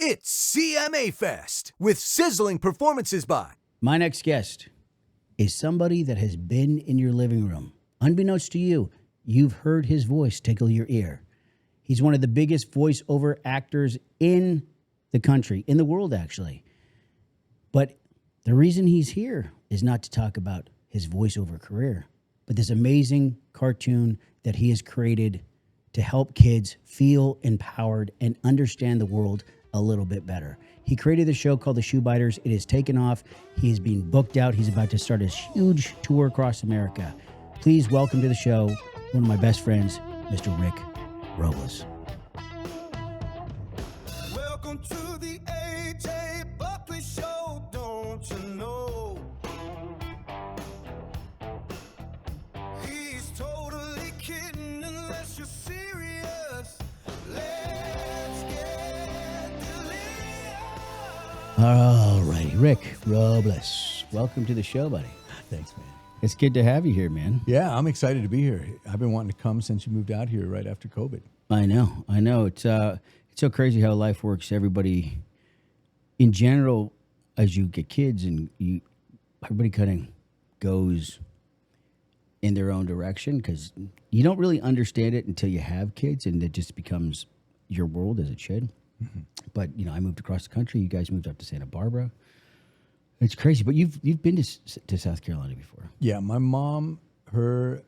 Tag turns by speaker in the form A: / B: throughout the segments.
A: It's CMA Fest with sizzling performances by.
B: My next guest is somebody that has been in your living room. Unbeknownst to you, you've heard his voice tickle your ear. He's one of the biggest voiceover actors in the country, in the world, actually. But the reason he's here is not to talk about his voiceover career, but this amazing cartoon that he has created to help kids feel empowered and understand the world a little bit better. He created the show called The Shoe Biters. It has taken off. He is being booked out. He's about to start a huge tour across America. Please welcome to the show one of my best friends, Mr. Rick Robles.
C: Welcome to the AJ Buckley Show, don't you know? He's totally kidding unless you're serious. Let's get delirious.
B: All righty, Rick Robles. Welcome to the show, buddy.
A: Thanks, man.
B: It's good to have you here, man.
A: Yeah, I'm excited to be here. I've been wanting to come since you moved out here right after COVID.
B: I know. It's so crazy how life works. Everybody, in general, as you get kids, and everybody kind of goes in their own direction because you don't really understand it until you have kids, and it just becomes your world as it should. Mm-hmm. But I moved across the country. You guys moved up to Santa Barbara. It's crazy, but you've been to South Carolina before.
A: Yeah, my mom, her.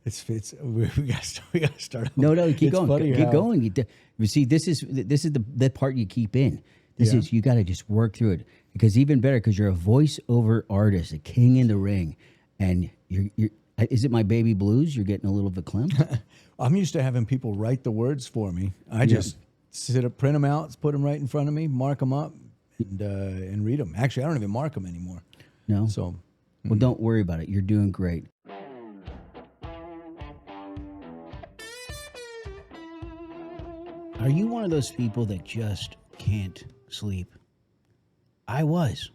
A: It's we got to start.
B: No, keep
A: it's
B: going. Keep going. You see, this is the part you keep in. This is, you got to just work through it, because even better, because you're a voiceover artist, a king in the ring, and you're is it My Baby Blues? You're getting a little bit verklempt?
A: I'm used to having people write the words for me. I just print them out, put them right in front of me, mark them up, and read them. Actually, I don't even mark them anymore.
B: No?
A: So,
B: well, don't worry about it. You're doing great. Are you one of those people that just can't sleep? I was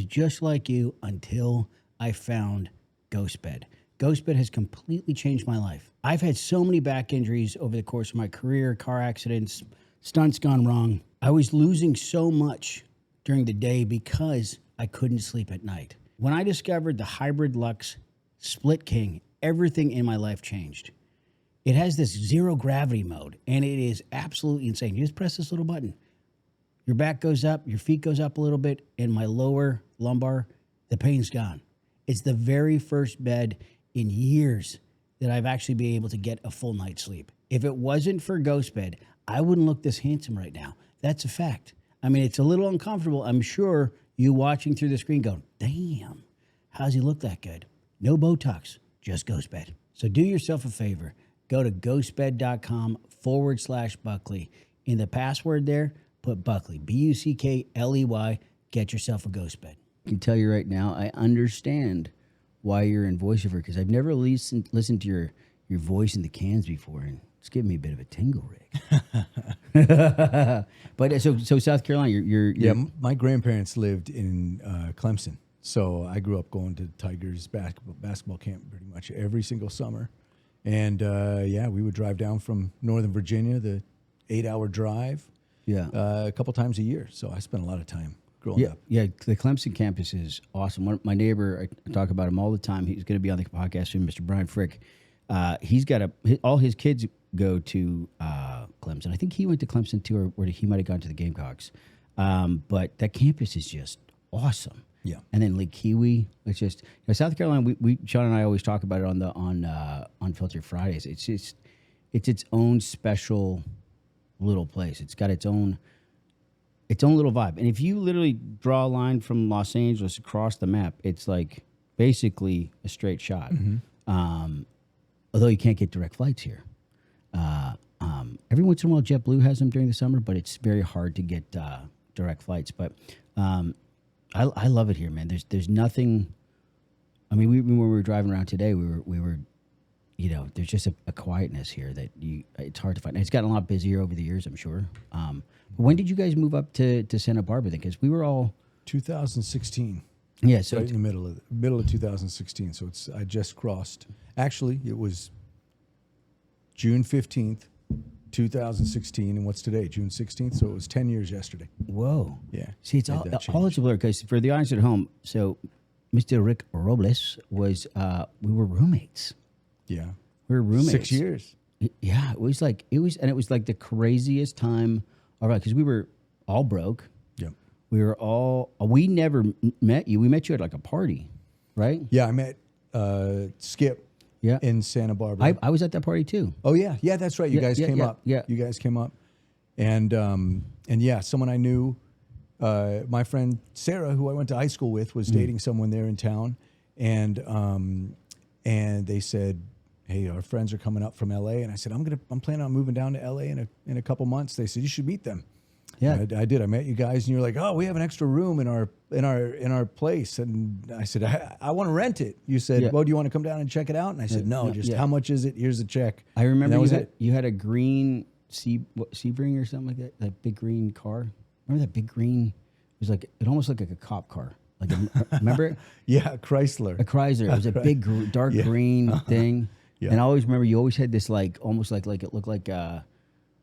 B: just like you until I found GhostBed. GhostBed has completely changed my life. I've had so many back injuries over the course of my career, car accidents, stunts gone wrong. I was losing so much during the day because I couldn't sleep at night. When I discovered the Hybrid Lux Split King, everything in my life changed. It has this zero gravity mode, and it is absolutely insane. You just press this little button. Your back goes up, your feet goes up a little bit, and my lower lumbar, the pain's gone. It's the very first bed in years that I've actually been able to get a full night's sleep. If it wasn't for GhostBed, I wouldn't look this handsome right now. That's a fact. I mean, it's a little uncomfortable. I'm sure you watching through the screen going, damn, how's he look that good? No Botox, just GhostBed. So do yourself a favor. Go to ghostbed.com/Buckley. In the password there, put Buckley, Buckley. Get yourself a GhostBed. I can tell you right now, I understand why you're in voiceover, because I've never listened to your voice in the cans before, and it's giving me a bit of a tingle, Rick. But so South Carolina, you're
A: my grandparents lived in Clemson, so I grew up going to Tigers basketball camp pretty much every single summer. And, we would drive down from Northern Virginia, the 8-hour drive, a couple times a year. So I spent a lot of time growing up.
B: Yeah, the Clemson campus is awesome. My neighbor, I talk about him all the time. He's going to be on the podcast soon, Mr. Brian Frick. He's got all his kids go to Clemson. I think he went to Clemson too, or he might have gone to the Gamecocks. But that campus is just awesome.
A: Yeah,
B: and then Lake Kiwi. It's just South Carolina. We Sean and I always talk about it on Unfiltered Fridays. It's its own special little place. It's got its own little vibe. And if you literally draw a line from Los Angeles across the map, it's like basically a straight shot. Mm-hmm. Although you can't get direct flights here. Every once in a while, JetBlue has them during the summer, but it's very hard to get direct flights. But I love it here, man. There's nothing. I mean, when we were driving around today, we were, there's just a quietness here that it's hard to find. And it's gotten a lot busier over the years, I'm sure. When did you guys move up to Santa Barbara then? Because we were all
A: 2016.
B: Yeah, so
A: right in the middle of 2016. So I just crossed. Actually, it was June 15th, 2016, and what's today? June 16th. So it was 10 years yesterday.
B: Whoa.
A: Yeah.
B: See, it's
A: Made
B: all
A: that change.
B: it's a blur because for the audience at home, so Mr. Rick Robles was we were roommates.
A: Yeah.
B: We were roommates.
A: 6 years.
B: Yeah, it was like the craziest time of our life because we were all broke.
A: Yep.
B: We never met you. We met you at like a party, right?
A: Yeah, I met Skip
B: Yeah.
A: in Santa Barbara.
B: I was at that party too.
A: Oh yeah, yeah, that's right. You
B: Yeah,
A: guys
B: yeah,
A: came
B: yeah,
A: up.
B: yeah.
A: You guys came up, and yeah, someone I knew, my friend Sarah, who I went to high school with, was dating someone there in town, and they said, "Hey, our friends are coming up from L.A." And I said, "I'm planning on moving down to L.A. in a couple months." They said, "You should meet them."
B: Yeah.
A: And I did. I met you guys, and you're like, "Oh, we have an extra room in our place." And I said, "I want to rent it." You said,
B: Yeah.
A: "Well, do you want to come down and check it out?" And I said, "No,
B: no,
A: just
B: yeah.
A: how much is it? Here's a check."
B: I remember
A: And that was
B: you had a green Sebring or something like that. That big green car. Remember that big green? It was like it almost looked like a cop car. Like remember it?
A: Yeah, Chrysler.
B: A Chrysler. It was a big dark green thing.
A: Yeah.
B: And I always remember you always had this like almost like it looked like a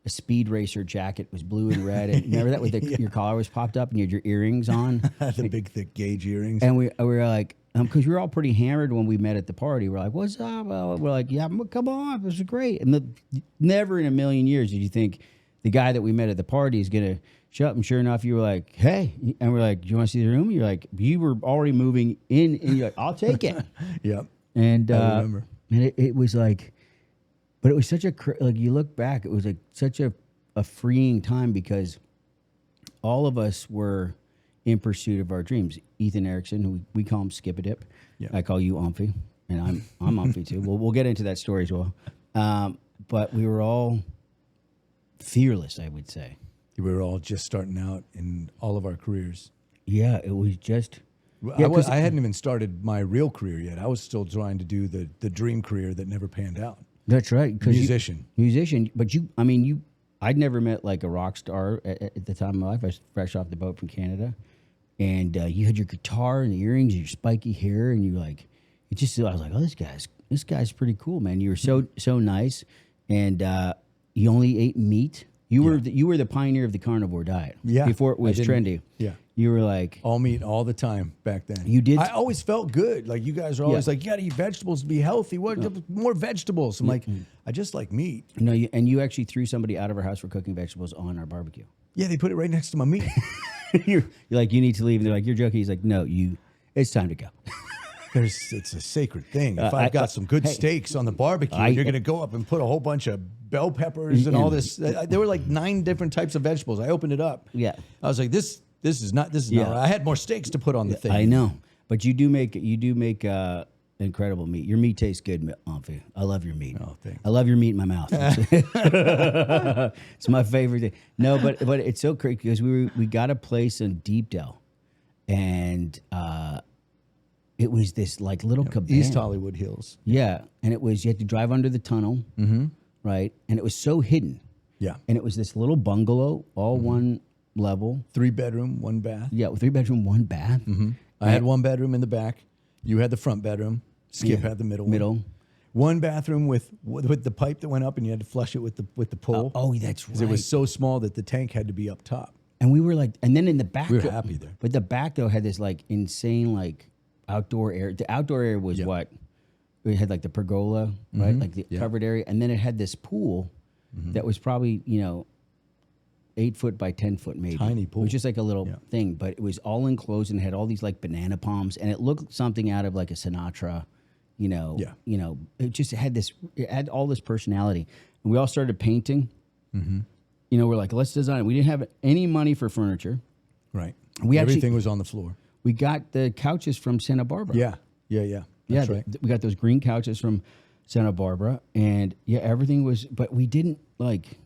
B: speed racer jacket. It was blue and red. And remember that with your collar was popped up and you had your earrings on.
A: The big thick gauge earrings.
B: And we were like, because we were all pretty hammered when we met at the party. We're like, "What's up?" Well, we're like, "Yeah, come on, this is great." And never in a million years did you think the guy that we met at the party is gonna show up. And sure enough, you were like, "Hey," and we're like, "Do you want to see the room?" And you're like, you were already moving in, and you're like, "I'll take it."
A: Yep.
B: And
A: I remember.
B: and it was like, but it was such a like you look back, it was like such a freeing time because all of us were in pursuit of our dreams. Ethan Erickson, who we call him Skip a Dip.
A: Yeah.
B: I call you Umphy, and I'm Umphy too. We'll get into that story as well. But we were all fearless, I would say.
A: We were all just starting out in all of our careers.
B: Yeah, it was just.
A: I hadn't even started my real career yet. I was still trying to do the dream career that never panned out.
B: That's right.
A: Musician.
B: But I'd never met like a rock star at the time of my life. I was fresh off the boat from Canada. And you had your guitar and the earrings and your spiky hair. And you like, I was like, oh, this guy's pretty cool, man. You were so nice. And you only ate meat. You were the pioneer of the carnivore diet.
A: Yeah.
B: Before it was trendy.
A: Yeah.
B: You were like
A: all meat all the time back then.
B: You did.
A: I always felt good. Like you guys are always like, you got to eat vegetables to be healthy. What more vegetables? I'm like, I just like meat.
B: No, you actually threw somebody out of our house for cooking vegetables on our barbecue.
A: Yeah, they put it right next to my meat.
B: You're like, you need to leave. And they're like, you're joking. He's like, no, it's time to go.
A: It's a sacred thing. If I've got some good steaks on the barbecue, you're going to go up and put a whole bunch of bell peppers and all this. There were like 9 different types of vegetables. I opened it up.
B: Yeah.
A: I was like, this is not right. I had more steaks to put on the thing.
B: I know, but you do make incredible meat. Your meat tastes good, Umphy. I love your meat.
A: Oh, thanks.
B: I love your meat in my mouth. It's my favorite thing. No, but it's so crazy because we got a place in Deepdale, and it was this like little cabana.
A: East Hollywood Hills.
B: Yeah, and it was you had to drive under the tunnel, right? And it was so hidden.
A: Yeah.
B: And it was this little bungalow, all one level.
A: 3-bedroom, 1 bath.
B: Yeah, 3-bedroom, 1 bath.
A: I had 1 bedroom in the back. You had the front bedroom. Skip had the middle.
B: Middle.
A: 1 bathroom with the pipe that went up, and you had to flush it with the pull.
B: Oh, that's right.
A: It was so small that the tank had to be up top.
B: And we were like, and then in the back,
A: We were happy there.
B: But the back though had this like insane like outdoor area. The outdoor area was what we had like the pergola, right? Like the covered area, and then it had this pool that was probably 8 foot by 10 foot maybe.
A: Tiny pool.
B: It was just like a little thing, but it was all enclosed and had all these like banana palms, and it looked something out of like a Sinatra. It just had it had all this personality, and we all started painting. We're like, let's design it. We didn't have any money for furniture.
A: Right.
B: Everything
A: was on the floor.
B: We got the couches from Santa Barbara.
A: Yeah. That's right.
B: We got those green couches from Santa Barbara, and everything was. But we didn't like.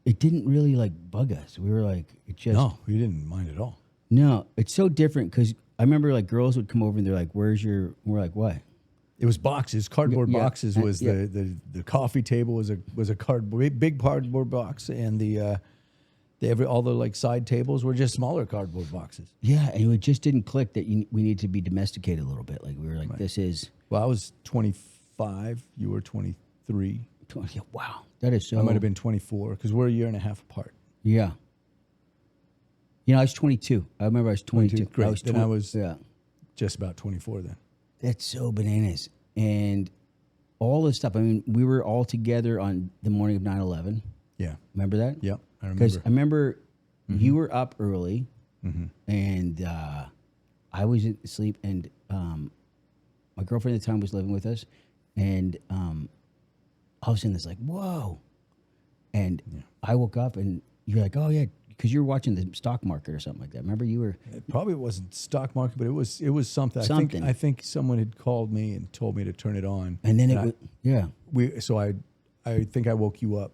B: It didn't really like bug us. We were like, it just.
A: No, we didn't mind at all.
B: No, it's so different because I remember like girls would come over and they're like, "Where's your?" We're like, "What?"
A: It was boxes, cardboard boxes. Was the coffee table was a cardboard, big cardboard box, and all the like side tables were just smaller cardboard boxes.
B: Yeah, and it just didn't click that we need to be domesticated a little bit. Like we were like, this is.
A: Well, I was 25. You were 23.
B: Wow, that is so.
A: I might have been 24 because we're a year and a half apart.
B: Yeah. You know, I was 22. I remember I was 22.
A: Great.
B: I was
A: Then I was
B: yeah.
A: just about 24 then.
B: That's so bananas. And all this stuff. I mean, we were all together on the morning of 9/11.
A: Yeah.
B: Remember that?
A: Yep. I remember.
B: Because I remember you were up early, and I was asleep, and my girlfriend at the time was living with us, and all of a sudden it's like, whoa. And I woke up, and you're like, oh, yeah, because you were watching the stock market or something like that. Remember you were...
A: It probably wasn't stock market, but it was something.
B: Something.
A: I think someone had called me and told me to turn it on.
B: And then
A: I think I woke you up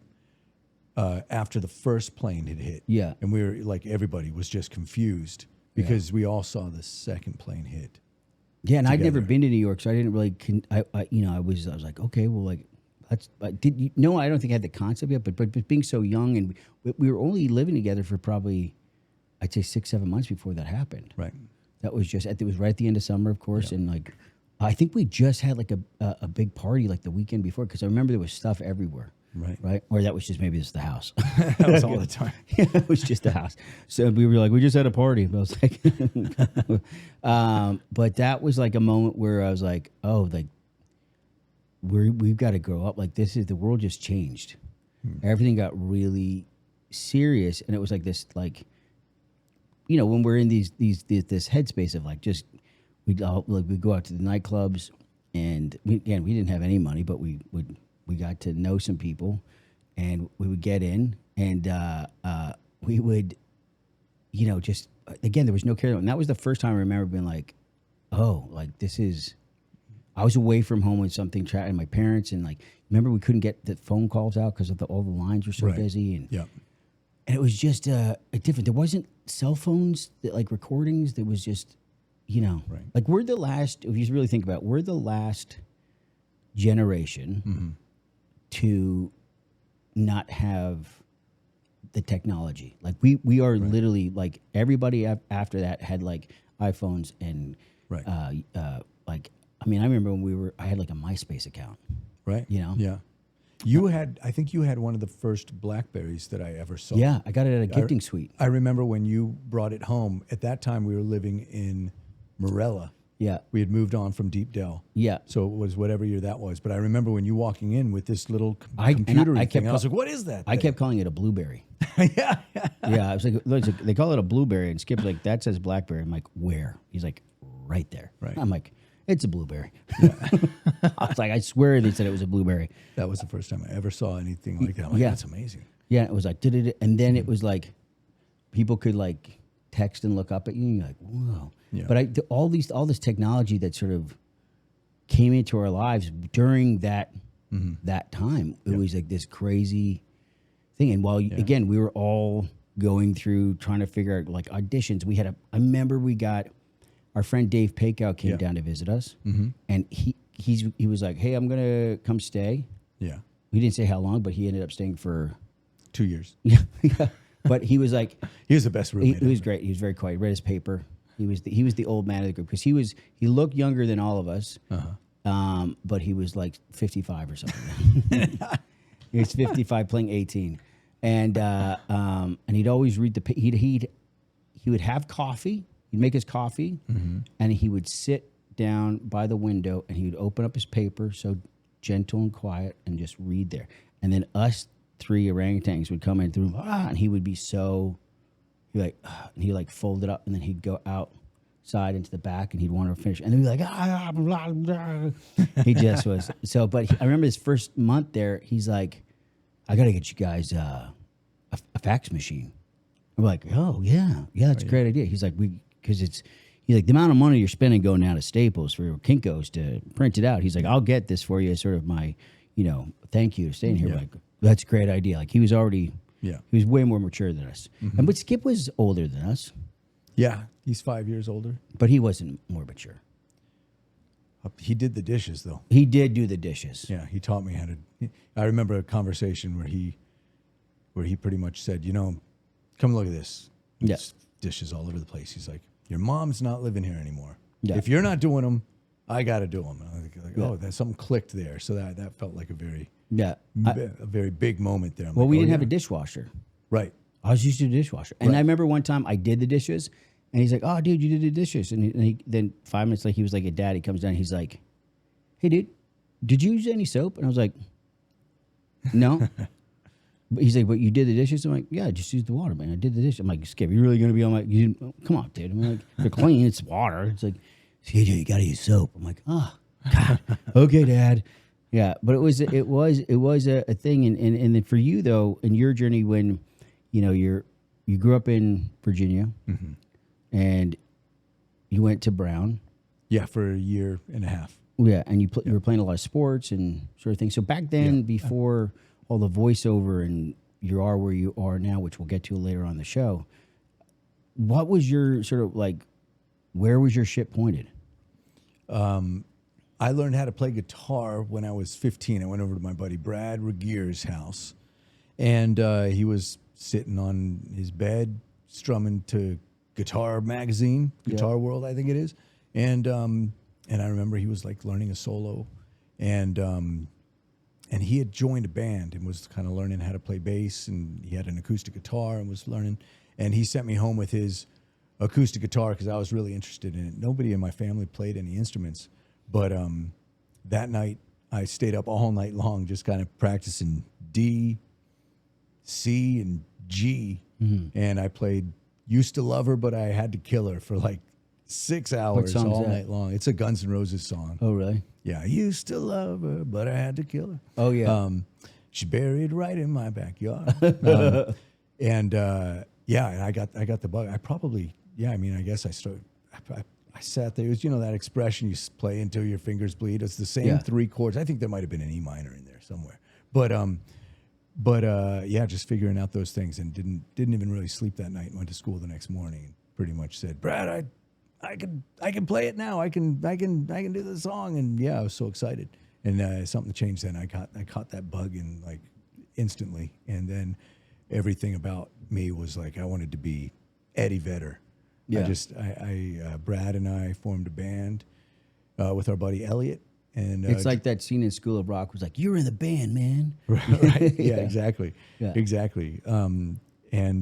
A: after the first plane had hit.
B: Yeah.
A: And we were like, everybody was just confused because we all saw the second plane hit.
B: Yeah, and I'd never
A: together.
B: been to New York, so I didn't really. I was like, okay, well, like, that's. I don't think I had the concept yet, but being so young, and we were only living together for probably, I'd say 6-7 months before that happened.
A: Right.
B: That was just. It was right at the end of summer, of course, and like, I think we just had like a big party like the weekend before, because I remember there was stuff everywhere. Right. Or that was just maybe just the house.
A: That was all the time.
B: Yeah, it was just the house. So we were like, we just had a party. But I was like, but that was like a moment where I was like, oh, like we've got to grow up. Like the world just changed. Everything got really serious, and it was like this, like, you know, when we're in this headspace of like just we'd go out to the nightclubs, and we didn't have any money, but we got to know some people, and we would get in, and we would, you know, just, again, there was no care. And that was the first time I remember being like, oh, like this is, I was away from home when something, and my parents, and like, remember we couldn't get the phone calls out because of all the lines were so busy. And and it was just a different, there wasn't cell phones, like recordings. There was just, you know, like we're the last, if you really think about it, we're the last generation to not have the technology. Like we are literally, like, everybody after that had like iPhones and like, I mean, I remember when I had like a MySpace account.
A: Right.
B: You know?
A: Yeah. I think you had one of the first Blackberries that I ever saw.
B: Yeah, I got it at a gifting suite.
A: I remember when you brought it home. At that time, we were living in Morella.
B: Yeah.
A: We had moved on from Deep Dell.
B: Yeah.
A: So it was whatever year that was. But I remember when you walking in with this little computer thing. I was like, what is that
B: I
A: thing?
B: kept calling it a Blueberry.
A: Yeah.
B: Yeah. I was like, look, they call it a Blueberry. And Skip's like, that says Blackberry. I'm like, where? He's like, right there.
A: Right.
B: I'm like, it's a Blueberry. Yeah. I was like, I swear they said it was a Blueberry.
A: That was the first time I ever saw anything like that. I'm like, that's amazing.
B: Yeah. It was like, and then it was like, people could like text and look up at you, and you're like, whoa. Yeah. But all this technology that sort of came into our lives during that time, it was like this crazy thing. And while again, we were all going through trying to figure out like auditions. I remember we got our friend Dave Pakow came down to visit us, and he was like, hey, I'm gonna come stay. Yeah. We didn't say how long, but he ended up staying for
A: 2 years.
B: Yeah. But he was like,
A: he was the best roommate.
B: He was great. He was very quiet. He read his paper. He was the old man of the group, because he looked younger than all of us, but he was like 55 or something. He was 55 playing 18, and he'd always read he would have coffee. He'd make his coffee, and he would sit down by the window, and he would open up his paper, so gentle and quiet, and just read there. And then us 3 orangutans would come in through, and he would be so, and he like fold it up, and then he'd go outside into the back, and he'd want to finish, and then he'd be like, blah, blah. He just was so. But I remember his first month there, he's like, I got to get you guys a fax machine. I'm like, oh yeah, that's a great idea. He's like, he's like, the amount of money you're spending going down to Staples for Kinko's to print it out. He's like, I'll get this for you as sort of my, thank you to staying here. Like, that's a great idea. Like, he was already, he was way more mature than us. But Skip was older than us.
A: Yeah, he's 5 years older.
B: But he wasn't more mature.
A: He did the dishes, though.
B: He did do the dishes.
A: Yeah, he taught me how to. I remember a conversation where he pretty much said, come look at this. There's dishes all over the place. He's like, your mom's not living here anymore. Yeah. If you're not doing them, I got to do them. And I was like, oh, that something clicked there. So that felt like a very
B: Yeah.
A: a very big moment there. I'm
B: Well,
A: like,
B: we
A: oh,
B: didn't have a
A: yeah.
B: dishwasher.
A: Right.
B: I was used to the dishwasher. And I remember one time I did the dishes, and he's like, "Oh, dude, you did the dishes." And then 5 minutes later, he was like, "A dad." He comes down, he's like, "Hey, dude, did you use any soap?" And I was like, "No." But he's like, "But you did the dishes?" I'm like, "Yeah, I just used the water, man. I did the dishes." I'm like, "Skip, you're really going to be on my, you didn't, come on, dude." I'm like, "They're clean. It's water." It's like, "CJ, you got to use soap." I'm like, "Oh, God. Okay, Dad." Yeah, but it was a thing. And then for you, though, in your journey when, you grew up in Virginia and you went to Brown.
A: Yeah, for a year and a half.
B: Yeah, and you were playing a lot of sports and sort of thing. So back then, before all the voiceover and you are where you are now, which we'll get to later on the show, what was your sort of like, where was your ship pointed?
A: I learned how to play guitar when I was 15. I went over to my buddy Brad Regere's house, and he was sitting on his bed strumming to Guitar Magazine, Guitar World, I think it is. And I remember he was like learning a solo, and he had joined a band and was kind of learning how to play bass, and he had an acoustic guitar and was learning. And he sent me home with his acoustic guitar because I was really interested in it. Nobody in my family played any instruments, but that night I stayed up all night long just kind of practicing D, C, and G, and I played "Used to Love Her, But I Had to Kill Her" for like 6 hours
B: song's
A: all
B: that?
A: night long. It's a Guns N' Roses song.
B: Oh, really?
A: Yeah, I used to love her, but I had to kill her.
B: Oh, yeah.
A: She buried right in my backyard. And I got the bug. I probably, I mean, I guess I started. I sat there. It was, that expression you play until your fingers bleed. It's the same 3 chords. I think there might have been an E minor in there somewhere. But just figuring out those things, and didn't even really sleep that night. And went to school the next morning and pretty much said, "Brad, I can play it now. I can do the song." And I was so excited. And something changed then. I caught that bug in like instantly. And then everything about me was like, I wanted to be Eddie Vedder.
B: Yeah.
A: Brad and I formed a band with our buddy Elliot. And
B: It's like that scene in School of Rock was like, "You're in the band, man."
A: right? Yeah, exactly.
B: Yeah.
A: Exactly. And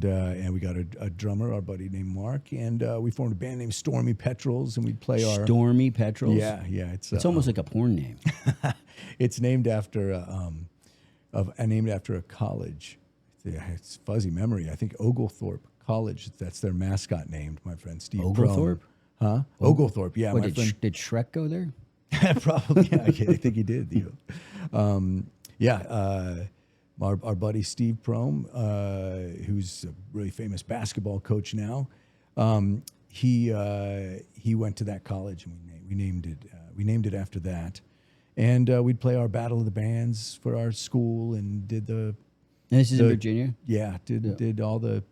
A: we got a drummer, our buddy named Mark, and we formed a band named Stormy Petrels, and we'd play our
B: Stormy Petrels.
A: Yeah.
B: It's almost like a porn name.
A: It's named after a college. It's fuzzy memory. I think Oglethorpe College. That's their mascot named. My friend Steve.
B: Oglethorpe?
A: Huh? Oglethorpe. Yeah.
B: What,
A: my friend.
B: did Shrek go there?
A: Probably. Yeah, I think he did. Our buddy Steve Prohm, who's a really famous basketball coach now, he went to that college, and we named it after that. And we'd play our Battle of the Bands for our school, and did the.
B: And this is in Virginia?
A: Yeah, did all the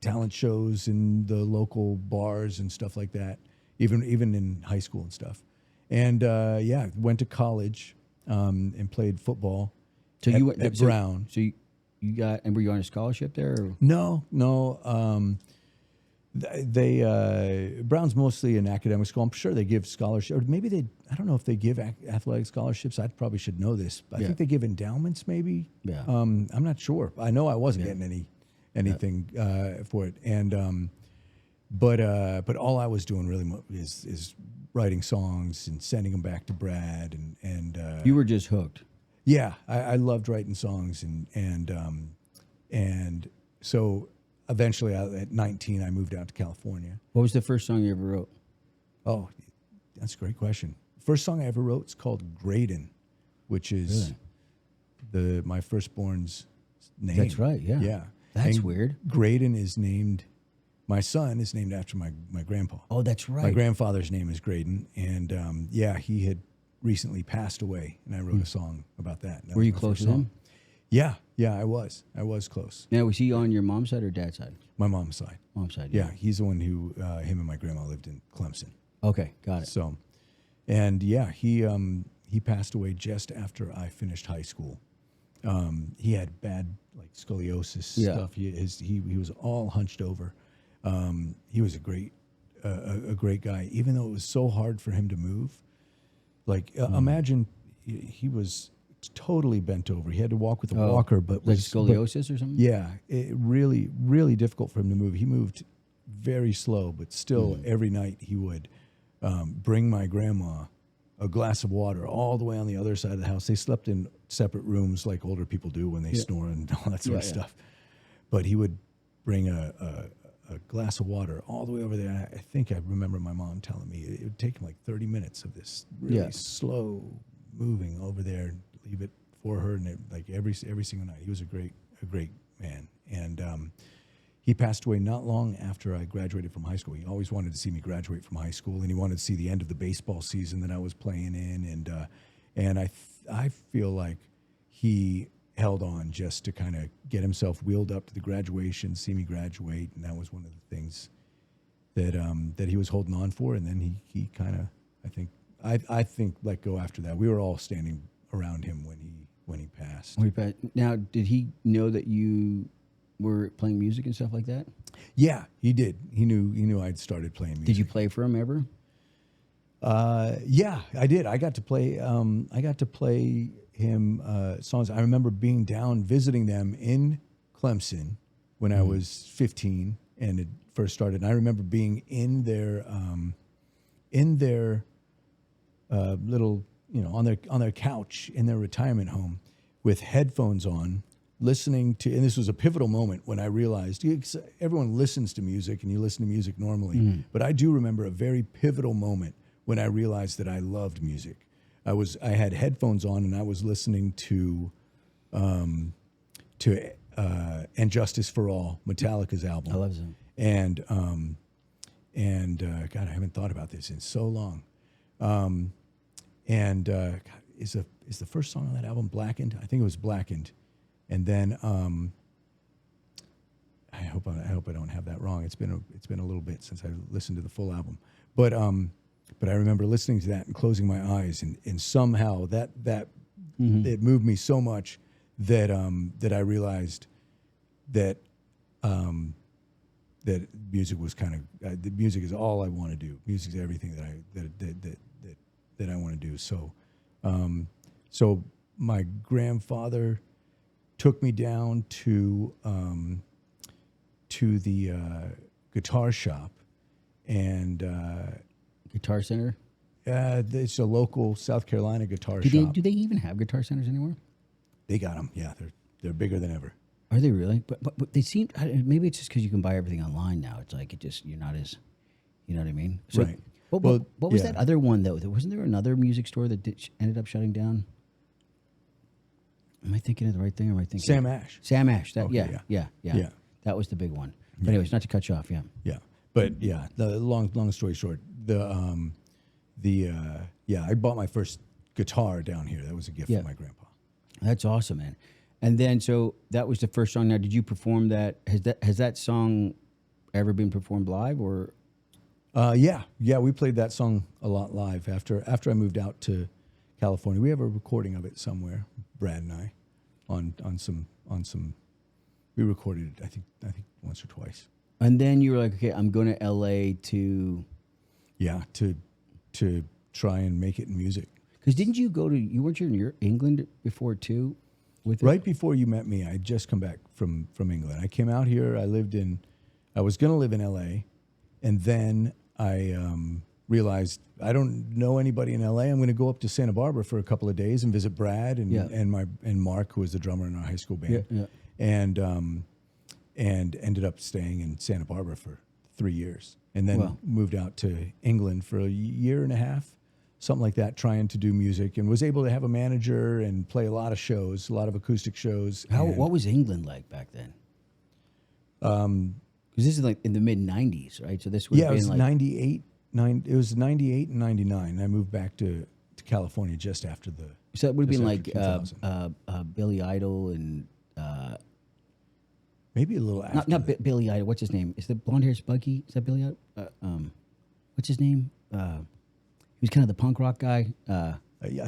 A: talent shows in the local bars and stuff like that, even in high school and stuff. And went to college and played football.
B: So you went
A: at Brown.
B: So you got, and were you on a scholarship there? Or?
A: No. Brown's mostly an academic school. I'm sure they give scholarships, or maybe I don't know if they give athletic scholarships. I probably should know this. I think they give endowments, maybe.
B: Yeah.
A: I'm not sure. I know I wasn't getting anything for it, and but all I was doing really is writing songs and sending them back to Brad, and
B: you were just hooked.
A: Yeah, I loved writing songs, and so eventually, at 19, I moved out to California.
B: What was the first song you ever wrote?
A: Oh, that's a great question. First song I ever wrote is called Graydon, which is my firstborn's name.
B: That's right. Yeah.
A: Yeah.
B: That's
A: and
B: weird.
A: Graydon is named. My son is named after my grandpa.
B: Oh, that's right.
A: My grandfather's name is Graydon, and he had recently passed away, and I wrote a song about that.
B: Were you close to him?
A: Yeah, I was close.
B: Now, was he on your mom's side or dad's side?
A: My mom's side.
B: Mom's side.
A: Yeah, he's the one who him and my grandma lived in Clemson.
B: Okay, got it.
A: So, and he passed away just after I finished high school. He had bad like scoliosis stuff. He was all hunched over. He was a great guy, even though it was so hard for him to move. Like imagine he was totally bent over. He had to walk with a walker, but
B: like
A: was
B: scoliosis or something.
A: yeah, it really, really difficult for him to move. He moved very slow, but still every night he would bring my grandma a glass of water all the way on the other side of the house. They slept in separate rooms like older people do when they snore and all that sort of stuff. But he would bring a glass of water all the way over there. I think I remember my mom telling me it would take him like 30 minutes of this really slow moving over there and leave it for her. And it, like every single night, he was a great man. And he passed away not long after I graduated from high school. He always wanted to see me graduate from high school, and he wanted to see the end of the baseball season that I was playing in. And I feel like he held on just to kind of get himself wheeled up to the graduation, see me graduate, and that was one of the things that he was holding on for. And then he kind of, I think let go after that. We were all standing around him when he passed.
B: Now, did he know that you were playing music and stuff like that?
A: Yeah, he did. He knew I'd started playing music.
B: Did you play for him ever?
A: Yeah, I did. I got to play him songs. I remember being down visiting them in Clemson when I was 15 and it first started. And I remember being in their little, on their couch in their retirement home with headphones on, listening to, and this was a pivotal moment when I realized everyone listens to music and you listen to music normally, but I do remember a very pivotal moment when I realized that I loved music. I had headphones on and I was listening to And Justice for All, Metallica's album.
B: I love that.
A: And God, I haven't thought about this in so long. God, is the first song on that album Blackened? I think it was Blackened. And then I hope I don't have that wrong. It's been a little bit since I listened to the full album. But I remember listening to that and closing my eyes, and somehow that it moved me so much that I realized that that music was kind of the music is all I want to do. Music is everything that I want to do. So my grandfather took me down to the guitar shop, and
B: Guitar Center.
A: It's a local South Carolina guitar shop.
B: Do they even have guitar centers anymore?
A: They got them. Yeah, they're bigger than ever.
B: Are they really? But they seem, maybe it's just because you can buy everything online now. It's like you're not as, you know what I mean? So,
A: Right.
B: What was that other one though? Wasn't there another music store that ended up shutting down? Am I thinking of the right thing? Or am I thinking
A: Sam Ash?
B: Sam Ash. That,
A: Okay,
B: yeah. That was the big one. But anyways, not to cut you off. Yeah.
A: Yeah, but yeah. The long story short, I bought my first guitar down here. That was a gift from my grandpa.
B: That's awesome, man. And then, so that was the first song. Now, did you perform that? Has that song ever been performed live, or?
A: Yeah, we played that song a lot live after I moved out to California. We have a recording of it somewhere, Brad and I, on some. We recorded it, I think once or twice.
B: And then you were like, okay, I'm going to LA to.
A: Yeah, to try and make it in music.
B: Because didn't you weren't you in England before too?
A: Right before you met me, I had just come back from England. I came out here. I was going to live in LA, and then I realized I don't know anybody in LA. I'm going to go up to Santa Barbara for a couple of days and visit Brad and Mark, who was the drummer in our high school band, and ended up staying in Santa Barbara for 3 years, and then moved out to England for a year and a half. Something like that, trying to do music, and was able to have a manager and play a lot of shows, a lot of acoustic shows.
B: What was England like back then? Because this is like in the mid '90s, right? So this would have been
A: it was 98. It was 98 and 99. I moved back to California just after the.
B: So that would have been like Billy Idol and.
A: Maybe a little after.
B: Not Billy Idol. What's his name? Is the blonde hair Buggy? Is that Billy Idol? What's his name? He was kind of the punk rock guy.
A: I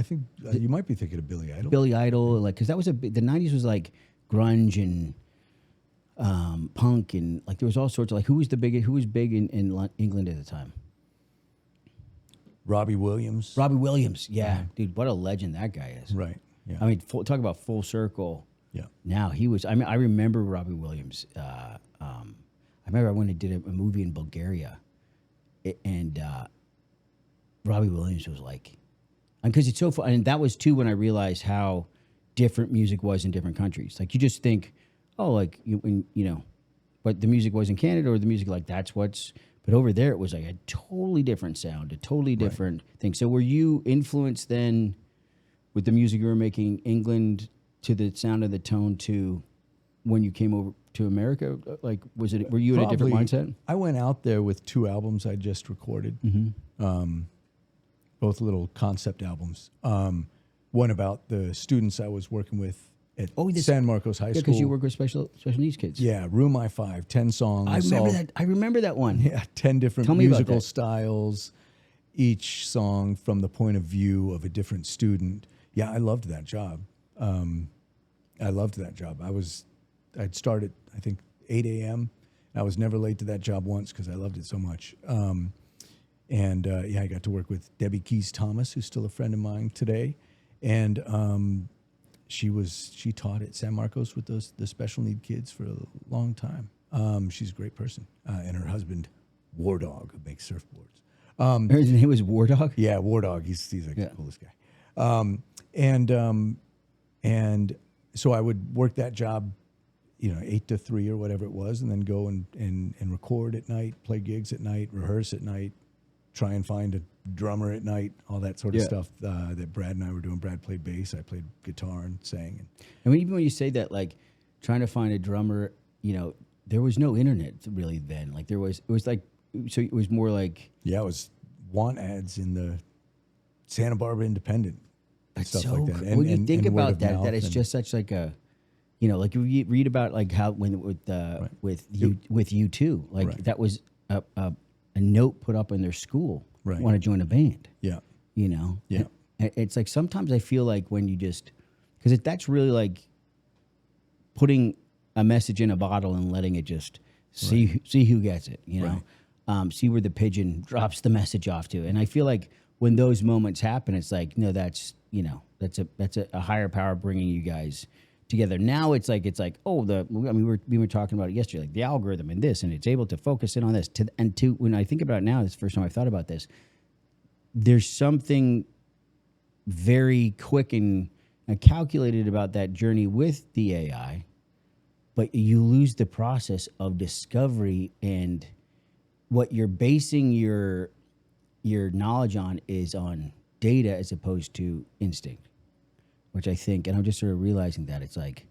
A: think you might be thinking of Billy Idol.
B: Billy Idol, like, because that was the '90s was like grunge and punk, and like there was all sorts of like who was big in England at the time?
A: Robbie Williams.
B: Yeah, dude, what a legend that guy is.
A: Right. Yeah.
B: I mean, talk about full circle.
A: Yeah.
B: Now he was. I mean, I remember Robbie Williams. I remember I went and did a movie in Bulgaria, and Robbie Williams was like, because it's so fun, and that was too when I realized how different music was in different countries. Like you just think, oh, like but the music was in Canada or the music like that's what's. But over there, it was like a totally different sound, a totally different thing. So were you influenced then with the music you were making England to the sound of the tone to when you came over to America? Like, were you in a different mindset?
A: I went out there with 2 albums I just recorded, both little concept albums. One about the students I was working with at San Marcos High School.
B: Because you work with special needs kids.
A: Yeah, Room I-5, 10 songs.
B: I remember that one.
A: Yeah, 10 different musical styles, each song from the point of view of a different student. Yeah, I loved that job. I'd start at, I think, 8 a.m. I was never late to that job once because I loved it so much. I got to work with Debbie Keys Thomas, who's still a friend of mine today. And she taught at San Marcos with the special need kids for a long time. She's a great person. And her husband, War Dog, who makes surfboards.
B: His name was War Dog?
A: Yeah, War Dog. He's like the coolest guy. And so I would work that job, 8 to 3 or whatever it was, and then go and record at night, play gigs at night, rehearse at night, try and find a drummer at night, all that sort of stuff that Brad and I were doing. Brad played bass, I played guitar and sang.
B: And even when you say that, like trying to find a drummer, there was no internet really then. Like it was more like...
A: Yeah, it was want ads in the Santa Barbara Independent. Stuff like that.
B: When you think about that it's just such like a, like you read about like how when with U2, like that was a note put up in their school.
A: Right.
B: Want to join a band.
A: Yeah.
B: Yeah.
A: And
B: it's like sometimes I feel like when you just because that's really like putting a message in a bottle and letting it just see who gets it. See where the pigeon drops the message off to. And I feel like when those moments happen, it's like, no, that's a higher power bringing you guys together. Now we were talking about it yesterday, like the algorithm and this, and it's able to focus in on this. When I think about it now, this is the first time I've thought about this. There's something very quick and calculated about that journey with the AI, but you lose the process of discovery, and what you're basing your knowledge on is on data as opposed to instinct, which I think, and I'm just sort of realizing that it's like,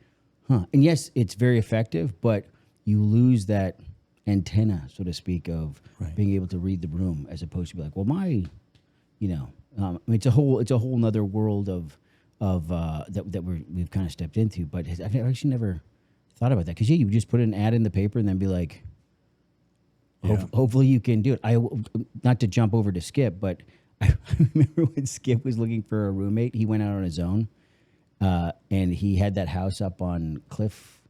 B: and yes, it's very effective, but you lose that antenna, so to speak, of being able to read the room as opposed to be like, well, it's a whole nother world of that we've kind of stepped into, but I've actually never thought about that. Because you just put an ad in the paper and then be like, hopefully you can do it. Not to jump over to Skip, but I remember when Skip was looking for a roommate, he went out on his own, and he had that house up on Cliff.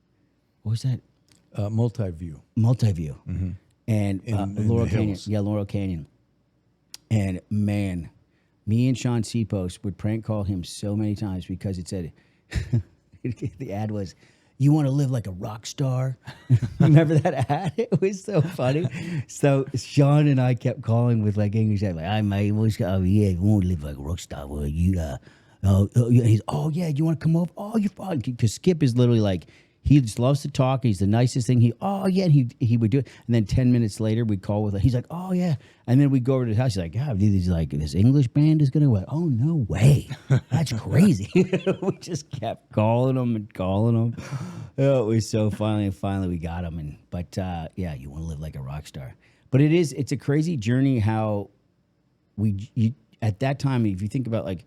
B: What was that?
A: Multi-View.
B: Mm-hmm. And
A: in
B: Laurel
A: the
B: Canyon.
A: hills.
B: Yeah, Laurel Canyon. And man, me and Sean Seapost would prank call him so many times because it said, the ad was, "You want to live like a rock star?" Remember that ad? It was so funny. So Sean and I kept calling with like English ad, like, "I mate, you want to live like a rock star? Well, you he's, "Oh yeah, you want to come over? Oh, you're fine." Because Skip is literally like, he just loves to talk. He's the nicest thing. And he would do it. And then 10 minutes later, we'd call with, he's like, "Oh yeah." And then we'd go over to his house. He's like, "Yeah, he's like, this English band is going to," "Oh, no way. That's crazy." We just kept calling him. Oh, it was so finally we got him. But you want to live like a rock star. But it's a crazy journey how you at that time, if you think about like,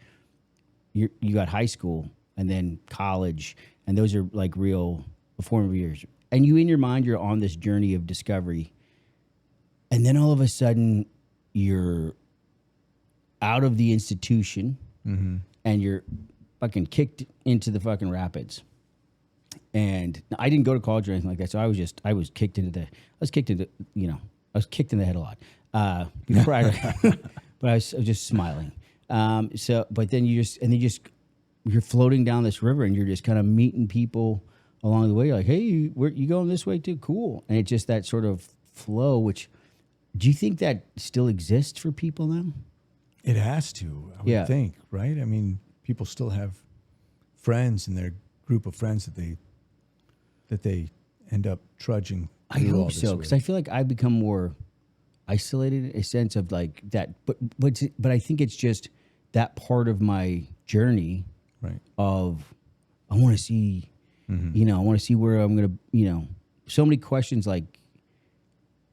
B: you got high school and then college, and those are like real formative years. And you, in your mind, you're on this journey of discovery. And then all of a sudden, you're out of the institution, and you're fucking kicked into the fucking rapids. And I didn't go to college or anything like that, so I was kicked in the head a lot. But I was just smiling. But then you just you're floating down this river and you're just kind of meeting people along the way. You're like, hey, you going this way too? Cool. And it's just that sort of flow, which do you think that still exists for people now?
A: It has to, I would think, right? I mean, people still have friends in their group of friends that they end up trudging.
B: I hope so, because I feel like I've become more isolated in a sense of like that. But I think it's just that part of my journey,
A: right?
B: Of I want to see, I want to see where I'm gonna, so many questions like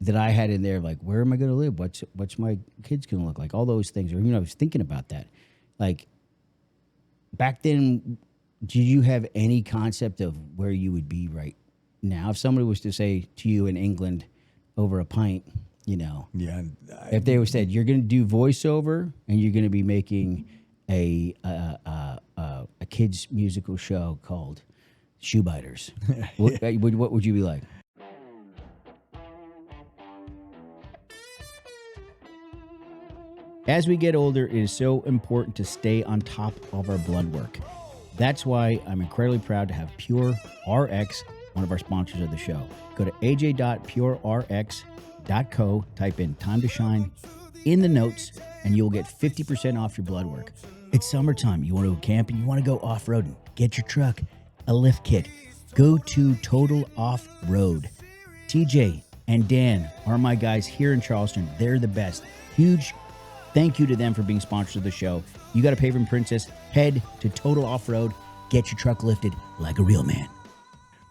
B: that I had in there, like where am I gonna live? What's my kids gonna look like? All those things. Or I was thinking about that, like back then. Did you have any concept of where you would be right now? If somebody was to say to you in England over a pint,
A: Yeah.
B: If they said you're going to do voiceover and you're going to be making a kids musical show called Shoe Biters, what would you be like? As we get older, it is so important to stay on top of our blood work. That's why I'm incredibly proud to have Pure RX, one of our sponsors of the show. Go to aj.purerx.co, type in Time to Shine in the notes, and you'll get 50% off your blood work. It's summertime. You want to go camping, you want to go off-roading. Get your truck, a lift kit. Go to Total Off-Road. TJ and Dan are my guys here in Charleston. They're the best. Huge thank you to them for being sponsors of the show. You got a Pavement Princess, head to Total Off-Road, get your truck lifted like a real man.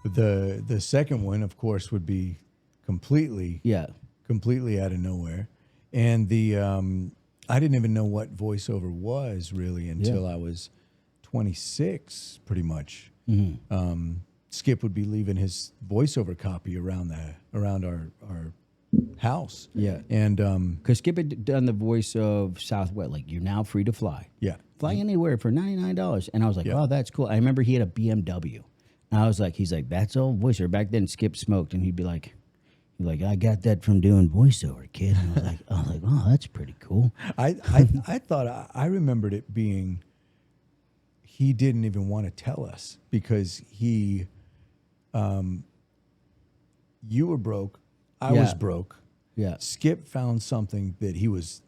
A: The second one, of course, would be completely out of nowhere. And I didn't even know what voiceover was really until I was 26, pretty much. Skip would be leaving his voiceover copy around our house.
B: Yeah.
A: And
B: because Skip had done the voice of Southwest, like you're now free to fly.
A: Yeah.
B: Fly anywhere for $99. And I was like, oh, that's cool. I remember he had a BMW. And I was like, he's like, that's all voiceover. Back then Skip smoked and he'd be like, I got that from doing voiceover, kid. And I was like, oh, that's pretty cool.
A: I thought I remembered it being he didn't even want to tell us because you were broke. I was broke.
B: Yeah.
A: Skip found something that he was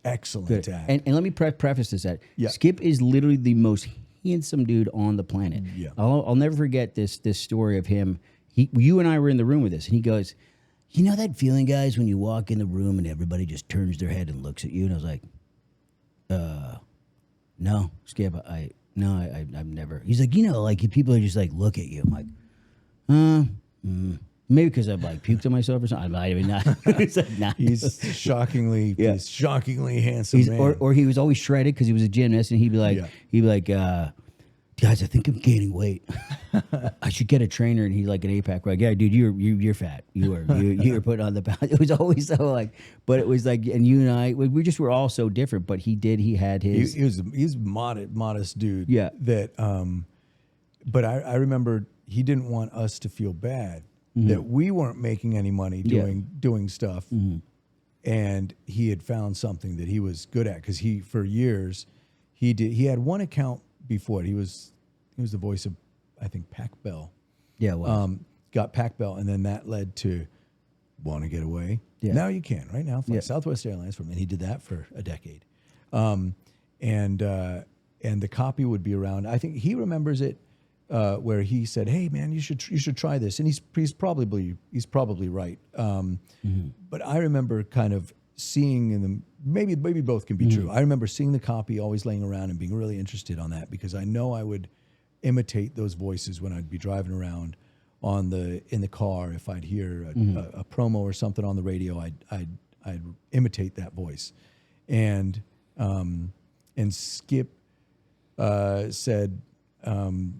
A: excellent at.
B: And let me preface this that
A: Yeah.
B: Skip is literally the most handsome dude on the planet.
A: Yeah.
B: I'll never forget this story of him. You and I were in the room with this, and he goes, you know that feeling, guys, when you walk in the room and everybody just turns their head and looks at you? And I was like, no, Skip, I've never. He's like, like people are just like, look at you. I'm like, maybe because I've like puked on myself or something. I might not. He's like, nah.
A: He's shockingly handsome man.
B: Or he was always shredded because he was a gymnast, and he'd be like, guys, I think I'm gaining weight. I should get a trainer. And he's like an 8-pack. Like, yeah, dude, you're fat. You're putting on the pound. It was always so like, but it was like, and you and I, we just were all so different. But he had his.
A: He's modest dude.
B: Yeah.
A: That. But I remember he didn't want us to feel bad that we weren't making any money doing stuff, and he had found something that he was good at because for years he had one account before it. He was the voice of, I think, Pac Bell.
B: Yeah, well,
A: got Pac Bell, and then that led to Want to Get Away. Yeah. Now you can right now fly Southwest Airlines and he did that for a decade, and the copy would be around. I think he remembers it. Where he said, "Hey man, you should try this," and he's probably right. But I remember kind of seeing in them, maybe both can be true. I remember seeing the copy always laying around and being really interested on that because I know I would imitate those voices when I'd be driving around in the car. If I'd hear a promo or something on the radio, I'd imitate that voice, and Skip said.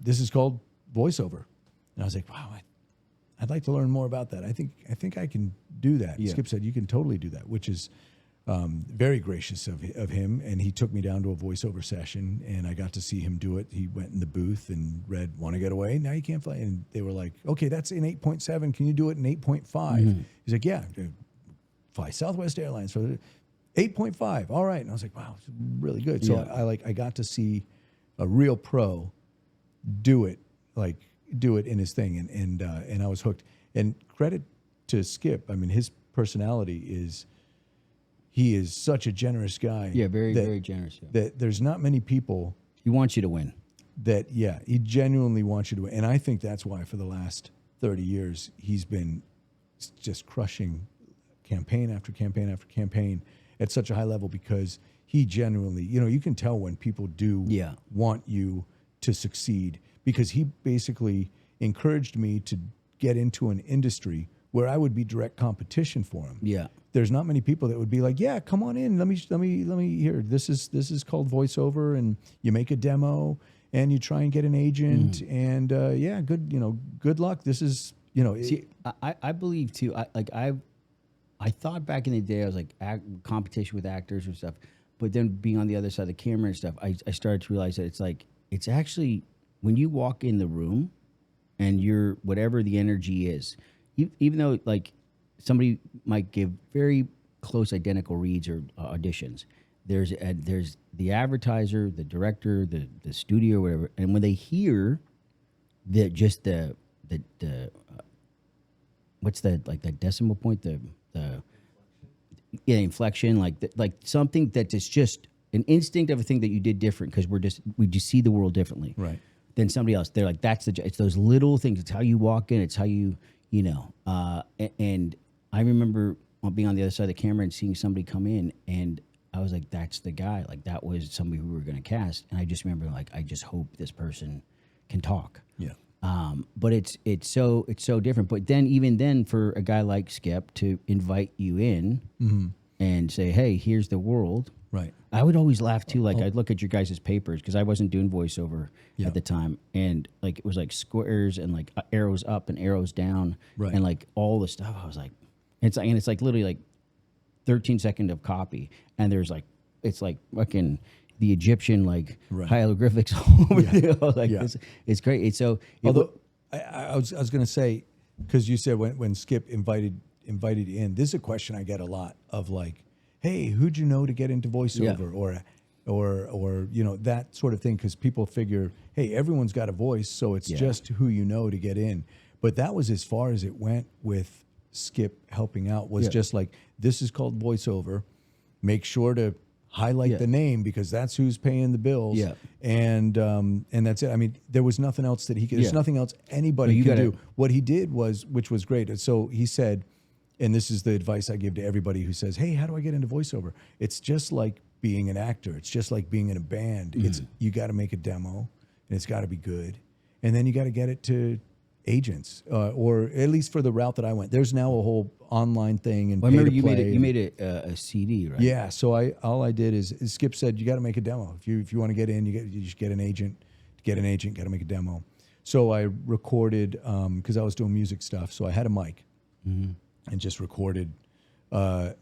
A: This is called voiceover. And I was like, wow, I'd like to learn more about that. I think I can do that. Yeah. Skip said, you can totally do that, which is very gracious of him. And he took me down to a voiceover session, and I got to see him do it. He went in the booth and read Want to Get Away? Now you can't fly. And they were like, okay, that's in 8.7. Can you do it in 8.5? He's like, yeah, fly Southwest Airlines for 8.5. All right. And I was like, wow, it's really good. So I got to see a real pro do it in his thing, and I was hooked. And credit to Skip. I mean, his personality he is such a generous guy.
B: Yeah, very generous. Yeah.
A: That there's not many people
B: He wants you to win.
A: that, yeah, he genuinely wants you to win. And I think that's why for the last 30 years, he's been just crushing campaign after campaign after campaign at such a high level, because he genuinely, you can tell when people do want you to succeed, because he basically encouraged me to get into an industry where I would be direct competition for him.
B: Yeah.
A: There's not many people that would be like, yeah, come on in. Let me hear. This is called voiceover, and you make a demo and you try and get an agent, and yeah, good luck. This is,
B: See, I believe too. I thought back in the day I was like competition with actors and stuff, but then being on the other side of the camera and stuff, I started to realize that it's actually when you walk in the room, and you're whatever the energy is, even though like somebody might give very close identical reads or auditions, there's the advertiser, the director, the studio, whatever, and when they hear the what's that, like that decimal point, the inflection, like something that is just an instinct of a thing that you did different, because we just see the world differently,
A: right,
B: than somebody else. They're like, it's those little things. It's how you walk in. It's how you and I remember being on the other side of the camera and seeing somebody come in, and I was like, that's the guy. Like, that was somebody who we were going to cast. And I just remember, like, I just hope this person can talk.
A: yeah.
B: But it's so different. But then, even then, for a guy like Skip to invite you in and say, hey, here's the world.
A: Right.
B: I would always laugh too. Like, I'd look at your guys' papers, because I wasn't doing voiceover at the time, and like it was like squares and like arrows up and arrows down,
A: right,
B: and like all the stuff. I was like, it's like literally like 13 seconds of copy, and there's like it's like fucking the Egyptian like hieroglyphics all over there. Like it's great. It's so.
A: Although I was going to say, because you said when Skip invited you in, this is a question I get a lot of, like, hey, who'd you know to get into voiceover, or that sort of thing, because people figure, hey, everyone's got a voice, so it's just who you know to get in. But that was as far as it went with Skip helping out, was just like, this is called voiceover. Make sure to highlight the name, because that's who's paying the bills. Yeah. And that's it. I mean, there was nothing else that he could, there's nothing else anybody could do. What he did was, which was great. So he said, and this is the advice I give to everybody who says, hey, how do I get into voiceover? It's just like being an actor. It's just like being in a band. It's you got to make a demo, and it's got to be good. And then you got to get it to agents, or at least for the route that I went. There's now a whole online thing, and
B: I remember you made a CD, right?
A: Yeah. So all I did is Skip said, you got to make a demo. If you want to get in, you just get an agent. To get an agent, got to make a demo. So I recorded, because I was doing music stuff. So I had a mic. And just recorded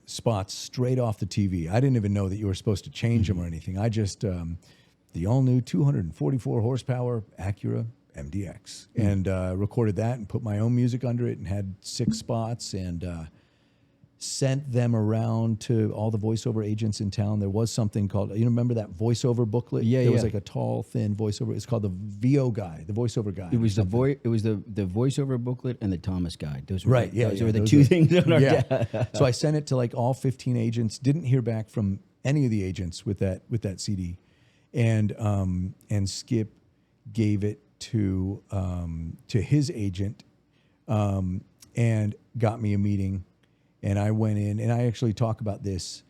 A: spots straight off the TV. I didn't even know that you were supposed to change them or anything. I just, the all-new 244 horsepower Acura MDX, and recorded that and put my own music under it, and had 6 spots, and sent them around to all the voiceover agents in town. There was something called, remember that voiceover booklet?
B: Yeah,
A: There was like a tall, thin voiceover. It's called the VO guy, the voiceover guy.
B: It was the voiceover booklet and the Thomas guide. Those were those were the
A: those
B: two things on our
A: So I sent it to like all 15 agents. Didn't hear back from any of the agents with that CD, and Skip gave it to his agent, and got me a meeting. And I went in, and I actually talk about this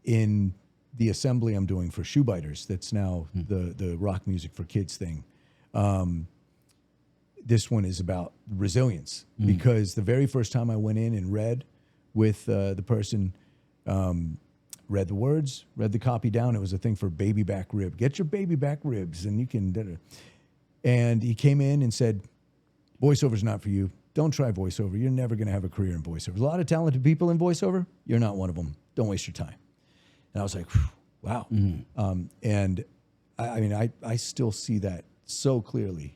A: in the assembly I'm doing for Shoebiters. That's now the rock music for kids thing. This one is about resilience, because the very first time I went in and read with the person, read the words, read the copy down. It was a thing for baby back rib. Get your baby back ribs, and you can. And he came in and said, voiceover's not for you. Don't try voiceover. You're never going to have a career in voiceover. There's a lot of talented people in voiceover. You're not one of them. Don't waste your time. And I was like, wow. And I mean, I still see that so clearly.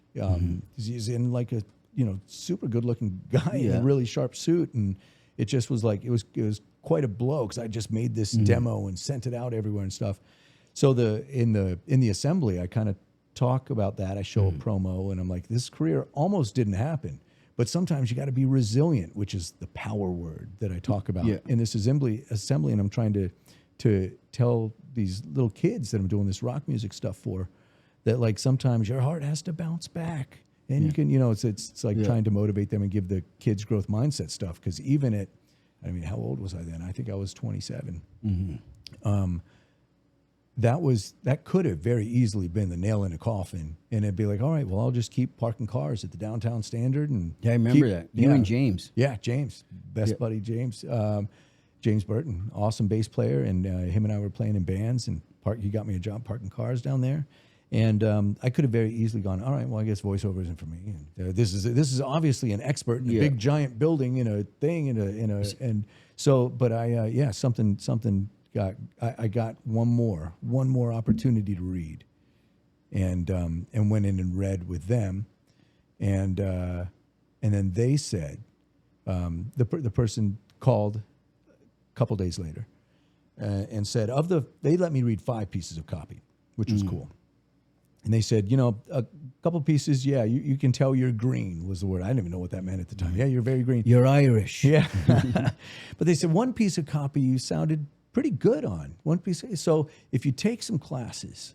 A: He's in like a super good looking guy in a really sharp suit, and it just was like it was quite a blow, because I just made this demo and sent it out everywhere and stuff. So in the assembly, I kind of talk about that. I show a promo, and I'm like, this career almost didn't happen. But sometimes you got to be resilient, which is the power word that I talk about in this assembly. And I'm trying to tell these little kids that I'm doing this rock music stuff for, that like sometimes your heart has to bounce back, and you can, it's like trying to motivate them and give the kids growth mindset stuff. Because even at, I mean, how old was I then? I think I was 27. That could have very easily been the nail in a coffin, and it'd be like, all right, well, I'll just keep parking cars at the downtown Standard, and
B: I remember that. You and James.
A: Yeah, James, best buddy James, James Burton, awesome bass player, and him and I were playing in bands, and he got me a job parking cars down there, and I could have very easily gone, all right, well, I guess voiceover isn't for me. And, this is obviously an expert in a big giant building in a thing and so, but something. I got one more opportunity to read, and went in and read with them, and then they said, the person called a couple days later, and said they let me read 5 pieces of copy, which was cool, and they said, a couple pieces, you can tell you're green was the word. I didn't even know what that meant at the time. Yeah, you're very green.
B: You're Irish.
A: Yeah, but they said one piece of copy you sounded pretty good on, one piece. So if you take some classes,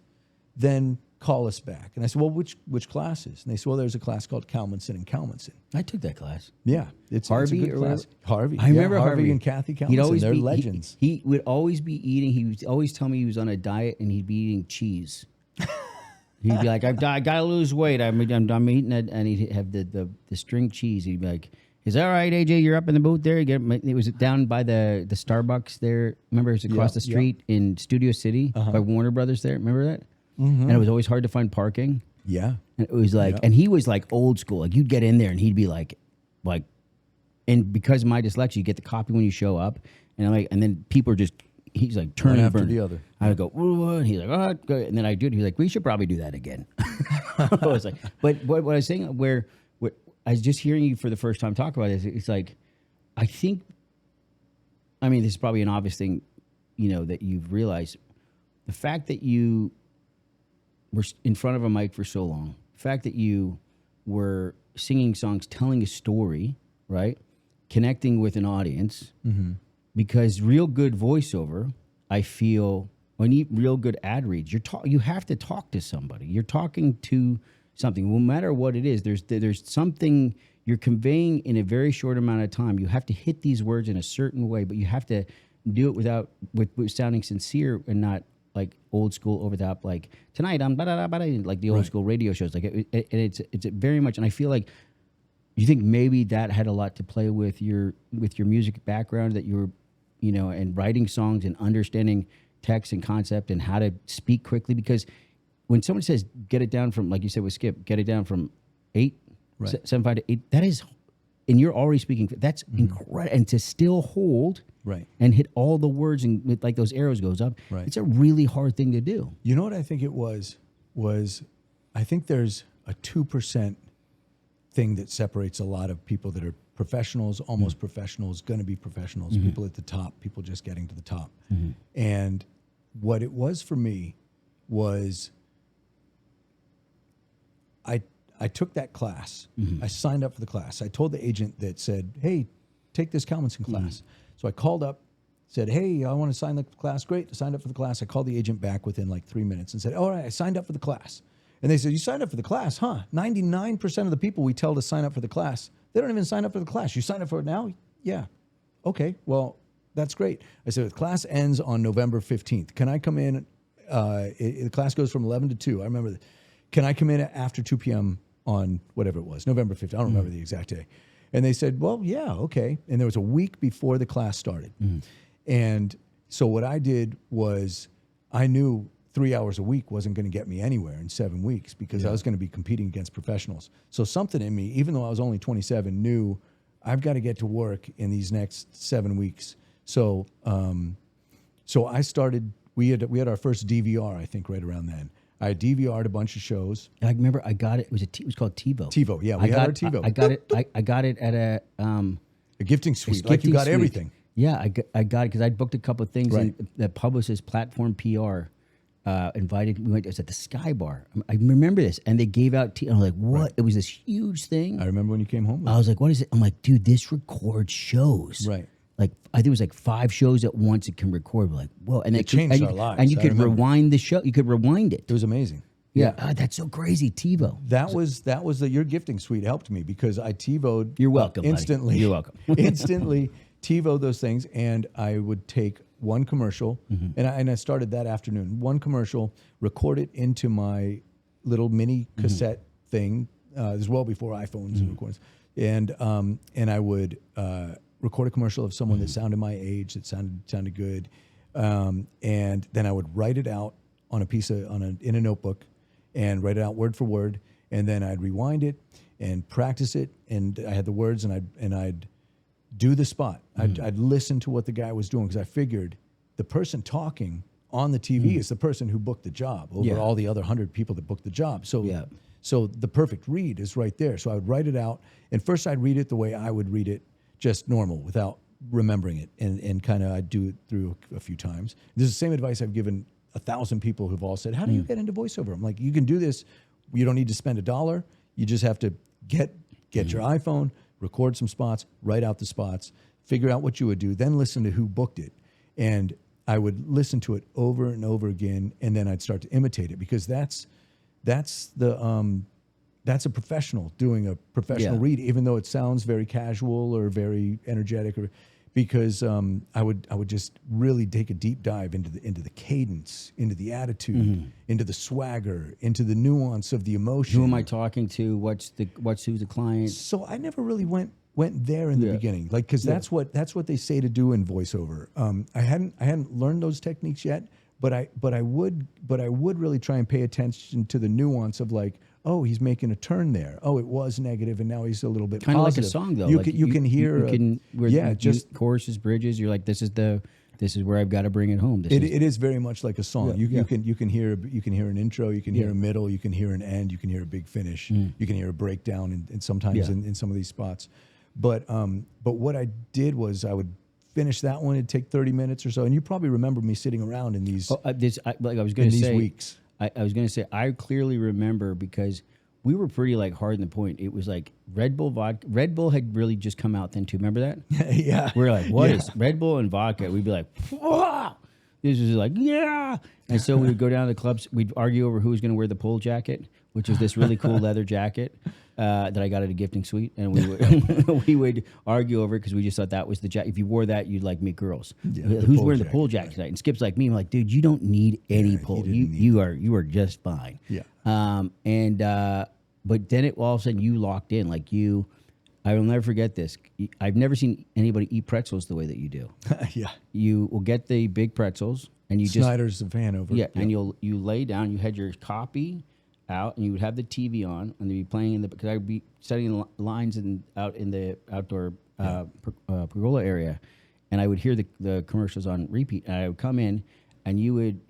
A: then call us back. And I said, well, which classes? And they said, well, there's a class called Kalmanson and Kalmanson.
B: I took that class.
A: Yeah, it's
B: Harvey
A: a good class. Harvey.
B: I remember Harvey
A: and Kathy Kalmanson. They're legends.
B: He would always be eating. He would always tell me he was on a diet and he'd be eating cheese. He'd be like, I gotta lose weight. I'm eating it, and he'd have the string cheese. He'd be like, is that all right, AJ? You're up in the booth there. It was down by the Starbucks there. Remember, it was across the street in Studio City by Warner Brothers there. Remember that? And it was always hard to find parking.
A: Yeah.
B: And it was like, and he was like old school. Like you'd get in there and he'd be like, and because of my dyslexia, you get the copy when you show up, and then people are just, he's like turning
A: after the other.
B: I would go, ooh, and he's like, oh, good. And then I do it. He's like, we should probably do that again. I was like, but what I was saying, where I was just hearing you for the first time talk about this. It's like, I think, I mean, this is probably an obvious thing, that you've realized. The fact that you were in front of a mic for so long, the fact that you were singing songs, telling a story, right? Connecting with an audience. Because real good voiceover, I feel, when you real good ad reads, you have to talk to somebody. You're talking to something, no matter what it is. There's something you're conveying in a very short amount of time. You have to hit these words in a certain way, but you have to do it with sounding sincere and not like old school over the top. Like tonight I'm like the old school radio shows. Like it's very much. And I feel like you think maybe that had a lot to play with your music background, that you were, and writing songs and understanding text and concept and how to speak quickly. Because when someone says get it down from, like you said with Skip, get it down from 7.5 to 8, that is, and you're already speaking, that's incredible. And to still hold and hit all the words and with like those arrows goes up, it's a really hard thing to do.
A: You know what I think it was I think there's a 2% thing that separates a lot of people that are professionals, almost professionals, going to be professionals, people at the top, people just getting to the top. And what it was for me was I took that class. I signed up for the class. I told the agent that said, hey, take this Kalmanson class. So I called up, said, hey, I want to sign up for the class. Great, I signed up for the class. I called the agent back within like 3 minutes and said, all right, I signed up for the class. And they said, you signed up for the class, huh? 99% of the people we tell to sign up for the class, they don't even sign up for the class. You signed up for it now? Yeah. Okay, well, that's great. I said, the class ends on November 15th. Can I come in? The class goes from 11 to 2. I remember that. Can I come in after 2 p.m. on whatever it was, November 15th? I don't remember the exact day. And they said, well, yeah, okay. And there was a week before the class started. And so what I did was I knew 3 hours a week wasn't going to get me anywhere in 7 weeks because I was going to be competing against professionals. So something in me, even though I was only 27, knew I've got to get to work in these next 7 weeks. So so I started, we had our first DVR, I think, right around then. I DVR'd a bunch of shows.
B: I remember I got it. It was called TiVo.
A: TiVo, yeah, we had our TiVo.
B: I got it. I got it at a
A: gifting suite. Like you got everything.
B: Yeah, I got it because I booked a couple of things and the publicist Platform PR invited. We went. It was at the Sky Bar. I remember this, and they gave out tea. I'm like, what? Right. It was this huge thing.
A: I remember when you came home.
B: I was like, what is it? I'm like, dude, this records shows.
A: Right.
B: Like I think it was like 5 shows at once it can record. We're like, whoa! And
A: it changed our lives.
B: And you could rewind the show. You could rewind it.
A: It was amazing.
B: Yeah, that's so crazy. TiVo.
A: That was your gifting suite helped me because I TiVo'd.
B: You're welcome.
A: Instantly.
B: Buddy. You're welcome.
A: Instantly TiVo those things, and I would take one commercial, and I started that afternoon. One commercial, record it into my little mini cassette thing. This was well before iPhones and recordings, and I would record a commercial of someone that sounded my age, that sounded good, and then I would write it out on in a notebook, and write it out word for word, and then I'd rewind it and practice it, and I had the words, and I'd do the spot. I'd listen to what the guy was doing because I figured the person talking on the TV is the person who booked the job over all the other 100 people that booked the job. So the perfect read is right there. So I would write it out, and first I'd read it the way I would read it, just normal, without remembering it, and kind of I'd do it through a few times. This is the same advice I've given 1,000 people who've all said, how do you get into voiceover? I'm like, you can do this. You don't need to spend $1. You just have to get your iPhone, record some spots, write out the spots, figure out what you would do, then listen to who booked it. And I would listen to it over and over again, and then I'd start to imitate it, because that's a professional doing a professional read, even though it sounds very casual or very energetic, or because I would just really take a deep dive into the cadence, into the attitude, into the swagger, into the nuance of the emotion.
B: Who am I talking to? Who's the client? So
A: I never really went there in the beginning, like, because that's what they say to do in voiceover. I hadn't learned those techniques yet, but I would really try and pay attention to the nuance of, like, oh, he's making a turn there. Oh, it was negative, and now he's a little bit
B: kind of
A: positive.
B: like a song, though.
A: You can hear
B: just choruses, bridges. You're like, this is where I've got to bring it home. It
A: is very much like a song. You can hear an intro, you can hear a middle, you can hear an end, you can hear a big finish, you can hear a breakdown, and sometimes in some of these spots. But what I did was I would finish that one. It'd take 30 minutes or so, and you probably remember me sitting around in these.
B: These
A: weeks.
B: I was going to say, I clearly remember, because we were pretty like hard in the point. It was like Red Bull vodka. Red Bull had really just come out then too. Remember that?
A: Yeah.
B: We were like, what is Red Bull and vodka? We'd be like, whoa! This was like, yeah. And so we would go down to the clubs. We'd argue over who was going to wear the pole jacket, which was this really cool leather jacket that I got at a gifting suite. And we would argue over it because we just thought that was the jacket. If you wore that, you'd like meet girls. Yeah, who's wearing the pole jacket tonight? And Skip's like me. I'm like, dude, you don't need any pole. You are just fine.
A: Yeah.
B: But then all of a sudden you locked in. Like I will never forget this. I've never seen anybody eat pretzels the way that you do.
A: Yeah.
B: You will get the big pretzels, and you
A: Snyder's of Hanover.
B: Yeah, and you lay down. You had your copy out, and you would have the TV on, and they'd be playing because I'd be setting lines out in the outdoor pergola area, and I would hear the commercials on repeat. And I would come in, and you'd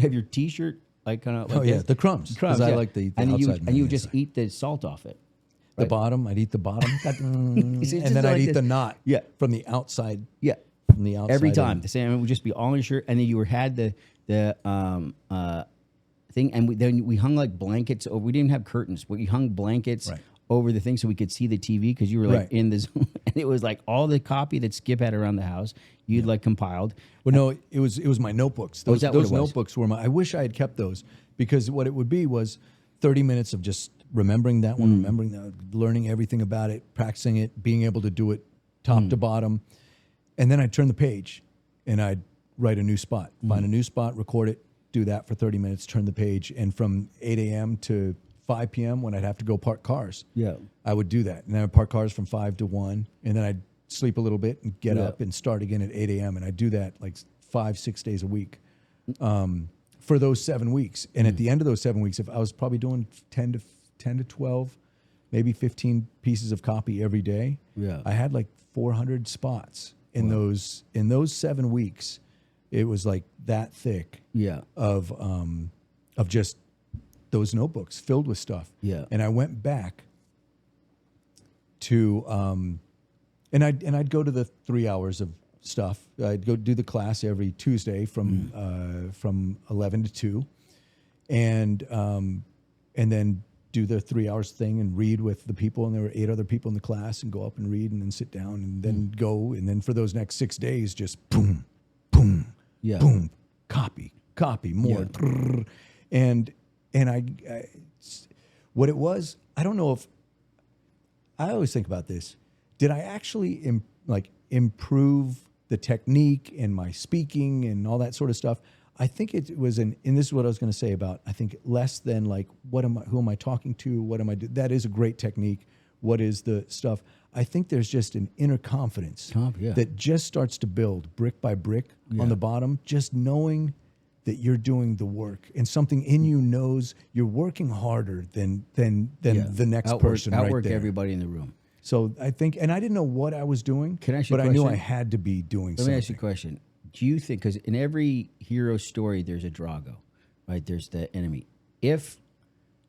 B: have your T-shirt like kind of like
A: the crumbs. Crumbs. I like the outside.
B: And you would just eat the salt off it.
A: The bottom, I'd eat the bottom, and then I'd eat the knot.
B: Yeah,
A: from the outside.
B: Yeah,
A: from the outside.
B: Every time the same. It would just be all on your shirt, and then you had the thing, and then we hung like blankets. Over. We didn't have curtains. We hung blankets over the thing so we could see the TV, because you were like in the zone, and it was like all the copy that Skip had around the house. You'd like compiled.
A: Well, no, it was my notebooks. Those notebooks were I wish I had kept those, because what it would be was 30 minutes of just remembering that one, remembering that, learning everything about it, practicing it, being able to do it top to bottom. And then I'd turn the page and I'd write a new spot, find a new spot, record it, do that for 30 minutes, turn the page. And from 8 a.m. to 5 p.m. when I'd have to go park cars, I would do that. And I would park cars from 5 to 1. And then I'd sleep a little bit and get up and start again at 8 a.m. And I'd do that like 5-6 days a week. For those 7 weeks. And at the end of those 7 weeks, if I was probably doing 10 to 12, maybe 15 pieces of copy every day, I had like 400 spots in those 7 weeks. It was like that thick of just those notebooks filled with stuff. Yeah. And I went back to and I'd go to the 3 hours of stuff. I'd go do the class every Tuesday from 11 to 2, and then do the 3 hours thing and read with the people. And there were 8 other people in the class, and go up and read, and then sit down, and then go, and then for those next 6 days, just boom, boom,
B: Yeah.
A: boom, copy, more, and I what it was, I don't know if I always think about this. Did I actually improve the technique and my speaking and all that sort of stuff? I think it was and this is what I was going to say about, I think less than like, who am I talking to? What am I doing? That is a great technique. What is the stuff? I think there's just an inner confidence that just starts to build brick by brick on the bottom, just knowing that you're doing the work, and something in you knows you're working harder than the next person right
B: outwork
A: there.
B: everybody in the room.
A: So I think, and I didn't know what I was doing,
B: Can I ask you
A: but
B: a
A: I knew
B: question?
A: I had to be doing
B: Let
A: something.
B: me ask you a question. Do you think, because in every hero story, there's a Drago, right? There's the enemy. If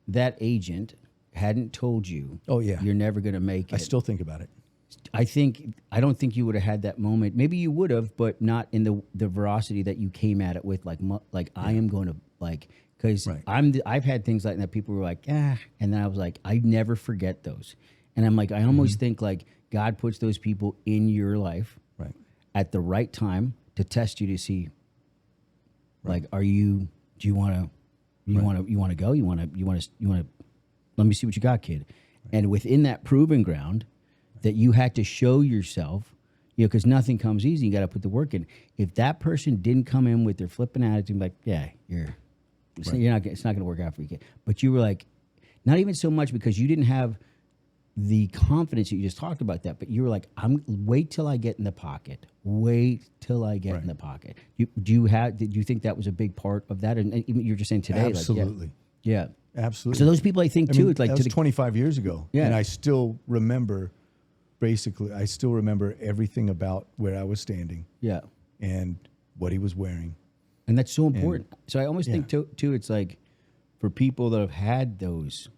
B: that agent hadn't told you,
A: Oh, yeah.
B: you're never going to make it,
A: I still think about it.
B: I don't think you would have had that moment. Maybe you would have, but not in the veracity that you came at it with. I am going to because
A: Right.
B: I've had things like that. People were like, and then I was like, I never forget those. And I'm like, I almost think like God puts those people in your life
A: Right.
B: at the right time to test you to see, like, do you want to go? You want to let me see what you got, kid. And within that proving ground, that you had to show yourself, because nothing comes easy. You got to put the work in. If that person didn't come in with their flippant attitude, like, it's not going to work out for you, kid. But you were like, not even so much because you didn't have the confidence that you just talked about that, but you were like, wait till I get in the pocket. Wait till I get in the pocket. Did you think that was a big part of that? And even you're just saying today,
A: Absolutely.
B: yeah.
A: Absolutely.
B: So those people, I think, too, it's like
A: that was 25 years ago.
B: Yeah.
A: And I still remember, everything about where I was standing
B: yeah.
A: and what he was wearing.
B: And that's so important. So I almost think
A: Yeah.
B: too, it's like for people that have had those,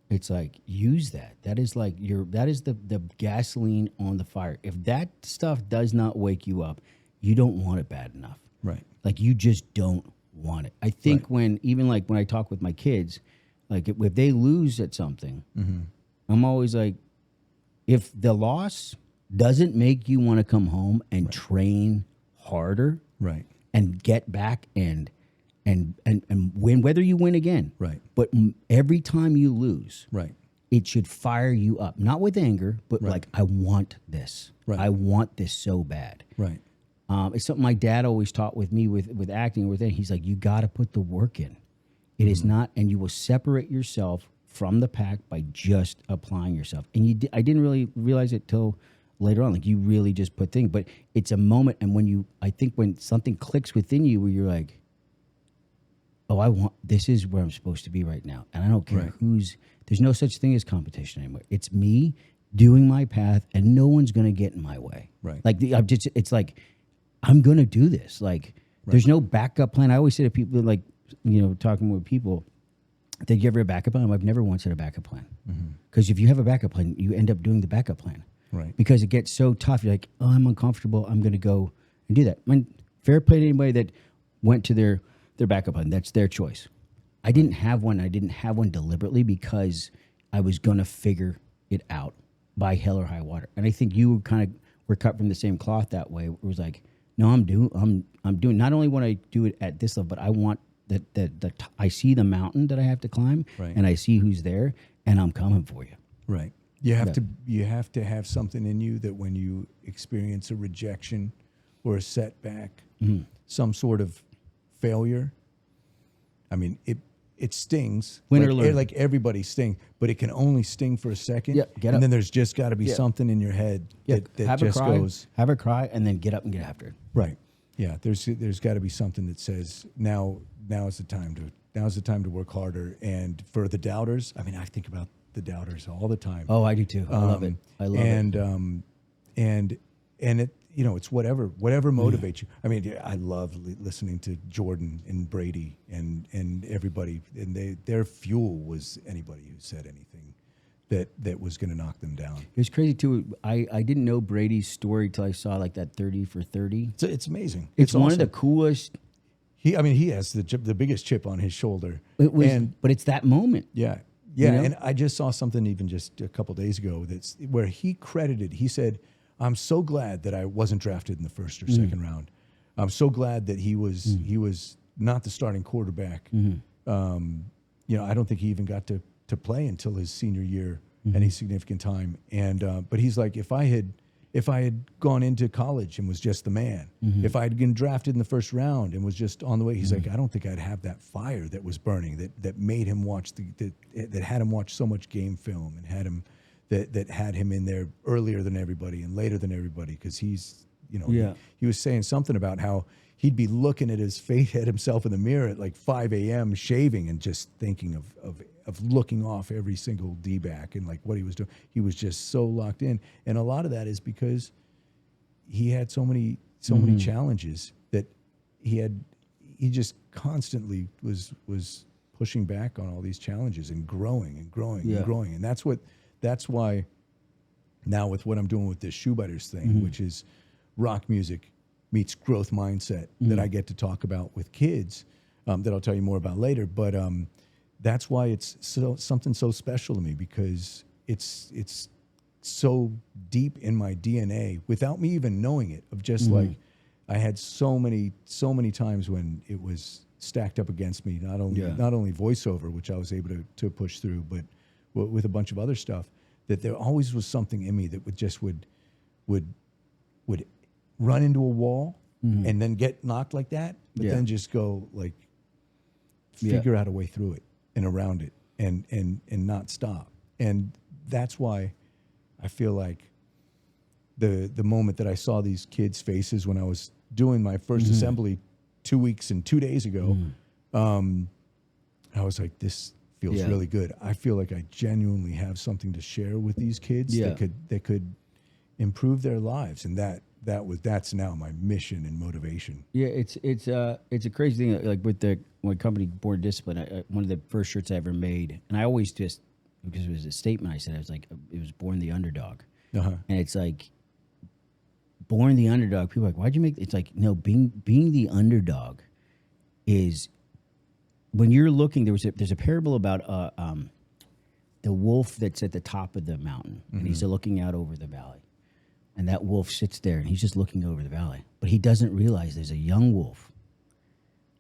B: it's like use that. That is like that is the gasoline on the fire. If that stuff does not wake you up, you don't want it bad enough.
A: Right.
B: Like you just don't want it. I think when I talk with my kids, like if they lose at something, I'm always like, if the loss doesn't make you want to come home and train harder,
A: Right.
B: and get back and win, whether you win again.
A: Right.
B: But every time you lose,
A: Right.
B: it should fire you up, not with anger, but like, I want this.
A: Right.
B: I want this so bad.
A: Right.
B: It's something my dad always taught with me with acting. He's like, you got to put the work in. It is not, and you will separate yourself from the pack by just applying yourself. And I didn't really realize it till later on. Like you really just put things, but it's a moment. And I think when something clicks within you where you're like, oh, this is where I'm supposed to be right now. And I don't care there's no such thing as competition anymore. It's me doing my path and no one's going to get in my way.
A: Right.
B: Like it's like, I'm going to do this. Like there's no backup plan. I always say to people, like, talking with people, did you ever have a backup plan? I've never once had a backup plan. Because if you have a backup plan, you end up doing the backup plan.
A: Right.
B: Because it gets so tough. You're like, oh, I'm uncomfortable. I'm going to go and do that. Fair play to anybody that went to their backup plan. That's their choice. I didn't have one. I didn't have one deliberately because I was going to figure it out by hell or high water. And I think you were cut from the same cloth that way. It was like, no, I'm doing. Not only when I do it at this level, but I want that I see the mountain that I have to climb, and I see who's there, and I'm coming for you.
A: Right. You have to have something in you that when you experience a rejection or a setback, some sort of failure, I mean, it stings.
B: Win or learn.
A: Like everybody stings, but it can only sting for a second.
B: Yep, get up.
A: And then there's just got to be something in your head that just goes.
B: Have a cry, and then get up and get after it.
A: Right. Yeah. There's got to be something that says now is the time to work harder. And for the doubters, I mean, I think about the doubters all the time.
B: Oh, I do too. I love it. I love it.
A: And it, it's whatever motivates you. I mean, I love listening to Jordan and Brady and everybody, and their fuel was anybody who said anything that was going to knock them down.
B: It was crazy too. I didn't know Brady's story till I saw like that 30 for 30.
A: It's amazing.
B: It's one
A: awesome.
B: of the coolest.
A: He has the biggest chip on his shoulder.
B: But it's that moment.
A: Yeah.
B: You know?
A: And I just saw something even just a couple days ago that's where he said, "I'm so glad that I wasn't drafted in the first or second round. I'm so glad that he was not the starting quarterback. I don't think he even got to play until his senior year, any significant time. And but he's like, if I had gone into college and was just the man, if I had been drafted in the first round and was just on the way, he's like, I don't think I'd have that fire that was burning, that made him watch that had him watch so much game film and had him that had him in there earlier than everybody and later than everybody, because he's he was saying something about how he'd be looking at himself in the mirror at like 5 a.m. shaving and just thinking of looking off every single D-back and like what he was doing. He was just so locked in. And a lot of that is because he had so many challenges that he just constantly was pushing back on all these challenges and growing and growing and growing. And that's why now with what I'm doing with this Shoebiters thing, which is rock music meets growth mindset, that I get to talk about with kids, that I'll tell you more about later. But that's why it's something so special to me, because it's so deep in my DNA without me even knowing it, of just like I had so many times when it was stacked up against me, not only voiceover, which I was able to push through, but with a bunch of other stuff, that there always was something in me that would run into a wall and then get knocked like that, but then just go like figure out a way through it and around it and not stop. And that's why I feel like the moment that I saw these kids' faces when I was doing my first assembly 2 weeks and 2 days ago, I was like, this feels really good. I feel like I genuinely have something to share with these kids that could improve their lives, and that's now my mission and motivation.
B: Yeah, it's a crazy thing. Like with my company, Born Discipline, one of the first shirts I ever made, and I always just, because it was a statement I said, I was like, it was Born the Underdog, and it's like, Born the Underdog. People are like, why'd you make? It's like, no, being the underdog is, when you're looking. There's a parable about the wolf that's at the top of the mountain, and he's looking out over the valley. And that wolf sits there, and he's just looking over the valley. But he doesn't realize there's a young wolf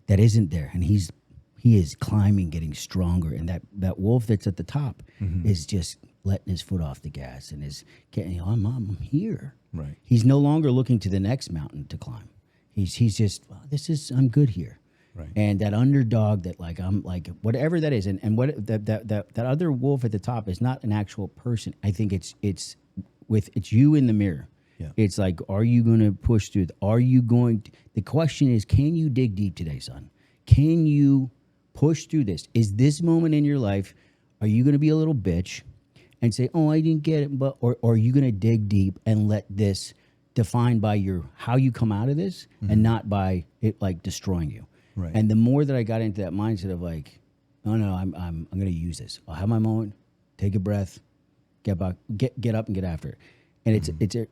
B: that isn't there, and he is climbing, getting stronger. And that wolf that's at the top is just letting his foot off the gas and is getting, I'm here.
A: Right.
B: He's no longer looking to the next mountain to climb. He's just, well, I'm good here.
A: Right.
B: And that underdog, that like, I'm like, whatever that is, and what that other wolf at the top is not an actual person. I think it's you in the mirror. Yeah. It's like, are you going to push through? The question is, can you dig deep today, son? Can you push through this? Is this moment in your life, are you going to be a little bitch and say, oh, I didn't get it, or are you going to dig deep and let this define by how you come out of this and not by it like destroying you?
A: Right.
B: And the more that I got into that mindset of like, oh no, I'm going to use this. I'll have my moment, take a breath, get up and get after it. And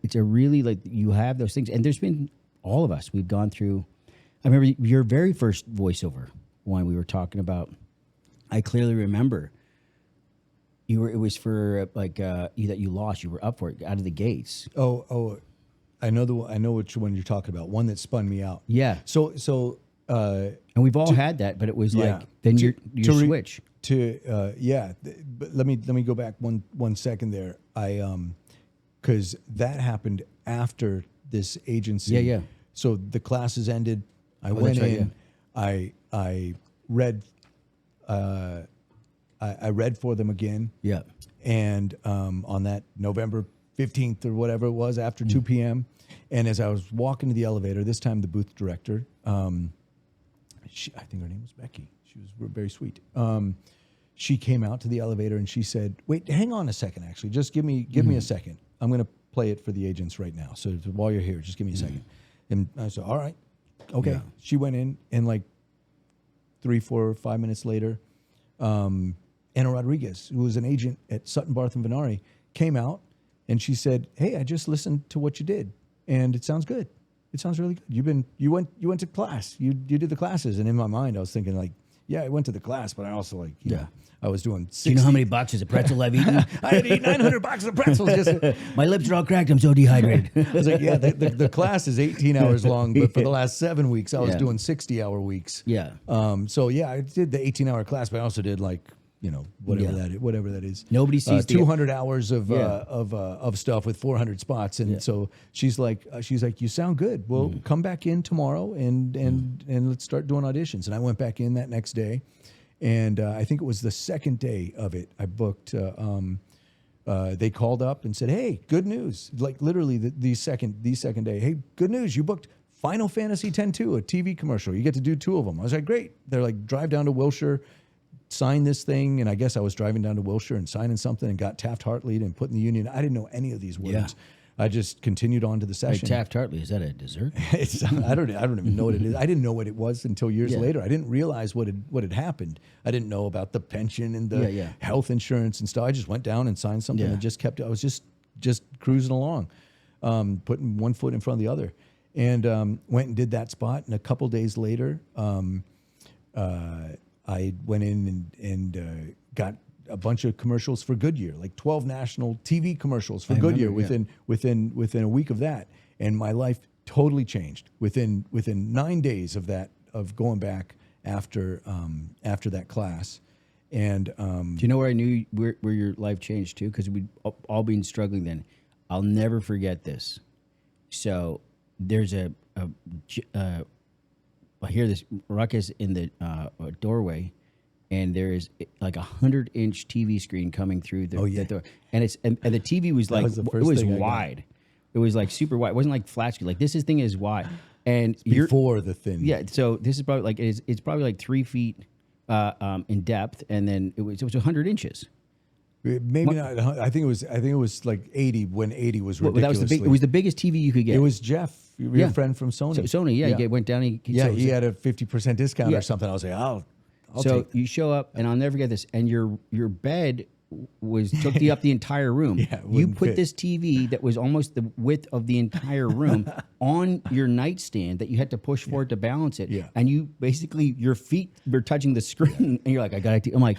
B: it's a really, like, you have those things. And there's been, all of us, we've gone through. I remember your very first voiceover one we were talking about. I clearly remember it was for like that you lost. You were up for it out of the gates.
A: Oh, I know which one you're talking about. One that spun me out.
B: Yeah.
A: So
B: and we've all had that, but it was like, then you switch.
A: But let me go back one second there. Because that happened after this agency.
B: Yeah.
A: So the classes ended. I went in. Yeah. I read. I read for them again. Yeah. And on that November 15th or whatever it was, after 2 p.m. And as I was walking to the elevator, this time the booth director, I think her name was Becky. She was very sweet. She came out to the elevator and she said, "Wait, hang on a second. Actually, just give me a second. I'm going to play it for the agents right now. So while you're here, just give me a second." And I said, "All right, okay." Yeah. She went in, and like 3, 4, 5 minutes later, Anna Rodriguez, who was an agent at Sutton Barth and Venari, came out and she said, "Hey, I just listened to what you did, and it sounds good. It sounds really good. You went to class. You did the classes." And in my mind, I was thinking like, yeah, I went to the class, but I also like, you know, I was doing 60.
B: Do you know how many boxes of pretzel I've eaten?
A: I had to eat 900 boxes of pretzels.
B: My lips are all cracked. I'm so dehydrated.
A: I was like, yeah, the class is 18 hours long, but for the last 7 weeks, I was doing 60-hour weeks.
B: Yeah.
A: So yeah, I did the 18-hour class, but I also did like, you know, whatever that is.
B: Nobody sees
A: 200 hours of stuff with 400 spots, and so she's like, you sound good. Well, come back in tomorrow and let's start doing auditions. And I went back in that next day, and I think it was the second day of it. I booked. They called up and said, "Hey, good news!" Like literally the second day. "Hey, good news! You booked Final Fantasy X-2, a TV commercial. You get to do 2 of them." I was like, "Great!" They're like, "Drive down to Wilshire, sign this thing." And I guess I was driving down to Wilshire and signing something and got Taft-Hartley and put in the union. I didn't know any of these words.
B: Yeah.
A: I just continued on to the session.
B: Taft-Hartley, is that a dessert?
A: I don't even know what it is. I didn't know what it was until years later. I didn't realize what had happened. I didn't know about the pension and the health insurance and stuff. I just went down and signed something and just kept. I was just cruising along, putting one foot in front of the other, and went and did that spot. And a couple days later, I went in and got a bunch of commercials for Goodyear, like 12 national TV commercials for Goodyear within a week of that. And my life totally changed within 9 days of that, of going back after that class. And
B: do you know where I knew where your life changed too? Because we'd all been struggling then. I'll never forget this. So there's I hear this ruckus in the doorway, and there is like 100-inch TV screen coming through the door, and the TV was like it was wide. It was like super wide. It wasn't like flat screen. Like this thing is wide, and
A: before the thin.
B: Yeah, so this is probably like it's probably like 3 feet in depth, and then it was 100 inches.
A: Maybe not. I think it was like 80 when 80 was ridiculous.
B: It was the biggest TV you could get.
A: It was Jeff, your friend from Sony.
B: So Sony, he went down. He
A: had a 50% discount or something. I was like, I'll
B: so you show up, and I'll never forget this. And your bed took up the entire room. You put this TV that was almost the width of the entire room on your nightstand that you had to push forward to balance it.
A: Yeah.
B: And you basically, your feet were touching the screen, and you're like, I got it. I'm like,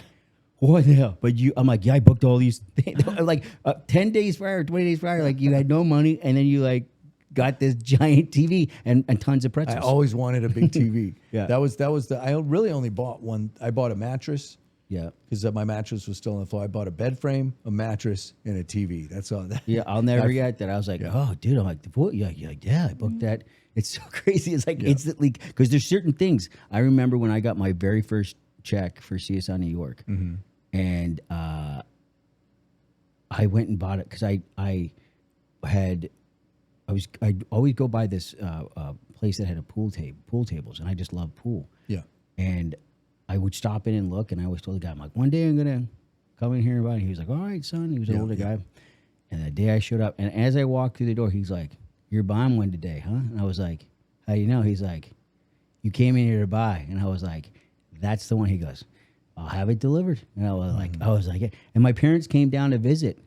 B: what the hell? But I'm like, I booked all these things. Like 10 days prior, 20 days prior, like you had no money, and then you like got this giant TV and tons of pretzels.
A: I always wanted a big TV. That was I really only bought one. I bought a mattress.
B: Yeah.
A: Because my mattress was still on the floor. I bought a bed frame, a mattress, and a TV. That's all.
B: I'll never forget that. I was like, oh, dude. I'm like, what? Yeah, I booked that. It's so crazy. It's like instantly, because there's certain things. I remember when I got my very first check for CSI New York, and I went and bought it because I'd always go by this place that had a pool tables, and I just love pool. Yeah. And I would stop in and look, and I always told the guy, I'm like, one day I'm gonna come in here and buy it. He was like, all right, son. He was an older guy. And the day I showed up, and as I walked through the door, he's like, you're buying one today, huh? And I was like, how do you know? He's like, you came in here to buy. And I was like, that's the one. He goes, I'll have it delivered. And I was like, and my parents came down to visit.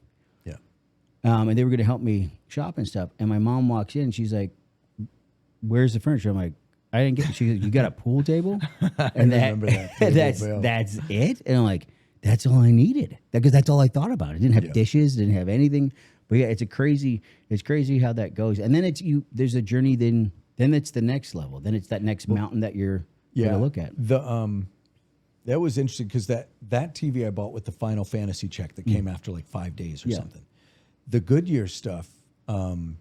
B: And they were going to help me shop and stuff. And my mom walks in, and she's like, where's the furniture? I'm like, I didn't get it. She goes, you got a pool table? And
A: I remember that.
B: That's it? And I'm like, that's all I needed. Because that's all I thought about. It didn't have dishes, didn't have anything. But yeah, it's crazy how that goes. And then there's a journey, then it's the next level. Then it's that next mountain that you're going to look at.
A: That was interesting because that TV I bought with the Final Fantasy check that came after like 5 days or something. The Goodyear stuff kind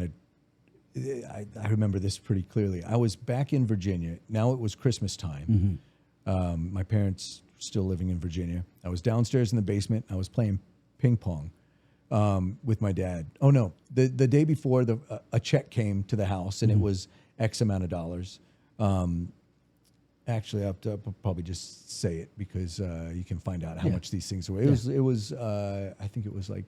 A: of, I remember this pretty clearly. I was back in Virginia. Now it was Christmas time. My parents were still living in Virginia. I was downstairs in the basement. I was playing ping pong with my dad. Oh no, the day before a check came to the house, and it was X amount of dollars. Actually, I'll probably just say it because you can find out how much these things were. It was I think it was like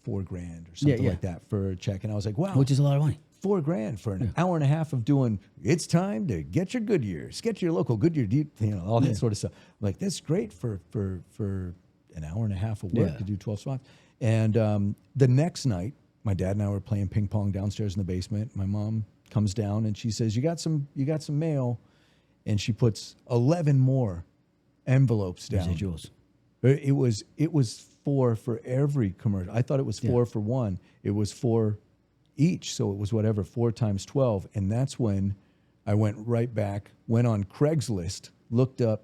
A: $4,000 or something like that for a check, and I was like, wow,
B: which is a lot of money.
A: $4,000 for an hour and a half of doing. It's time to get your Goodyears, get your local Goodyear, all that sort of stuff. Like that's great for an hour and a half of work to do 12 spots. And the next night, my dad and I were playing ping pong downstairs in the basement. My mom comes down and she says, "You got some mail," and she puts 11 more envelopes down.
B: Residuals.
A: It was 4 for every commercial. I thought it was 4 for one. It was 4 each, so it was whatever, 4 times 12. And that's when I went right back, went on Craigslist, looked up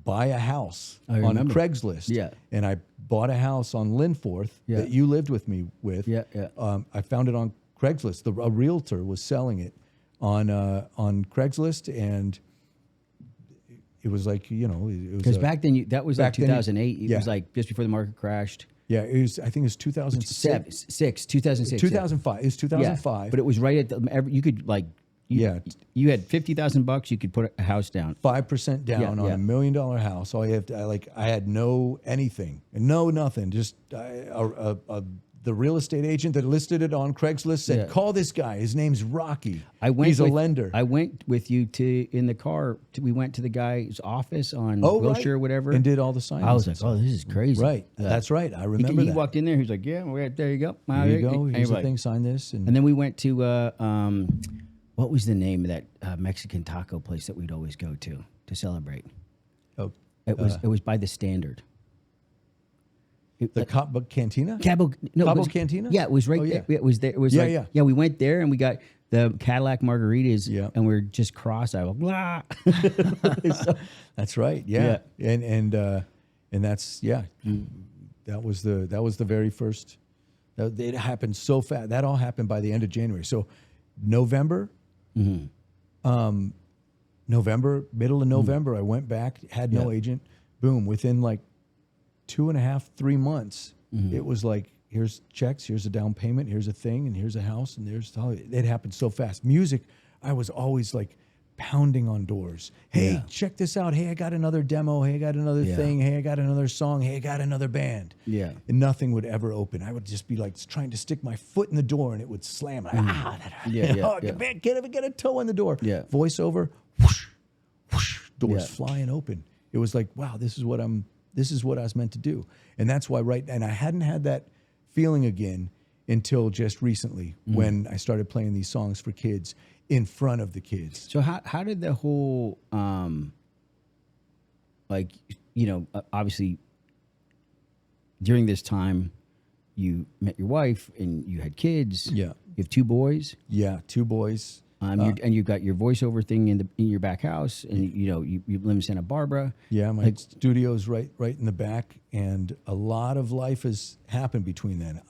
A: buy a house on Craigslist.
B: Yeah.
A: And I bought a house on Linforth that you lived with me with.
B: Yeah, yeah.
A: I found it on Craigslist. A realtor was selling it on Craigslist, and it was like, it was
B: because back then that was like 2008. It was like just before the market crashed.
A: Yeah, it was. I think it was 2006.
B: 2006.
A: 2005. It was 2005.
B: Yeah, but it was right at the. You could like. You had $50,000. You could put a house down.
A: 5% down on $1 million house. All you have to, I had no anything, nothing. Just the real estate agent that listed it on Craigslist said, "Call this guy. His name's Rocky. He's a lender."
B: I went with you in the car. We went to the guy's office on Wilshire or whatever,
A: and did all the signings.
B: I was like, "Oh, this is crazy."
A: Right, that's right. I remember.
B: He walked in there. He was like, "Yeah, there you go.
A: There you go. Here's the thing. Sign this."
B: And then we went to what was the name of that Mexican taco place that we'd always go to celebrate?
A: Oh,
B: it was by the Standard.
A: The Cabo Cantina?
B: Cabo
A: Cantina?
B: Yeah, it was right there. It was there. It was we went there and we got the Cadillac margaritas and we were just cross-eyed. Blah.
A: That's right. Yeah. And that's that was the very first. It happened so fast. That all happened by the end of January. So November, middle of November, I went back, had no agent. Boom, within like 2.5, 3 months, it was like, here's checks, here's a down payment, here's a thing, and here's a house, and it happened so fast. Music, I was always like pounding on doors. Hey, check this out. Hey, I got another demo. Hey, I got another thing. Hey, I got another song. Hey, I got another band.
B: Yeah.
A: And nothing would ever open. I would just be like trying to stick my foot in the door and it would slam. Can't even get a toe in the door.
B: Yeah.
A: Voiceover, whoosh, whoosh, doors flying open. It was like, wow, this is what I was meant to do. And that's why and I hadn't had that feeling again until just recently when I started playing these songs for kids in front of the kids.
B: So how did the whole, obviously during this time you met your wife and you had kids.
A: Yeah.
B: You have 2 boys.
A: Yeah, 2 boys.
B: And you've got your voiceover thing in your back house, and you live in Santa Barbara.
A: Yeah, my studio's right in the back, and a lot of life has happened between then.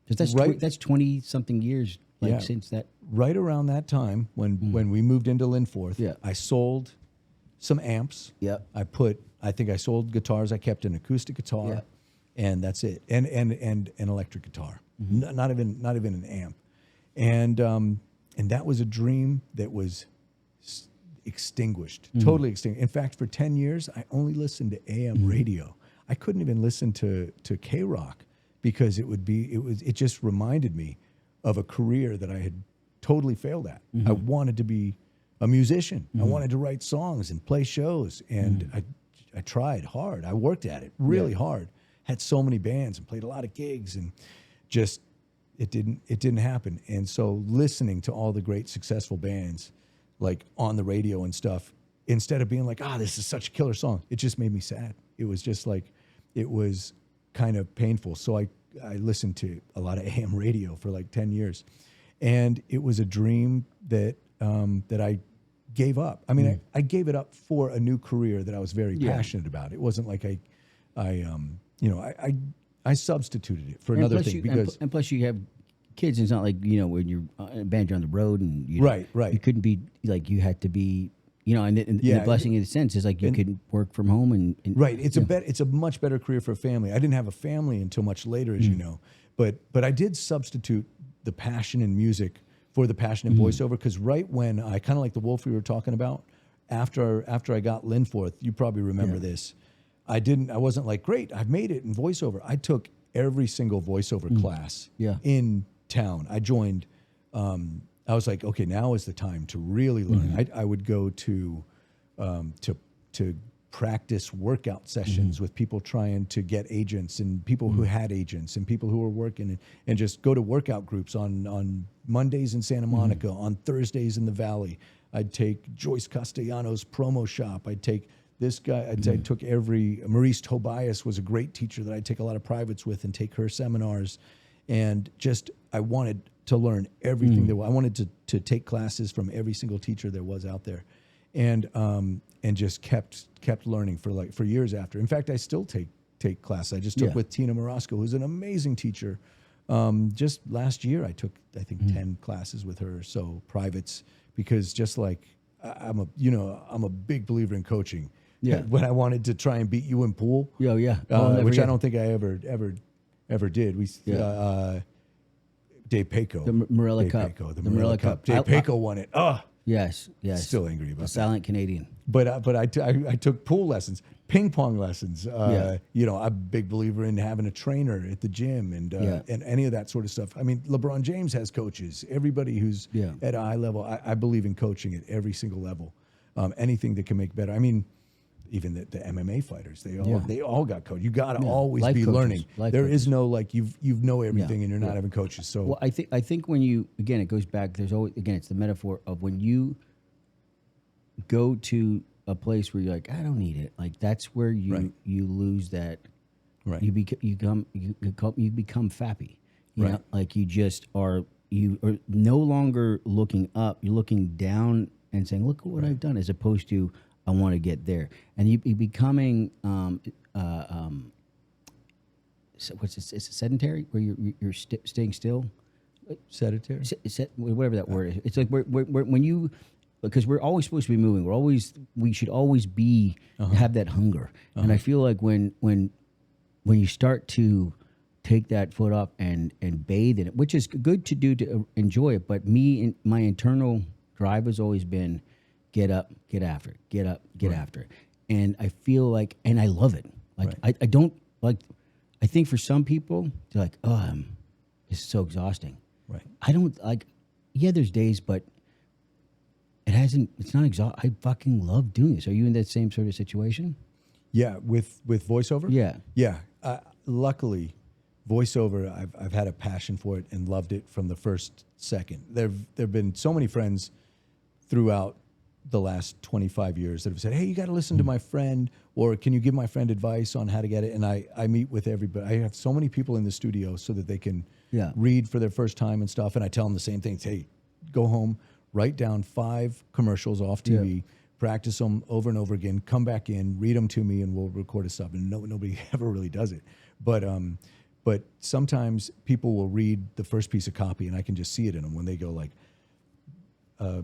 B: That's 20 something years since that.
A: Right around that time when we moved into Linforth, I sold some amps.
B: Yeah.
A: I think I sold guitars. I kept an acoustic guitar, and that's it, and an electric guitar. Not even an amp, and that was a dream that was extinguished, totally extinguished. In fact, for 10 years, I only listened to AM radio. I couldn't even listen to K-Rock because it just reminded me of a career that I had totally failed at. I wanted to be a musician. I wanted to write songs and play shows, and I tried hard. I worked at it really hard. Had so many bands and played a lot of gigs, and just it didn't happen. And so listening to all the great successful bands like on the radio and stuff, instead of being like, this is such a killer song, it just made me sad. It was just like, it was kind of painful. So I listened to a lot of AM radio for like 10 years. And it was a dream that I gave up. I mean, I gave it up for a new career that I was very passionate about. It wasn't like I substituted it for another thing because
B: and plus you have kids. It's not like when you're in a band, you're on the road and
A: right.
B: You couldn't be like, you had to be and the blessing in a sense is like you could work from home and
A: right. It's a much better career for a family. I didn't have a family until much later, as you know, but I did substitute the passion in music for the passion in voiceover, because right when I kind of like the Wolf we were talking about, after I got Linforth, you probably remember this. I wasn't like, great, I've made it in voiceover. I took every single voiceover class in town. I joined I was like, okay, now is the time to really learn. I would go to practice workout sessions with people trying to get agents and people who had agents and people who were working and just go to workout groups on Mondays in Santa Monica, on Thursdays in the Valley. I'd take Joyce Castellanos promo shop. I'd take this guy. I took Maurice Tobias was a great teacher that I'd take a lot of privates with and take her seminars. And just, I wanted to learn everything I wanted to take classes from every single teacher there was out there. And just kept learning for years after. In fact, I still take classes. I just took with Tina Morosco, who's an amazing teacher. Just last year, I took, I think, 10 classes with her, so privates, because just like I'm a big believer in coaching.
B: Yeah.
A: When I wanted to try and beat you in pool.
B: Yeah.
A: Which I don't think I ever did. Dave Paco.
B: The Morella Cup.
A: The Morella Cup. Dave Paco won it. Oh.
B: Yes.
A: Still angry about
B: the silent Canadian.
A: But I took pool lessons, ping pong lessons. I'm a big believer in having a trainer at the gym and any of that sort of stuff. I mean, LeBron James has coaches. Everybody who's at a high level, I believe in coaching at every single level. Anything that can make better. I mean, even the MMA fighters, they all got coach. You got to always
B: Life
A: be
B: coaches.
A: learning.
B: Life
A: There
B: coaches.
A: is no like you know everything and you're not having coaches. So
B: Well, I think when you, again, it goes back, there's always, again, it's the metaphor of when you go to a place where you're like, I don't need it. Like, that's where you lose that.
A: Right.
B: You become fappy. You know, like you are no longer looking up. You're looking down and saying, look at what I've done, as opposed to, I want to get there. And you becoming what's it? It's sedentary, where you're staying still.
A: sedentary.
B: Whatever that word is. It's like when you, because we're always supposed to be moving. We should always be have that hunger. And I feel like when you start to take that foot up and bathe in it, which is good to do to enjoy it, but my internal drive has always been get up, get after it, get up, get after it. And I feel like, and I love it. Like I don't like, I think for some people they're like, oh, this is so exhausting.
A: Right.
B: I don't like, there's days, but it's not exhausting. I fucking love doing this. Are you in that same sort of situation?
A: Yeah. With voiceover?
B: Yeah.
A: Yeah. Luckily, voiceover, I've had a passion for it and loved it from the first second. There've been so many friends throughout the last 25 years that have said, hey, you got to listen to my friend, or can you give my friend advice on how to get it? And I meet with everybody. I have so many people in the studio so that they can read for their first time and stuff. And I tell them the same things. Hey, go home, write down 5 commercials off TV, practice them over and over again, come back in, read them to me, and we'll record a stuff. And nobody ever really does it. But sometimes people will read the first piece of copy, and I can just see it in them when they go like,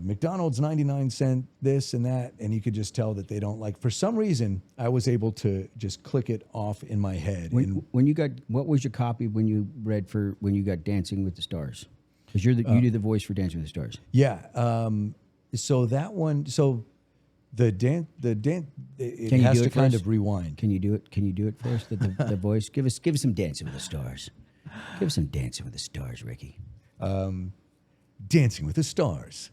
A: McDonald's 99-cent this and that, and you could just tell that they don't like. For some reason, I was able to just click it off in my head.
B: When you got, what was your copy when you read for when you got Dancing with the Stars? Because you do the voice for Dancing with the Stars. Yeah.
A: So that one. So the dance. It has to kind of rewind.
B: Can you do it? Can you do it first? The voice. Give us some Dancing with the Stars. Give us some Dancing with the Stars, Ricky.
A: Dancing with the Stars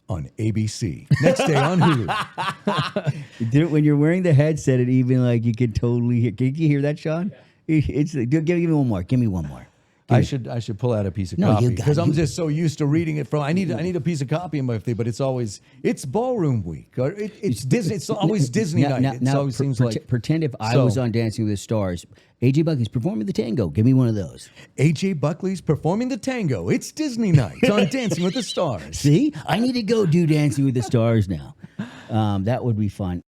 A: on ABC. Next day on Hulu.
B: You do it when you're wearing the headset, and even like you can totally hear. Can you hear that, Sean? It's give me one more. Give me one more.
A: I should pull out a piece of copy because I'm just so used to reading it from. I need a piece of copy in my thing, but it's ballroom week. It's Disney. It's always Disney night. It always seems like.
B: Pretend if I was on Dancing with the Stars, AJ Buckley's performing the tango. Give me one of those.
A: AJ Buckley's performing the tango. It's Disney night on Dancing with the Stars.
B: See, I need to go do Dancing with the Stars now. That would be fun.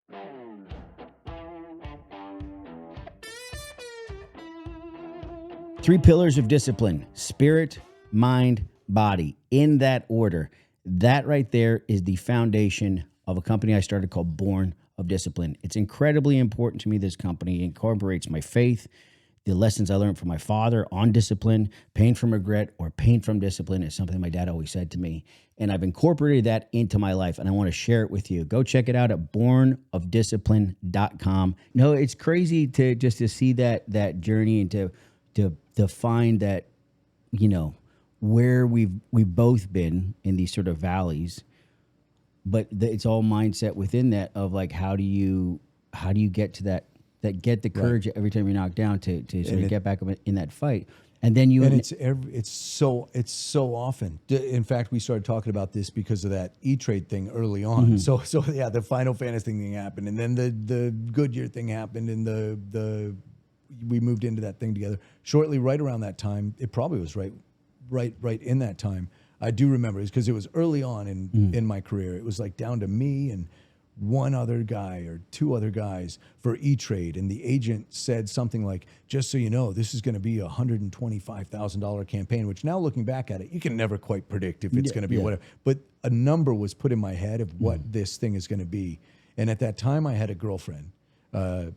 B: 3 pillars of discipline: spirit, mind, body, in that order. That right there is the foundation of a company I started called Born of Discipline. It's incredibly important to me. This company incorporates my faith, the lessons I learned from my father on discipline. Pain from regret or pain from discipline is something my dad always said to me. And I've incorporated that into my life, and I want to share it with you. Go check it out at bornofdiscipline.com. No, it's crazy to see that journey and to find that, where we've both been in these sort of valleys, but it's all mindset within that of like how do you get to that get the courage every time you're knocked down to sort of get back up in that fight, and then you
A: it's so often. In fact, we started talking about this because of that E-Trade thing early on. So yeah, the Final Fantasy thing happened, and then the Goodyear thing happened, and we moved into that thing together shortly right around that time. It probably was right in that time. I do remember it because it was early on in my career. It was like down to me and one other guy or two other guys for E-Trade, and the agent said something like, just so you know, this is going to be a $125,000 campaign, which now looking back at it, you can never quite predict if it's going to be whatever. But a number was put in my head of what this thing is going to be. And at that time, I had a girlfriend. And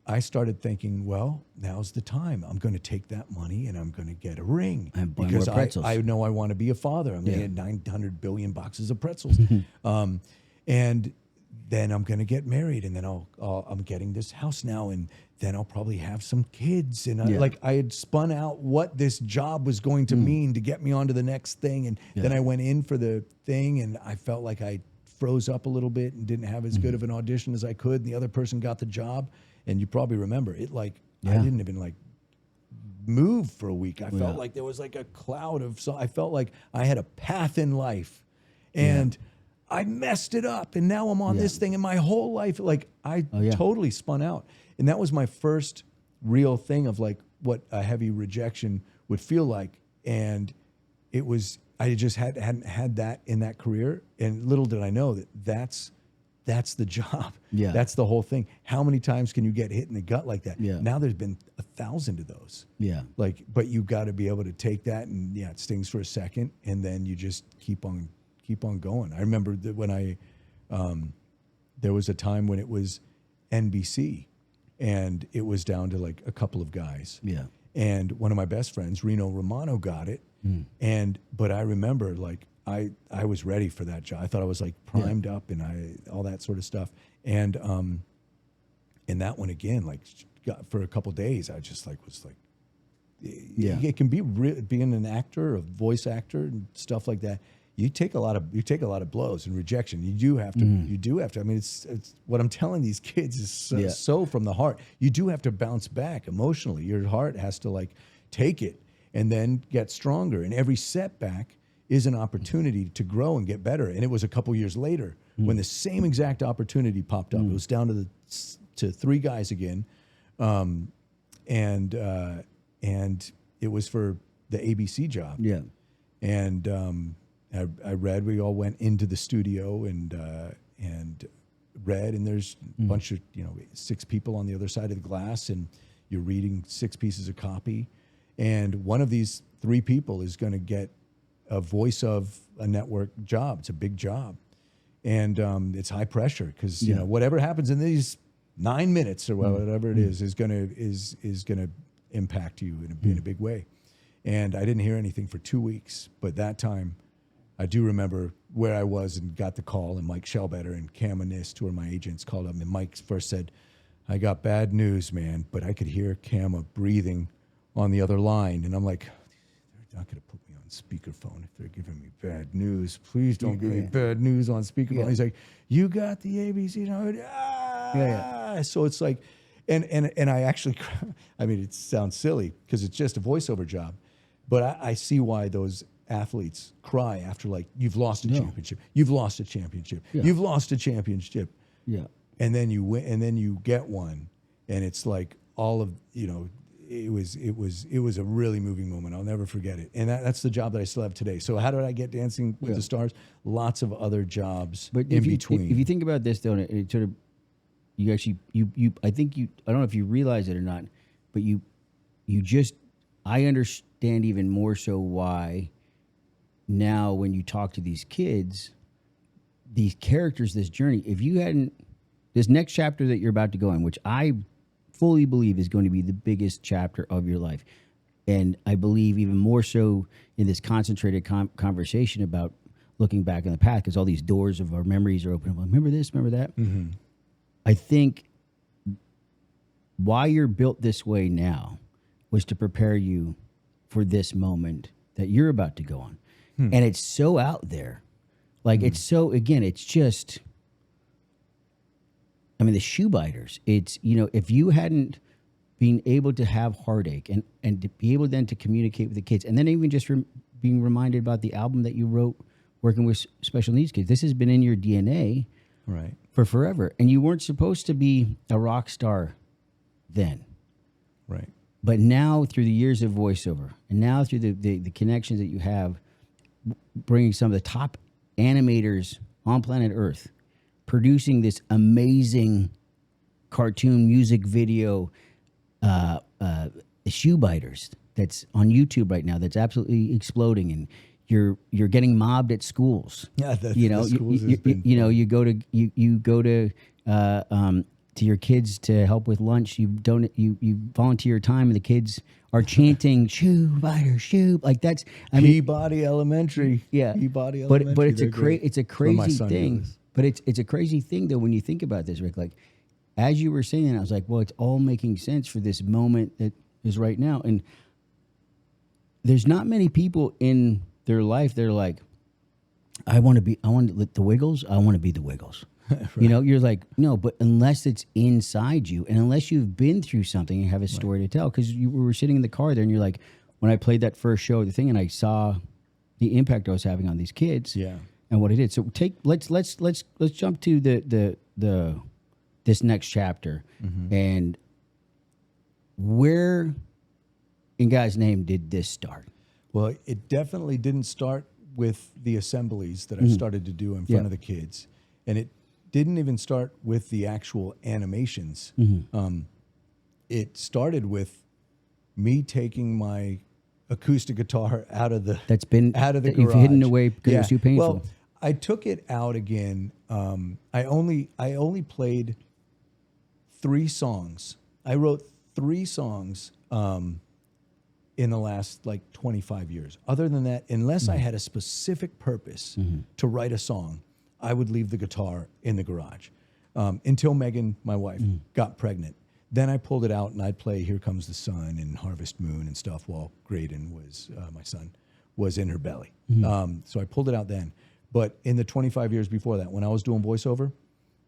A: I started thinking, well, now's the time. I'm going to take that money and I'm going to get a ring because I know I want to be a father. I'm going to get 900 billion boxes of pretzels. And then I'm going to get married, and then I'm getting this house now, and then I'll probably have some kids. And I had spun out what this job was going to mean to get me onto the next thing. And then I went in for the thing, and I felt like I froze up a little bit and didn't have as good of an audition as I could. And the other person got the job. And you probably remember it. I didn't even move for a week. I felt like there was like a cloud of. So I felt like I had a path in life, and I messed it up. And now I'm on this thing. And my whole life, I totally spun out. And that was my first real thing of like what a heavy rejection would feel like. And it was I just hadn't had that in that career. And little did I know that's the job. Yeah. That's the whole thing. How many times can you get hit in the gut like that? Yeah. Now there's been 1,000 of those. Yeah. But you got to be able to take that, and it stings for a second, and then you just keep on going. I remember that when there was a time when it was NBC, and it was down to like a couple of guys. Yeah. And one of my best friends, Reno Romano, got it. But I remember I was ready for that job. I thought I was primed up and all that sort of stuff. And that one again, for a couple of days, I just it can be being an actor, a voice actor and stuff like that. You take a lot of blows and rejection. You do have to. I mean, it's what I'm telling these kids is so from the heart. You do have to bounce back emotionally. Your heart has to take it and then get stronger. And every setback is an opportunity to grow and get better. And it was a couple years later when the same exact opportunity popped up. It was down to three guys again, and it was for the ABC job. Yeah, and I read. We all went into the studio and read. And there's a bunch of 6 people on the other side of the glass, and you're reading 6 pieces of copy, and one of these 3 people is going to get a voice of a network job. It's a big job, and it's high pressure because whatever happens in these 9 minutes or whatever it is gonna impact you in a big way. And I didn't hear anything for 2 weeks, but that time I do remember where I was and got the call, and Mike Shellbetter and Cam Anist, who are my agents, called up, and Mike first said, "I got bad news, man," but I could hear Cam breathing on the other line, and I'm like, they're not gonna put me on speakerphone if they're giving me bad news. Please don't give me bad news on speakerphone. Yeah. He's like, "You got the ABC?" So it's like, and I actually, I mean, it sounds silly because it's just a voiceover job, but I see why those athletes cry after you've lost a championship, you've lost a championship, you've lost a championship, and then you win, and then you get one, and it's like all of It was a really moving moment. I'll never forget it. And that's the job that I still have today. So how did I get Dancing with the Stars? Lots of other jobs in between.
B: If you think about this, though, it sort of, I don't know if you realize it or not, but I understand even more so why now when you talk to these kids, these characters, this journey, if you hadn't, this next chapter that you're about to go in, which I fully believe is going to be the biggest chapter of your life. And I believe even more so in this concentrated conversation about looking back in the past, because all these doors of our memories are open. Remember this, remember that? Mm-hmm. I think why you're built this way now was to prepare you for this moment that you're about to go on. And it's so out there. Like it's so, again, it's just, I mean, the shoe biters, it's, you know, if you hadn't been able to have heartache and to be able then to communicate with the kids, and then even just being reminded about the album that you wrote working with special needs kids, this has been in your DNA
A: Right.
B: for forever. And you weren't supposed to be a rock star then.
A: Right.
B: But now through the years of voiceover and now through the connections that you have, bringing some of the top animators on planet Earth, producing this amazing cartoon music video, Shoe Biters, that's on YouTube right now, that's absolutely exploding, and you're getting mobbed at schools.
A: Yeah,
B: you know, you go to your kids to help with lunch. You volunteer your time, and the kids are chanting "Shoe Biter, shoe." Like that's, I mean,
A: Peabody Elementary.
B: yeah.
A: Peabody
B: But
A: Elementary.
B: it's it's a
A: Where my
B: crazy
A: son
B: thing.
A: goes.
B: But it's a crazy thing though when you think about this, Rick. Like as you were saying that, I was like, well, it's all making sense for this moment that is right now. And there's not many people in their life that are like, I want the Wiggles. I want to be the Wiggles. Right. You know, you're like, no, but unless it's inside you and unless you've been through something and have a story to tell, because you were sitting in the car there and you're like, when I played that first show, the thing, and I saw the impact I was having on these kids,
A: Yeah.
B: and what it did. So let's jump to this next chapter, and where in God's name did this start?
A: Well, it definitely didn't start with the assemblies that I started to do in front of the kids. And it didn't even start with the actual animations. It started with me taking my acoustic guitar out of the
B: You've
A: garage.
B: hidden away because it was too painful.
A: Well, I took it out again. I only played 3 songs. I wrote 3 songs in the last 25 years. Other than that, unless I had a specific purpose to write a song, I would leave the guitar in the garage until Megan, my wife, got pregnant. Then I pulled it out and I'd play Here Comes the Sun and Harvest Moon and stuff while Graydon was, my son, was in her belly. So I pulled it out then. But in the 25 years before that, when I was doing voiceover,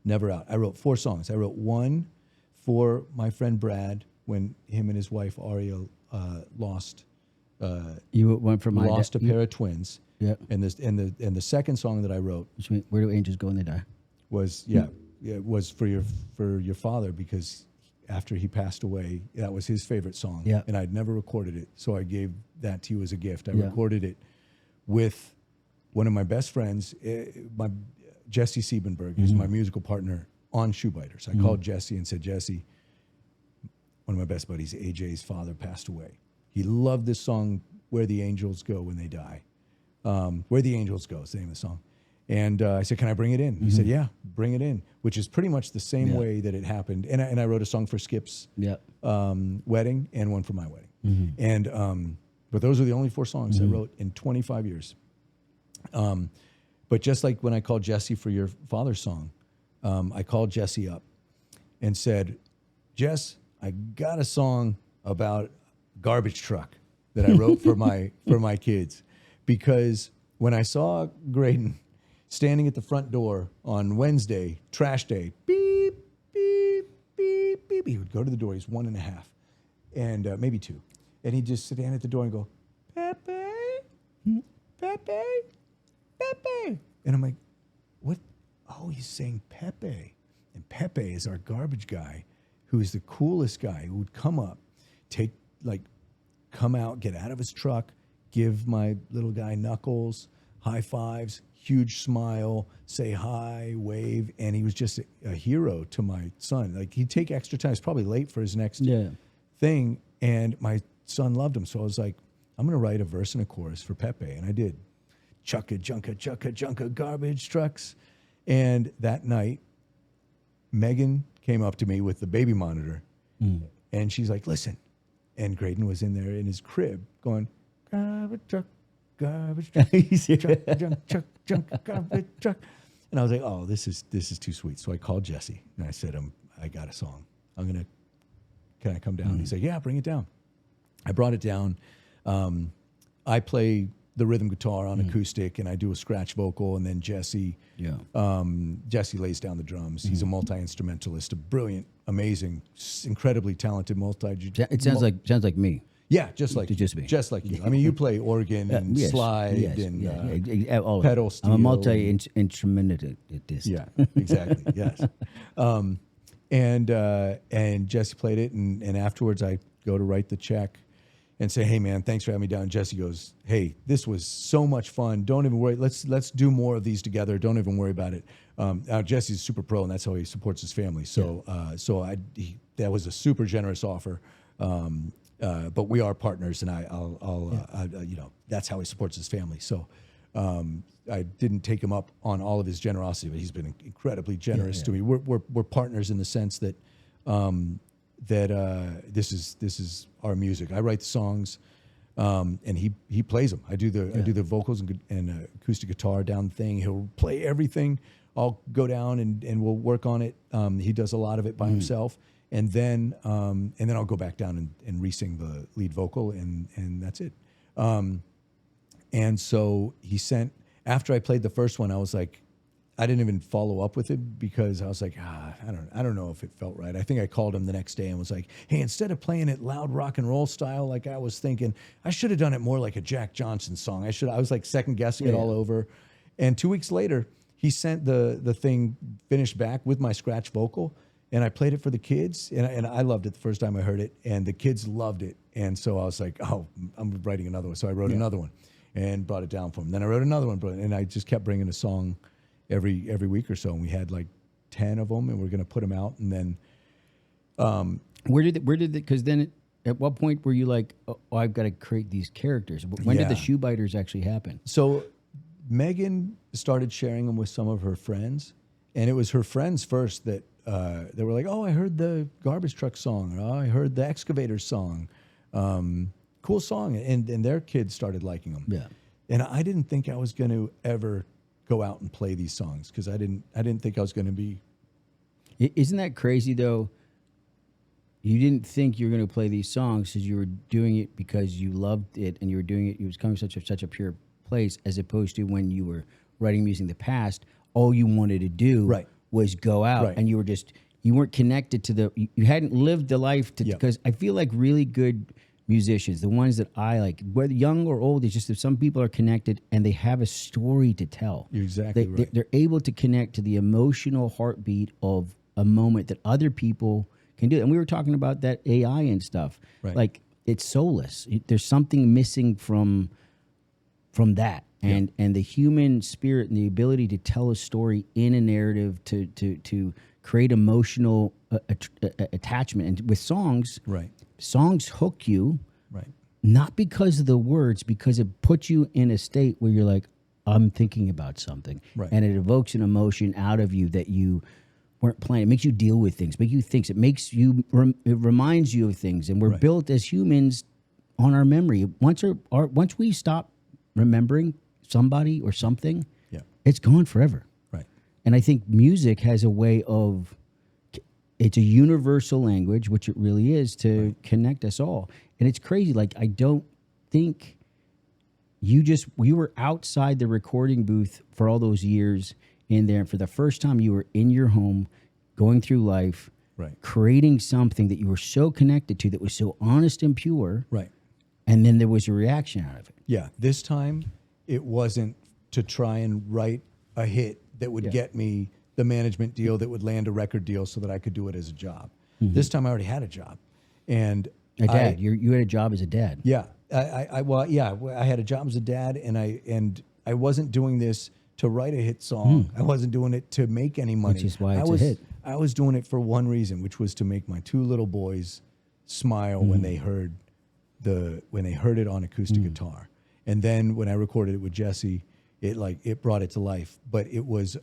A: never out. I wrote 4 songs. I wrote one for my friend Brad when him and his wife Aria lost
B: You went from
A: lost a pair of twins.
B: Yeah.
A: And the second song that I wrote
B: Which means, where do angels go when they die?
A: was it was for your father, because after he passed away, that was his favorite song.
B: Yeah.
A: And I'd never recorded it, so I gave that to you as a gift. I
B: Yeah.
A: recorded it with one of my best friends, my Jesse Siebenberg, who's my musical partner on Shoe Biters. I called Jesse and said, Jesse, one of my best buddies, AJ's father, passed away. He loved this song, Where the Angels Go When They Die. Where the Angels Go is the name of the song. And I said, can I bring it in? He said, yeah, bring it in, which is pretty much the same way that it happened. And I wrote a song for Skip's wedding and one for my wedding. And but those are the only 4 songs I wrote in 25 years. But just like when I called Jesse for your father's song, I called Jesse up and said, Jess, I got a song about garbage truck that I wrote for my kids, because when I saw Graydon standing at the front door on Wednesday, trash day, beep, beep, beep, beep, he would go to the door. He's 1.5 and maybe 2. And he'd just stand at the door and go, Pepe, Pepe, Pepe. And I'm like, what? Oh, he's saying Pepe. And Pepe is our garbage guy, who is the coolest guy, who would come up, come out, get out of his truck, give my little guy Knuckles high fives, huge smile, say hi, wave. And he was just a hero to my son. Like, he'd take extra time. He's probably late for his next thing. And my son loved him. So I was like, I'm going to write a verse and a chorus for Pepe. And I did. Chugga, junka, garbage trucks. And that night, Megan came up to me with the baby monitor. And she's like, listen. And Graydon was in there in his crib going, garbage truck, junk, garbage truck. And I was like, oh, this is too sweet. So I called Jesse and I said, I got a song. Can I come down? He said, yeah, bring it down. I brought it down. I play the rhythm guitar on acoustic, and I do a scratch vocal, and then Jesse lays down the drums. He's a multi-instrumentalist, a brilliant, amazing, incredibly talented
B: It sounds like me.
A: Yeah, just like
B: Just me.
A: Just like you. I mean, you play organ and slide and
B: all of
A: pedal
B: it.
A: steel.
B: I'm a multi-instrumentalist.
A: Yeah, exactly. Yes. And Jesse played it, and afterwards I go to write the check and say, "Hey man, thanks for having me down." And Jesse goes, "Hey, this was so much fun. Don't even worry. Let's do more of these together. Don't even worry about it." Now Jesse's a super pro, and that's how he supports his family. So that was a super generous offer. But we are partners, and that's how he supports his family. So I didn't take him up on all of his generosity, but he's been incredibly generous to me. We're partners in the sense that this is our music. I write the songs, and he plays them. I do the vocals and acoustic guitar down the thing. He'll play everything. I'll go down and we'll work on it. He does a lot of it by himself. And then I'll go back down and re-sing the lead vocal, and that's it. And so he sent, after I played the first one, I was like, I didn't even follow up with it because I was like, I don't know if it felt right. I think I called him the next day and was like, hey, instead of playing it loud rock and roll style like I was thinking, I should have done it more like a Jack Johnson song. I was like second guessing it all over. And 2 weeks later, he sent the thing finished back with my scratch vocal. And I played it for the kids, and I loved it the first time I heard it, and the kids loved it. And so I was like, oh, I'm writing another one. So I wrote another one and brought it down for him. Then I wrote another one, and I just kept bringing a song every week or so. And we had like 10 of them, and we're going to put them out. And then
B: where did because then at what point were you like, oh, I've got to create these characters? When did the Shoe Biters actually happen?
A: So Megan started sharing them with some of her friends, and it was her friends first that they were like, oh, I heard the Garbage Truck song, or oh, I heard the Excavators song. Cool song. And their kids started liking them.
B: Yeah.
A: And I didn't think I was going to ever go out and play these songs because I didn't think I was going to be.
B: Isn't that crazy, though? You didn't think you were going to play these songs because you were doing it because you loved it and you were doing it. It was coming from such a pure place, as opposed to when you were writing music in the past, all you wanted to do was go out and you weren't connected to you hadn't lived the life because I feel like really good musicians, the ones that I like, whether young or old, it's just that some people are connected and they have a story to tell.
A: You're exactly right.
B: They're able to connect to the emotional heartbeat of a moment that other people can do. And we were talking about that AI and stuff.
A: Right.
B: Like, it's soulless. There's something missing from that. And the human spirit and the ability to tell a story in a narrative to create emotional attachment. And with songs, songs hook you, not because of the words, because it puts you in a state where you're like, I'm thinking about something. And it evokes an emotion out of you that you weren't planning. It makes you deal with things, make you think. It makes you, it reminds you of things. And we're built as humans on our memory. Once we stop remembering somebody or something, it's gone forever. And I think music has a way of, it's a universal language, which it really is, to connect us all. And it's crazy. Like, I don't think you were outside the recording booth for all those years in there. And for the first time, you were in your home, going through life, creating something that you were so connected to, that was so honest and pure. And then there was a reaction out of it.
A: Yeah. This time, it wasn't to try and write a hit that would get me the management deal that would land a record deal so that I could do it as a job. This time I already had a job. And
B: a dad. You had a job as a dad.
A: Yeah. I had a job as a dad, and I wasn't doing this to write a hit song. I wasn't doing it to make any money.
B: Which is why it's a hit.
A: I was doing it for one reason, which was to make my two little boys smile when they heard it on acoustic guitar. And then when I recorded it with Jesse, it brought it to life. But it was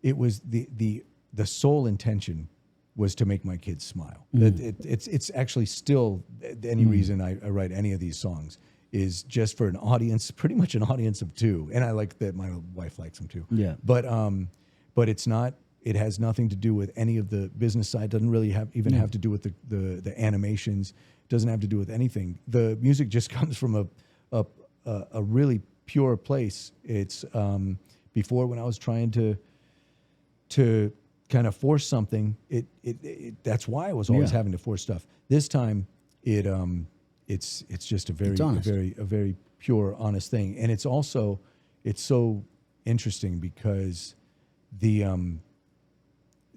A: the sole intention was to make my kids smile. It's actually still any reason I write any of these songs is just for an audience, pretty much an audience of two. And I like that my wife likes them too.
B: Yeah.
A: But it's not It has nothing to do with any of the business side. Doesn't really have to do with the animations. Doesn't have to do with anything. The music just comes from a really pure place. It's before, when I was trying to kind of force something, that's why I was always having to force stuff. This time it's just a very pure, honest thing. And it's so interesting because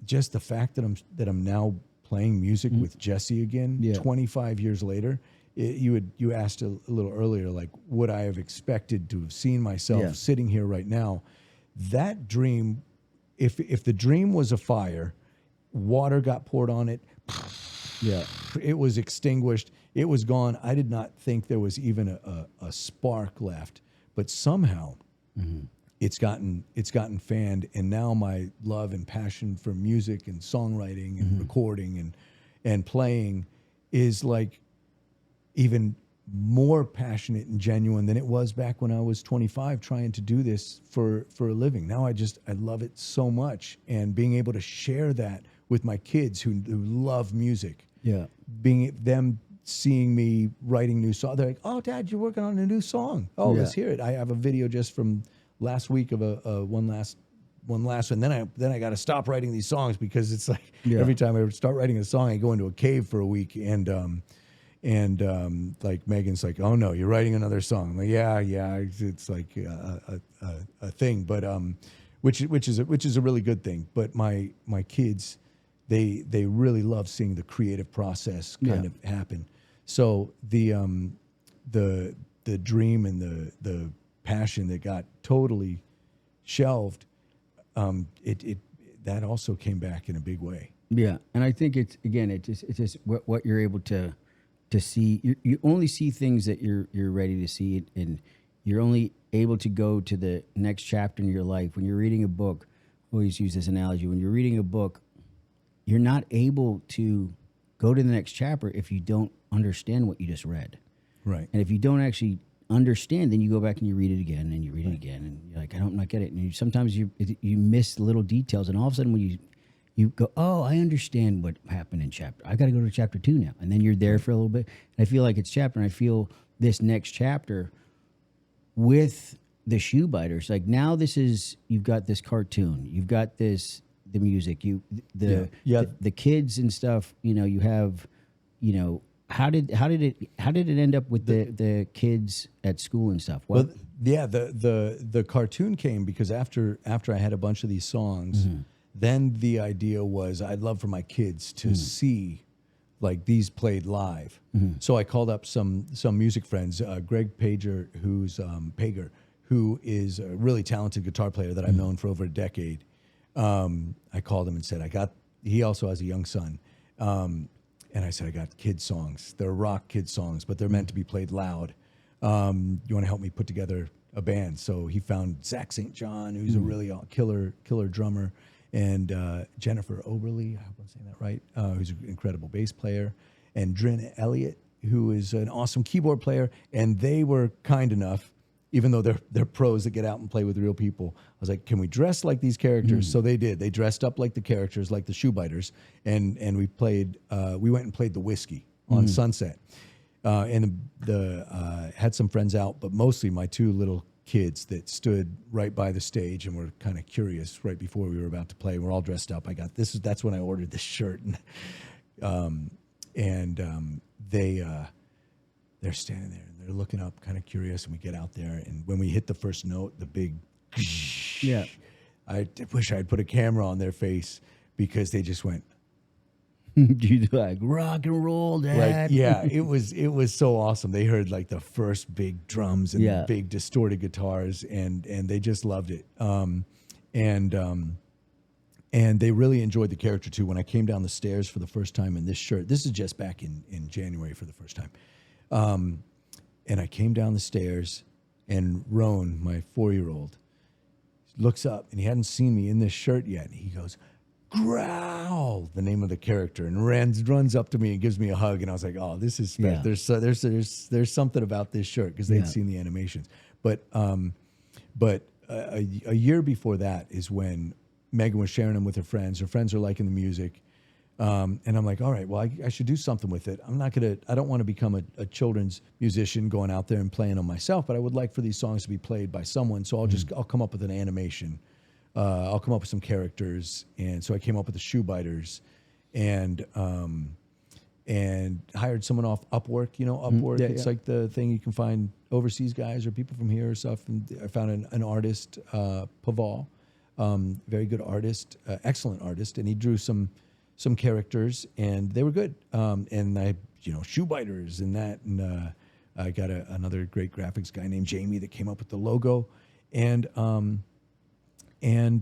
A: just the fact that I'm now playing music with Jesse again 25 years later. You asked a little earlier, like, would I have expected to have seen myself sitting here right now? That dream, if the dream was a fire, water got poured on it, it was extinguished, it was gone. I did not think there was even a spark left, but somehow it's gotten fanned, and now my love and passion for music and songwriting and recording and playing is like even more passionate and genuine than it was back when I was 25 trying to do this for a living. Now I love it so much, and being able to share that with my kids who love music. Yeah. Seeing me writing new songs. They're like, "Oh, Dad, you're working on a new song. Oh, let's hear it." I have a video just from last week of one last one. Then I got to stop writing these songs because it's like every time I start writing a song, I go into a cave for a week, and like Megan's like, "Oh no, you're writing another song." I'm like, yeah, it's like a thing, but which is a really good thing. But my kids, they really love seeing the creative process kind of happen. So the dream and the passion that got totally shelved, that also came back in a big way.
B: Yeah, and I think it's just what you're able to see. You only see things that you're ready to see, and you're only able to go to the next chapter in your life. When you're reading a book, I always use this analogy. When you're reading a book, you're not able to go to the next chapter if you don't understand what you just read. Right. And if you don't actually understand, then you go back and you read it again, and you read it again, and you're like, I don't get it. And sometimes you miss little details, and all of a sudden when you go, oh, I understand what happened in chapter. I got to go to chapter 2 now. And then you're there for a little bit. And I feel like it's chapter, and I feel this next chapter with the Shoe Biters. Like now you've got this cartoon. You've got the music. The kids and stuff, you have, how did it end up with the kids at school and stuff?
A: Well, the cartoon came because after I had a bunch of these songs, then the idea was I'd love for my kids to see like these played live. So I called up some music friends, Greg Pager, Pager, who is a really talented guitar player that I've known for over a decade. I called him and said, he also has a young son. And I said, I got kid songs. They're rock kid songs, but they're meant to be played loud. You want to help me put together a band? So he found Zach St. John, who's a really killer drummer, and Jennifer Oberly, I hope I'm saying that right, who's an incredible bass player, and Drin Elliott, who is an awesome keyboard player. And they were kind enough, even though they're pros that get out and play with real people. I was like, can we dress like these characters? So they did. They dressed up like the characters, like the Shoe Biters, and we went and played the Whiskey on Sunset. And had some friends out, but mostly my two little kids that stood right by the stage and were kind of curious right before we were about to play. We're all dressed up. That's when I ordered this shirt. And they're standing there and they're looking up kind of curious, and we get out there, and when we hit the first note, the big I wish I had put a camera on their face because they just went
B: you like rock and roll, Dad.
A: Like, it was so awesome. They heard like the first big drums and big distorted guitars, and they just loved it. And they really enjoyed the character too. When I came down the stairs for the first time in this shirt, this is just back in January for the first time. And I came down the stairs, and Roan, my 4-year-old, looks up, and he hadn't seen me in this shirt yet. And he goes, "Growl," the name of the character, and runs up to me and gives me a hug. And I was like, "Oh, this is special." Yeah. There's something about this shirt because they'd seen the animations. But a year before that is when Megan was sharing them with her friends. Her friends are liking the music. And I'm like, all right, well, I should do something with it. I don't want to become a children's musician going out there and playing them myself, but I would like for these songs to be played by someone. So I'll come up with an animation. I'll come up with some characters. And so I came up with the Shoe Biters and hired someone off Upwork, Upwork. It's like the thing you can find overseas guys or people from here or stuff. And I found an artist, Paval, very good artist, excellent artist. And he drew some characters, and they were good. And I, Shoe Biters and that. And I got another great graphics guy named Jamie that came up with the logo. And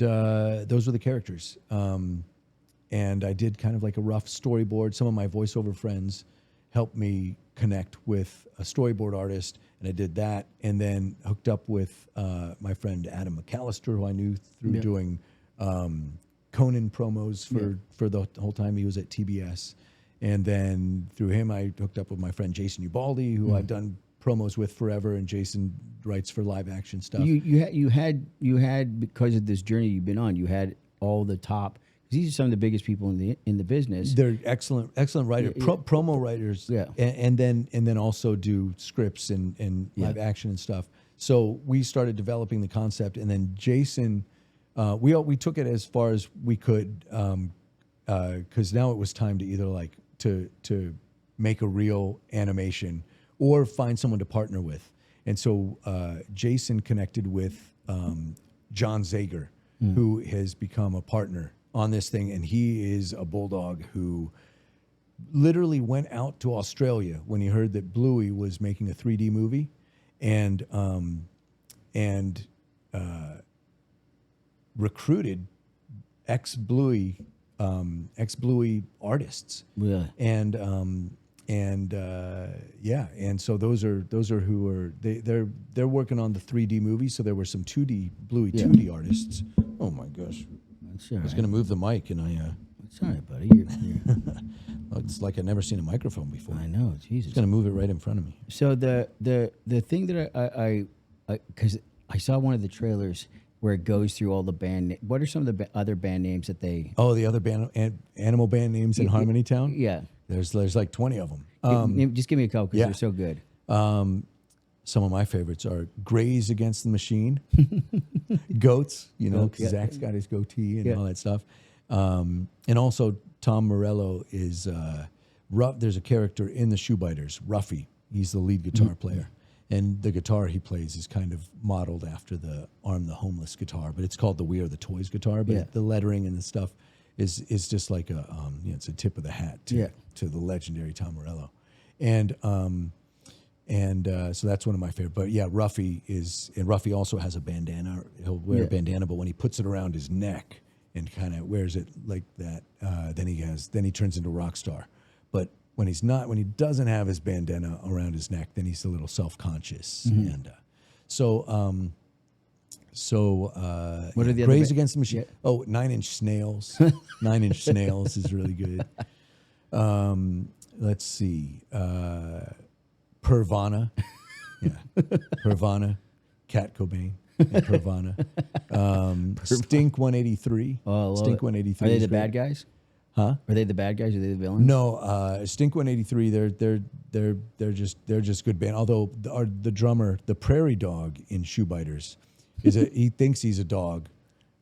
A: those were the characters. And I did kind of like a rough storyboard. Some of my voiceover friends helped me connect with a storyboard artist, and I did that. And then hooked up with my friend Adam McAllister, who I knew through doing Conan promos for the whole time he was at TBS. And then through him, I hooked up with my friend Jason Ubaldi, who I've done promos with forever, and Jason writes for live action stuff.
B: You had because of this journey you've been on, you had all the top. These are some of the biggest people in the business.
A: They're excellent writers, promo writers, and then also do scripts and live action and stuff. So we started developing the concept, and then Jason, we took it as far as we could, because now it was time to either to make a real animation or find someone to partner with. And so Jason connected with John Zager, who has become a partner on this thing, and he is a bulldog who literally went out to Australia when he heard that Bluey was making a 3D movie, and recruited ex-Bluey artists.
B: Really?
A: And so those are who are they're working on the 3D movie. So there were some 2D Bluey 2D artists. Oh my gosh.
B: I
A: was going to move the mic, and I.
B: It's all right, buddy.
A: Well, it's like I've never seen a microphone before.
B: I know, Jesus.
A: It's going to move it right in front of me.
B: So the thing that I because I saw one of the trailers where it goes through all the band. What are some of the other band names that they?
A: Oh, the other animal band names in Harmony Town.
B: Yeah,
A: there's like 20 of them.
B: Just give me a couple because they're so good.
A: Some of my favorites are Grays Against the Machine, Goats, because Zach's got his goatee and all that stuff. And also Tom Morello is, there's a character in the Shoe Biters, Ruffy. He's the lead guitar player. And the guitar he plays is kind of modeled after the Arm the Homeless guitar, but it's called the We Are the Toys guitar. But the lettering and the stuff is just like it's a tip of the hat to the legendary Tom Morello. And so that's one of my favorite. But yeah, Ruffy also has a bandana. He'll wear a bandana, but when he puts it around his neck and kind of wears it like that, then he turns into Rockstar. But when he doesn't have his bandana around his neck, then he's a little self-conscious. And so what are the Grays Against the Machine? Yeah. Oh, 9 Inch Snails. 9 Inch Snails is really good. Let's see. Pervana. Pervana. Cat Cobain. And Pervana. Stink 183.
B: Oh,
A: Stink 183.
B: Are they the bad guys?
A: Huh?
B: Are they the bad guys? Are they the villains?
A: No, Stink 183. They're just good band. Although the drummer, the Prairie Dog in Shoe Biters, he thinks he's a dog.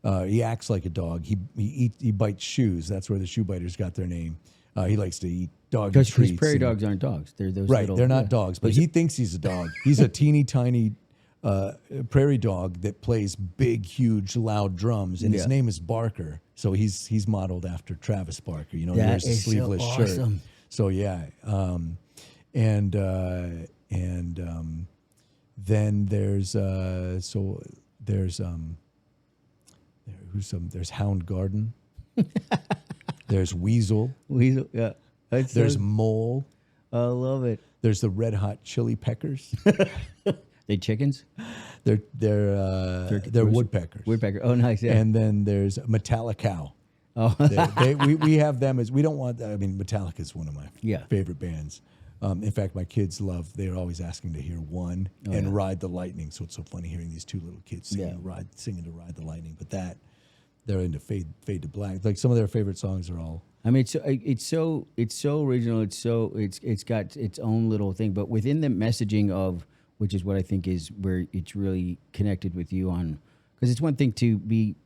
A: He acts like a dog. He bites shoes. That's where the Shoe Biters got their name. He likes to eat dog treats. Because
B: prairie dogs aren't dogs. They're those
A: right.
B: Little,
A: they're not dogs, but he thinks he's a dog. He's a teeny tiny prairie dog that plays big, huge, loud drums, and his name is Barker. So he's modeled after Travis Barker. He wears a sleeveless shirt. So yeah, then there's there's Hound Garden. There's Weasel.
B: Yeah.
A: There's Mole.
B: I love it.
A: There's the Red Hot Chili Peckers.
B: They chickens?
A: They're woodpeckers.
B: Woodpecker. Oh, nice. Yeah.
A: And then there's Metallica. Oh, we have them as we don't want. I mean, Metallica is one of my favorite bands. In fact, my kids they're always asking to hear one Ride the Lightning. So it's so funny hearing these two little kids singing to Ride the Lightning. But they're into Fade to Black. Like some of their favorite songs are all.
B: I mean, it's so original. It's got its own little thing, but within the messaging of, which is what I think is where it's really connected with you on, because it's one thing to be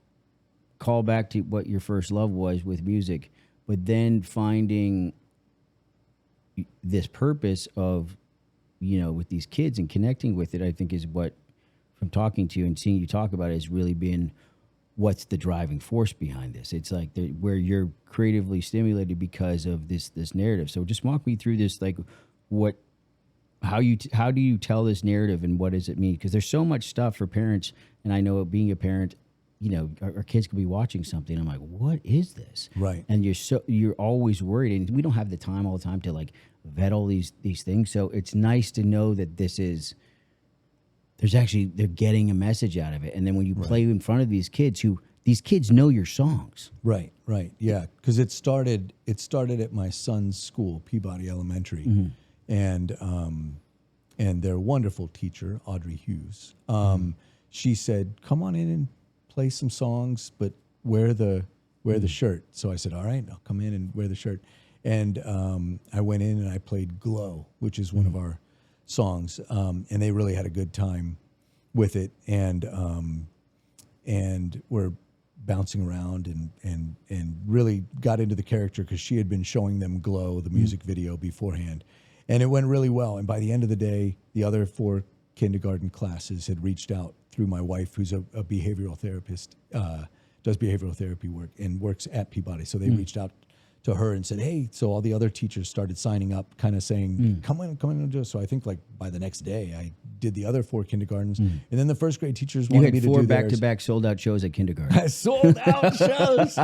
B: called back to what your first love was with music, but then finding this purpose of, with these kids and connecting with it, I think is what, from talking to you and seeing you talk about it, has really been what's the driving force behind this. It's like where you're creatively stimulated because of this narrative. So just walk me through this, like how do you tell this narrative and what does it mean? Because there's so much stuff for parents, and I know being a parent, our kids could be watching something. I'm like, what is this?
A: Right.
B: And you're always worried, and we don't have the time all the time to like vet all these things. So it's nice to know that they're getting a message out of it. And then when you play in front of these kids know your songs.
A: Right. Yeah. Because it started at my son's school, Peabody Elementary. Mm-hmm. And their wonderful teacher, Audrey Hughes, she said, come on in and play some songs, but wear the shirt. So I said, all right, I'll come in and wear the shirt. And I went in and I played Glow, which is one of our songs, and they really had a good time with it, and were bouncing around and really got into the character because she had been showing them Glow, the music video, beforehand, and it went really well. And by the end of the day, the other 4 kindergarten classes had reached out through my wife, who's a behavioral therapist, does behavioral therapy work and works at Peabody. So they reached out to her and said, hey, so all the other teachers started signing up, kind of saying, come in and do it. So I think like by the next day, I did the other 4 kindergartens. And then the first grade teachers wanted me to do
B: 4 back-to-back sold-out shows at kindergarten.
A: Sold out shows.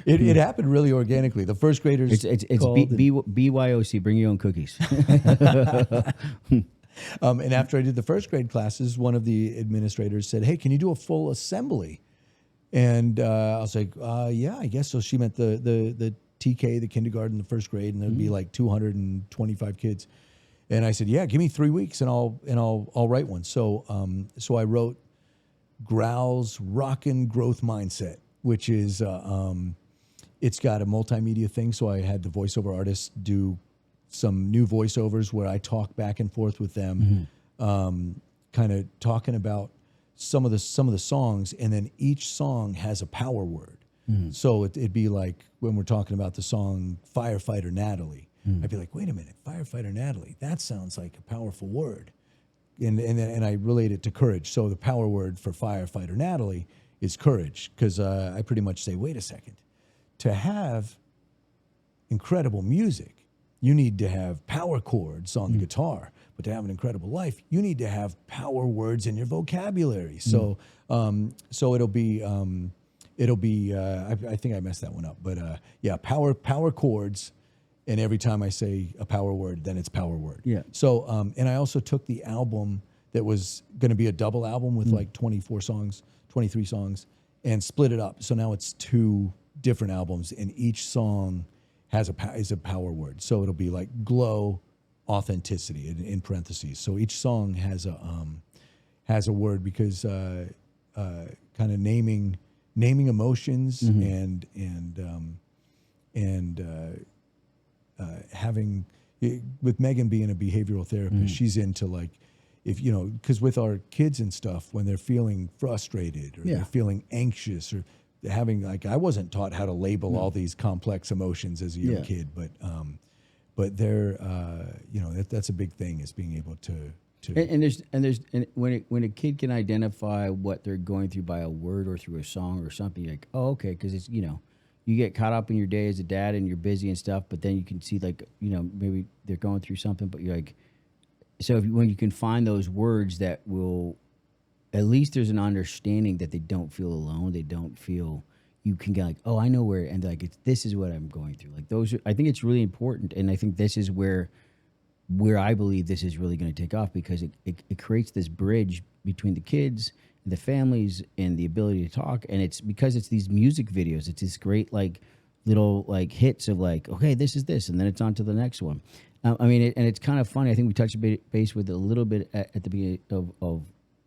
A: It happened really organically. The first graders
B: It's BYOC, bring your own cookies.
A: And after I did the first grade classes, one of the administrators said, hey, can you do a full assembly? And I was like, yeah, I guess so. She meant the TK, the kindergarten, the first grade, and there'd be like 225 kids. And I said, yeah, give me 3 weeks and I'll write one. So I wrote Growl's Rockin' Growth Mindset, which is it's got a multimedia thing. So I had the voiceover artists do some new voiceovers where I talk back and forth with them, kind of talking about some of the songs, and then each song has a power word. So it'd be like when we're talking about the song Firefighter Natalie, I'd be like, wait a minute, Firefighter Natalie, that sounds like a powerful word. And I relate it to courage. So the power word for Firefighter Natalie is courage, because I pretty much say, wait a second, to have incredible music, you need to have power chords on the guitar. But to have an incredible life, you need to have power words in your vocabulary. So, so it'll be. I think I messed that one up, but yeah, power chords, and every time I say a power word, then it's power word.
B: Yeah.
A: So, and I also took the album that was going to be a double album with like 24 songs, 23 songs, and split it up. So now it's 2 different albums, and each song is a power word. So it'll be like Glow, authenticity in parentheses. So each song has a word, because kind of naming emotions and having, with Megan being a behavioral therapist, she's into like, if because with our kids and stuff, when they're feeling frustrated or they're feeling anxious or having, like, I wasn't taught how to label all these complex emotions as a young kid, but they're that's a big thing, is being able to
B: and when a kid can identify what they're going through by a word or through a song or something, you're like, oh, okay, because it's you get caught up in your day as a dad and you're busy and stuff, but then you can see, like, maybe they're going through something, but you're like, so when you can find those words that will, at least there's an understanding that they don't feel alone. They don't feel, you can get like, oh, I know where, and like, this is what I'm going through. Like those, I think it's really important. And I think this is where I believe this is really going to take off, because it creates this bridge between the kids, the families, and the ability to talk. And it's because it's these music videos. It's this great, like, little, like, hits of like, okay, this is this, and then it's on to the next one. I mean, and it's kind of funny. I think we touched base with it a little bit at the beginning of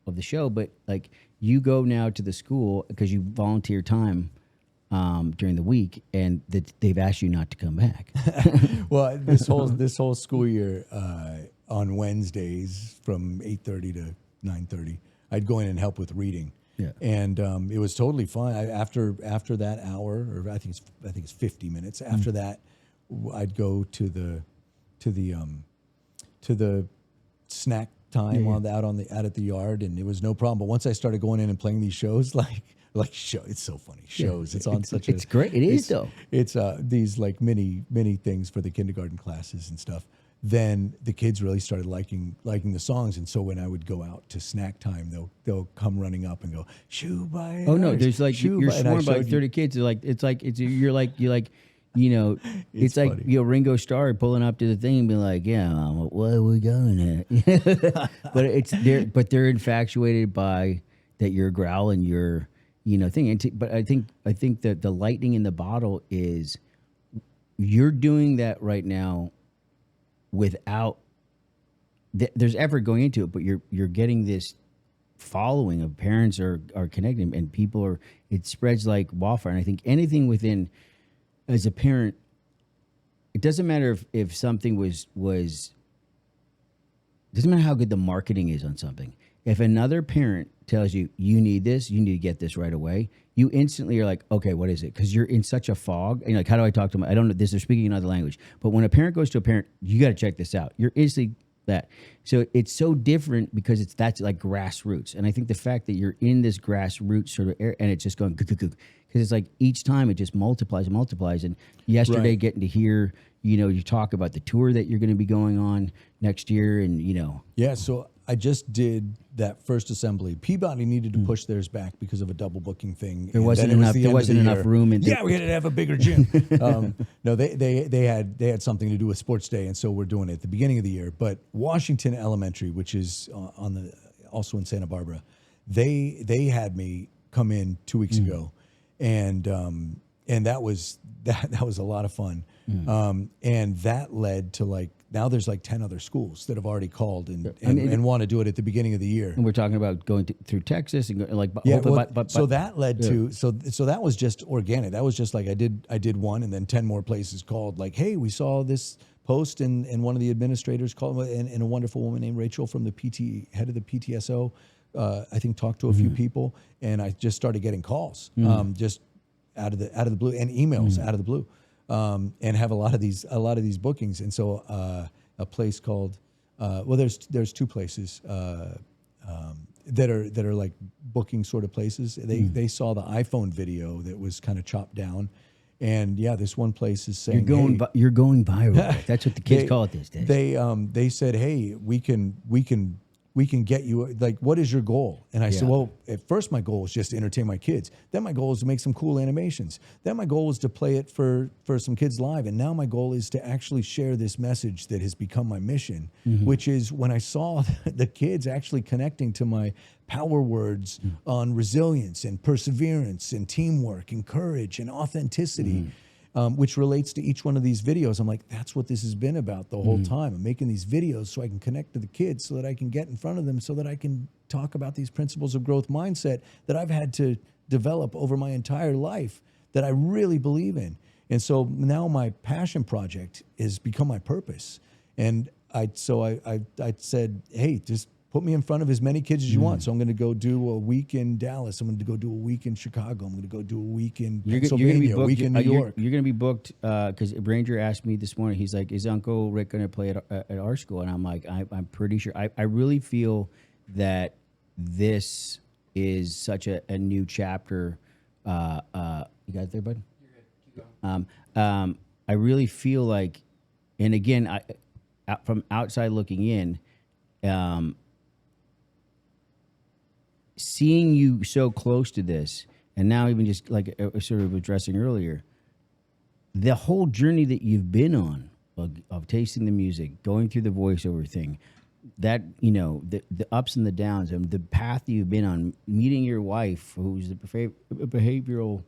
B: of the show, but like you go now to the school because you volunteer time during the week, and they've asked you not to come back.
A: Well, this whole school year, on Wednesdays from 8:30 to 9:30, I'd go in and help with reading.
B: Yeah.
A: And it was totally fun. After that hour, or I think it's 50 minutes. After that, I'd go to the snack time out at the yard, and it was no problem. But once I started going in and playing these shows, it's so funny shows. It's on such
B: it's great. It is though.
A: It's these like mini things for the kindergarten classes and stuff. Then the kids really started liking the songs, and so when I would go out to snack time, they'll come running up and go, "Shoe by."
B: Oh no, there's like
A: Shoe
B: you're
A: by, and I
B: swarmed by
A: showed
B: 30 kids. You're like it's like
A: funny.
B: Ringo Starr pulling up to the thing and being like, "Yeah, Mama, where are we going at?" but they're infatuated by that you're growling your thing. But I think that the lightning in the bottle is you're doing that right now without there's effort going into it, but you're getting this following of parents are connecting, and people are, it spreads like wildfire. And I think anything within, as a parent, it doesn't matter if something was doesn't matter how good the marketing is on something. If another parent tells you need this, you need to get this right away, you instantly are like, okay, what is it? Because you're in such a fog. And you're like, how do I talk to them? I don't know this. They're speaking another language. But when a parent goes to a parent, you got to check this out. You're instantly that. So it's so different because that's like grassroots. And I think the fact that you're in this grassroots sort of area, and it's just going because it's like each time it just multiplies and multiplies. And yesterday,
A: Right.
B: getting to hear, you talk about the tour that you're going to be going on next year, and
A: Yeah, so I just did that first assembly. Peabody needed to push theirs back because of a double booking thing.
B: There wasn't enough room.
A: We had to have a bigger gym. No, they had something to do with sports day, and so we're doing it at the beginning of the year. But Washington Elementary, which is also in Santa Barbara, they had me come in 2 weeks ago, and that was a lot of fun. And that led to now there's 10 other schools that have already called and want to do it at the beginning of the year.
B: And we're talking about going through Texas and
A: so that led to so that was just organic. That was just like I did one, and then 10 more places called hey, we saw this post, and one of the administrators called, and a wonderful woman named Rachel from the head of the PTSO, I think talked to a few people, and I just started getting calls just out of the blue, and emails out of the blue. And have a lot of these bookings, and so a place called there's two places that are like booking sort of places. They saw the iPhone video that was kind of chopped down, and this one place is saying
B: you're going viral. That's what the kids call it these days.
A: They said, hey, we can get you, what is your goal? And I said, well, at first my goal was just to entertain my kids. Then my goal was to make some cool animations. Then my goal was to play it for some kids live. And now my goal is to actually share this message that has become my mission, which is when I saw the kids actually connecting to my power words on resilience and perseverance and teamwork and courage and authenticity, which relates to each one of these videos. I'm like, that's what this has been about the whole time. I'm making these videos so I can connect to the kids, so that I can get in front of them, so that I can talk about these principles of growth mindset that I've had to develop over my entire life, that I really believe in. And so now my passion project has become my purpose. And I said, hey, just put me in front of as many kids as you want. So I'm going to go do a week in Dallas. I'm going to go do a week in Chicago. I'm going to go do a week in Pennsylvania, a week in New York.
B: You're going to be booked because Ranger asked me this morning. He's like, is Uncle Rick going to play at our school? And I'm like, I'm pretty sure. I really feel that this is such a new chapter. You got it there, bud? You're good. Keep going. I really feel like, and again, from outside looking in, seeing you so close to this, and now even just like I sort of addressing earlier, the whole journey that you've been on of tasting the music, going through the voiceover thing, that the ups and the downs, and the path you've been on, meeting your wife, who's the behavioral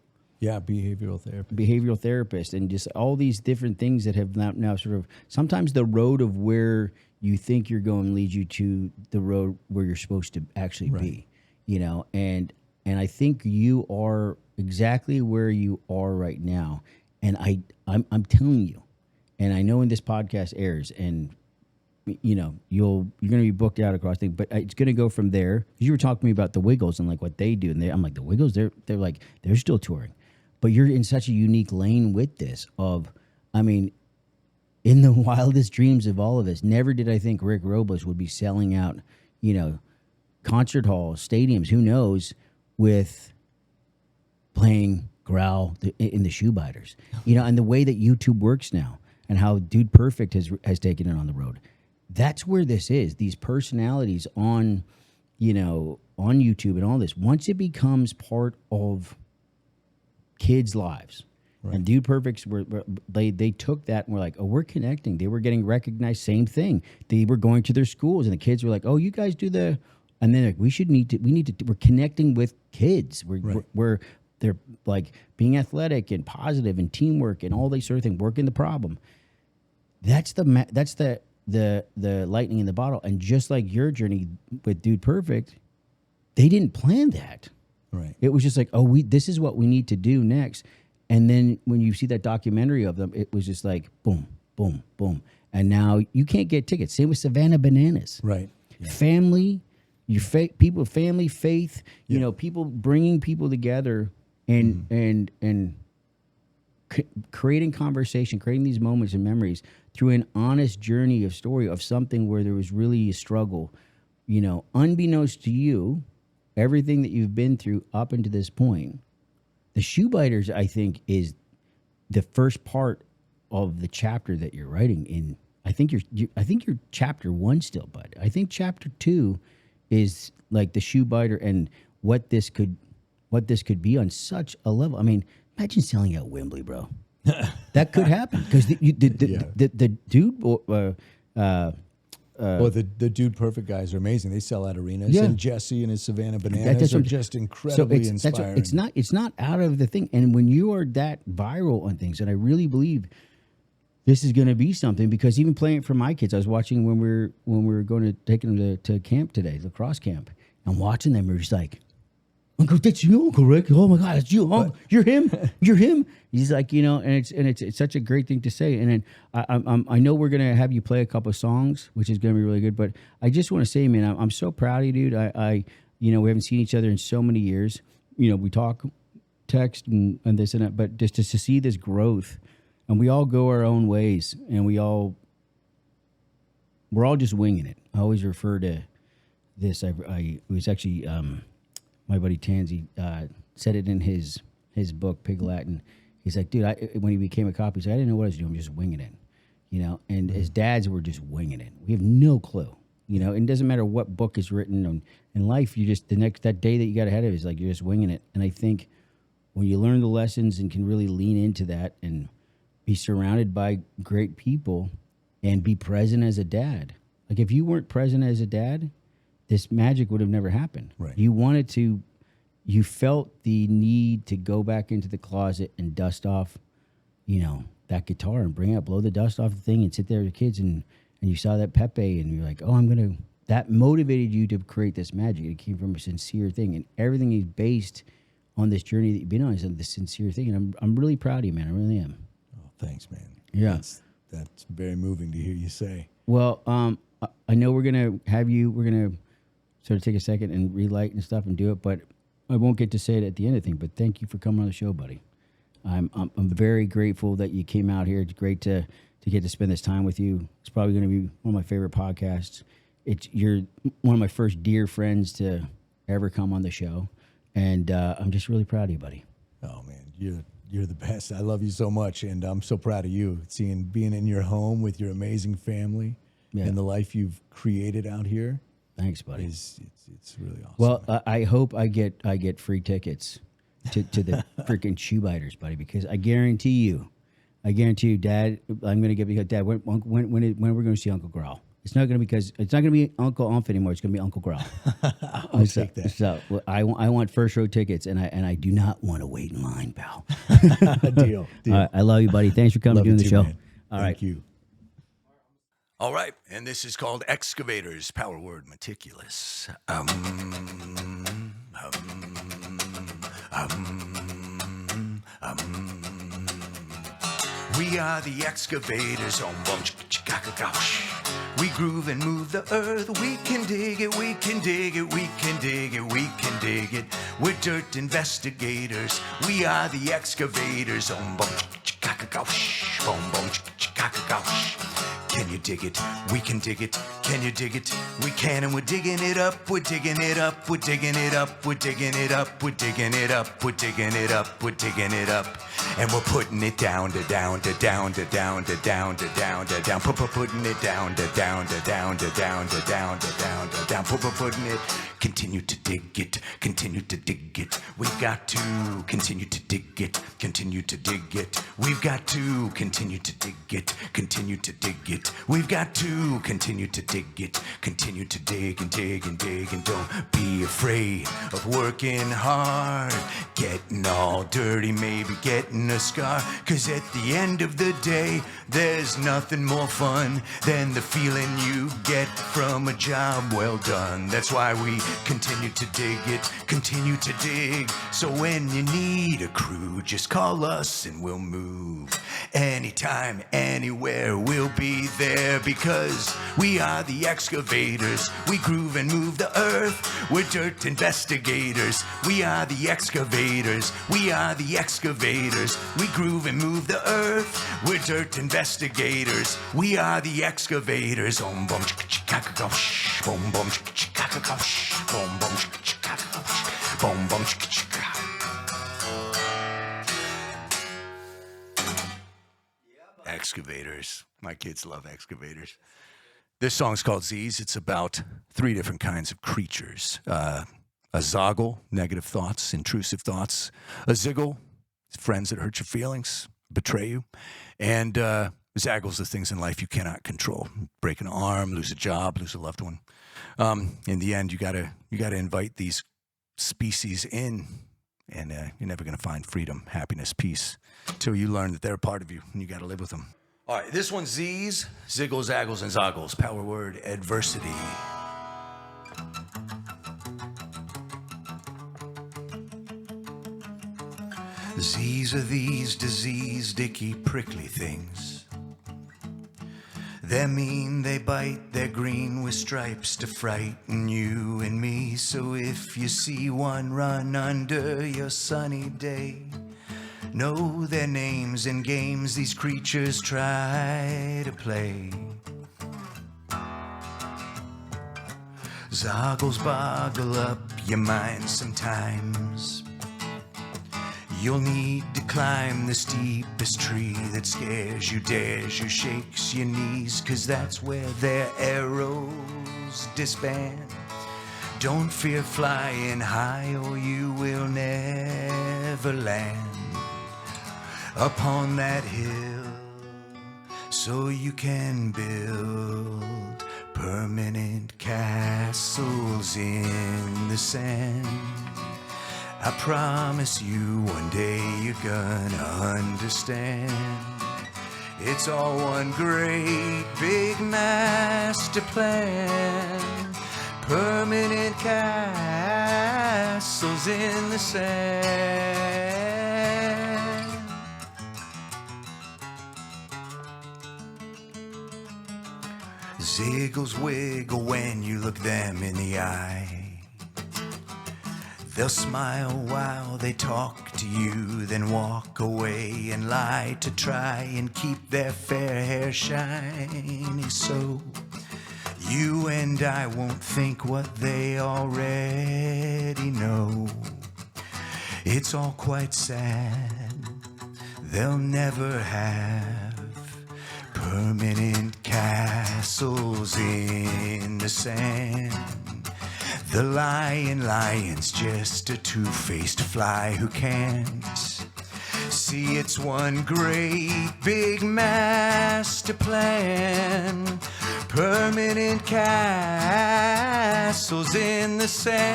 B: therapist, and just all these different things that have now sort of, sometimes the road of where you think you're going leads you to the road where you're supposed to actually be, you know, and I think you are exactly where you are right now. And I'm telling you, and I know when this podcast airs, and you know, you're going to be booked out across things, but it's going to go from there. You were talking to me about the Wiggles and like what they do, and I'm like, the Wiggles, they're like, they're still touring, but you're in such a unique lane with this. I mean, in the wildest dreams of all of us, never did I think Rick Robles would be selling out, you know, concert halls, stadiums, who knows, with playing Growl in the Shoebiters, you know, and the way that YouTube works now, and how Dude Perfect has taken it on the road. That's where this is. These personalities on, you know, on YouTube and all this. Once it becomes part of kids' lives, and Dude Perfects they took that and were like, oh, we're connecting. They were getting recognized. Same thing. They were going to their schools, and the kids were like, oh, you guys do the, and then like, we need to. We're connecting with kids. We're they're like being athletic and positive and teamwork and all these sort of things. Working the problem. That's the lightning in the bottle. And just like your journey with Dude Perfect, they didn't plan that.
A: Right.
B: It was just like, this is what we need to do next. And then when you see that documentary of them, it was just like boom, boom, boom. And now you can't get tickets. Same with Savannah Bananas.
A: Right. Yeah.
B: Family, people, family, faith. You know, people bringing people together and creating conversation, creating these moments and memories through an honest journey of story of something where there was really a struggle. You know, unbeknownst to you, everything that you've been through up until this point. The Shoebiters, I think, is the first part of the chapter that you're writing in. I think you're chapter 1 still, bud. I think chapter 2 is like the Shoebiter and what this could be on such a level. I mean, imagine selling out Wembley, bro. That could happen because the dude.
A: Well, the Dude Perfect guys are amazing. They sell out arenas, and Jesse and his Savannah Bananas are just incredibly inspiring.
B: It's not out of the thing. And when you are that viral on things, and I really believe this is going to be something, because even playing it for my kids, I was watching when we were going to take them to camp today, lacrosse camp, and watching them, we're just like, Uncle, that's you, Uncle Rick. Oh my God, it's you. You're him. You're him. He's like, you know, and it's such a great thing to say. And then I know we're gonna have you play a couple of songs, which is gonna be really good. But I just want to say, man, I'm so proud of you, dude. I you know, we haven't seen each other in so many years. You know, we talk, text, and this and that. But just to see this growth, and we all go our own ways, and we're all just winging it. I always refer to this. I was actually. My buddy Tansy said it in his book, Pig Latin. He's like, dude, when he became a cop, he's like, I didn't know what I was doing. I'm just winging it, you know? And his dads were just winging it. We have no clue, you know? And it doesn't matter what book is written in life. You just, that day that you got ahead of it is like, you're just winging it. And I think when you learn the lessons and can really lean into that and be surrounded by great people and be present as a dad. Like if you weren't present as a dad, this magic would have never happened.
A: Right.
B: You felt the need to go back into the closet and dust off, you know, that guitar and bring it up, blow the dust off the thing and sit there with the kids and you saw that Pepe and you're like, oh, that motivated you to create this magic. It came from a sincere thing, and everything is based on this journey that you've been on is this sincere thing. And I'm really proud of you, man. I really am.
A: Oh, thanks, man.
B: Yeah.
A: That's very moving to hear you say.
B: Well, I know we're going to sort of take a second and relight and stuff and do it, but I won't get to say it at the end of the thing. But thank you for coming on the show, buddy. I'm very grateful that you came out here. It's great to get to spend this time with you. It's probably going to be one of my favorite podcasts. You're one of my first dear friends to ever come on the show, and I'm just really proud of you, buddy.
A: Oh man, you're the best. I love you so much, and I'm so proud of you. Being in your home with your amazing family and the life you've created out here.
B: Thanks, buddy.
A: It's really awesome.
B: Well, I hope I get free tickets to the freaking Shoebiters, buddy, because I guarantee you, Dad, I'm going to get, because Dad, when are we going to see Uncle Growl? It's not going to be Uncle Umph anymore. It's going to be Uncle Growl.
A: I'll take that.
B: So I want first row tickets, and I do not want to wait in line, pal.
A: Deal.
B: I love you, buddy. Thanks for coming and doing the show.
A: Man. Thank you. All right, and this is called Excavators, power word meticulous. We are the excavators, gosh. We groove and move the earth. We can dig it, we can dig it, we can dig it, we can dig it. We're dirt investigators. We are the excavators, gosh. Can you dig it? We can dig it. Can you dig it? We can, and we're digging it up. We're digging it up. We're digging it up. We're digging it up. We're digging it up. We're digging it up. We're digging it up. And we're putting it down to down to down to down to down to down to down. Putting it down to down to down to down to down to down to down. Putting it. Continue to dig it. Continue to dig it. We've got to continue to dig it. Continue to dig it. We've got to continue to dig it. Continue to dig it. We've got to continue to dig it. Continue to dig and dig and dig, and don't be afraid of working hard. Getting all dirty, maybe getting a scar. 'Cause at the end of the day, there's nothing more fun than the feeling you get from a job well done. That's why we continue to dig it, continue to dig. So when you need a crew, just call us and we'll move. Anytime, anywhere, we'll be there, because we are the excavators. We groove and move the earth. We're dirt investigators. We are the excavators. We are the excavators. We groove and move the earth. We're dirt investigators. We are the excavators. Boom boom boom boom boom boom boom boom. Excavators. My kids love excavators. This song's called Z's. It's about 3 different kinds of creatures. A zoggle, negative thoughts, intrusive thoughts. A ziggle, friends that hurt your feelings, betray you. And zaggles, the things in life you cannot control. Break an arm, lose a job, lose a loved one. In the end, you gotta invite these species in, and you're never gonna find freedom, happiness, peace, until you learn that they're a part of you, and you gotta live with them. All right, this one's Z's, ziggles, zaggles, and zoggles. Power word, adversity. Z's are these diseased, icky, prickly things. They're mean, they bite, they're green with stripes to frighten you and me. So if you see one run under your sunny day, know their names and games these creatures try to play. Zoggles boggle up your mind sometimes. You'll need to climb the steepest tree that scares you, dares you, shakes your knees, 'cause that's where their arrows disband. Don't fear flying high or you will never land upon that hill, so you can build permanent castles in the sand. I promise you one day you're gonna understand. It's all one great big master plan. Permanent castles in the sand. Ziggles wiggle when you look them in the eye. They'll smile while they talk to you, then walk away and lie to try and keep their fair hair shiny. So you and I won't think what they already know. It's all quite sad. They'll never have permanent castles in the sand. The lion's just a two-faced fly who can't see it's one great big master plan. Permanent castles in the sand.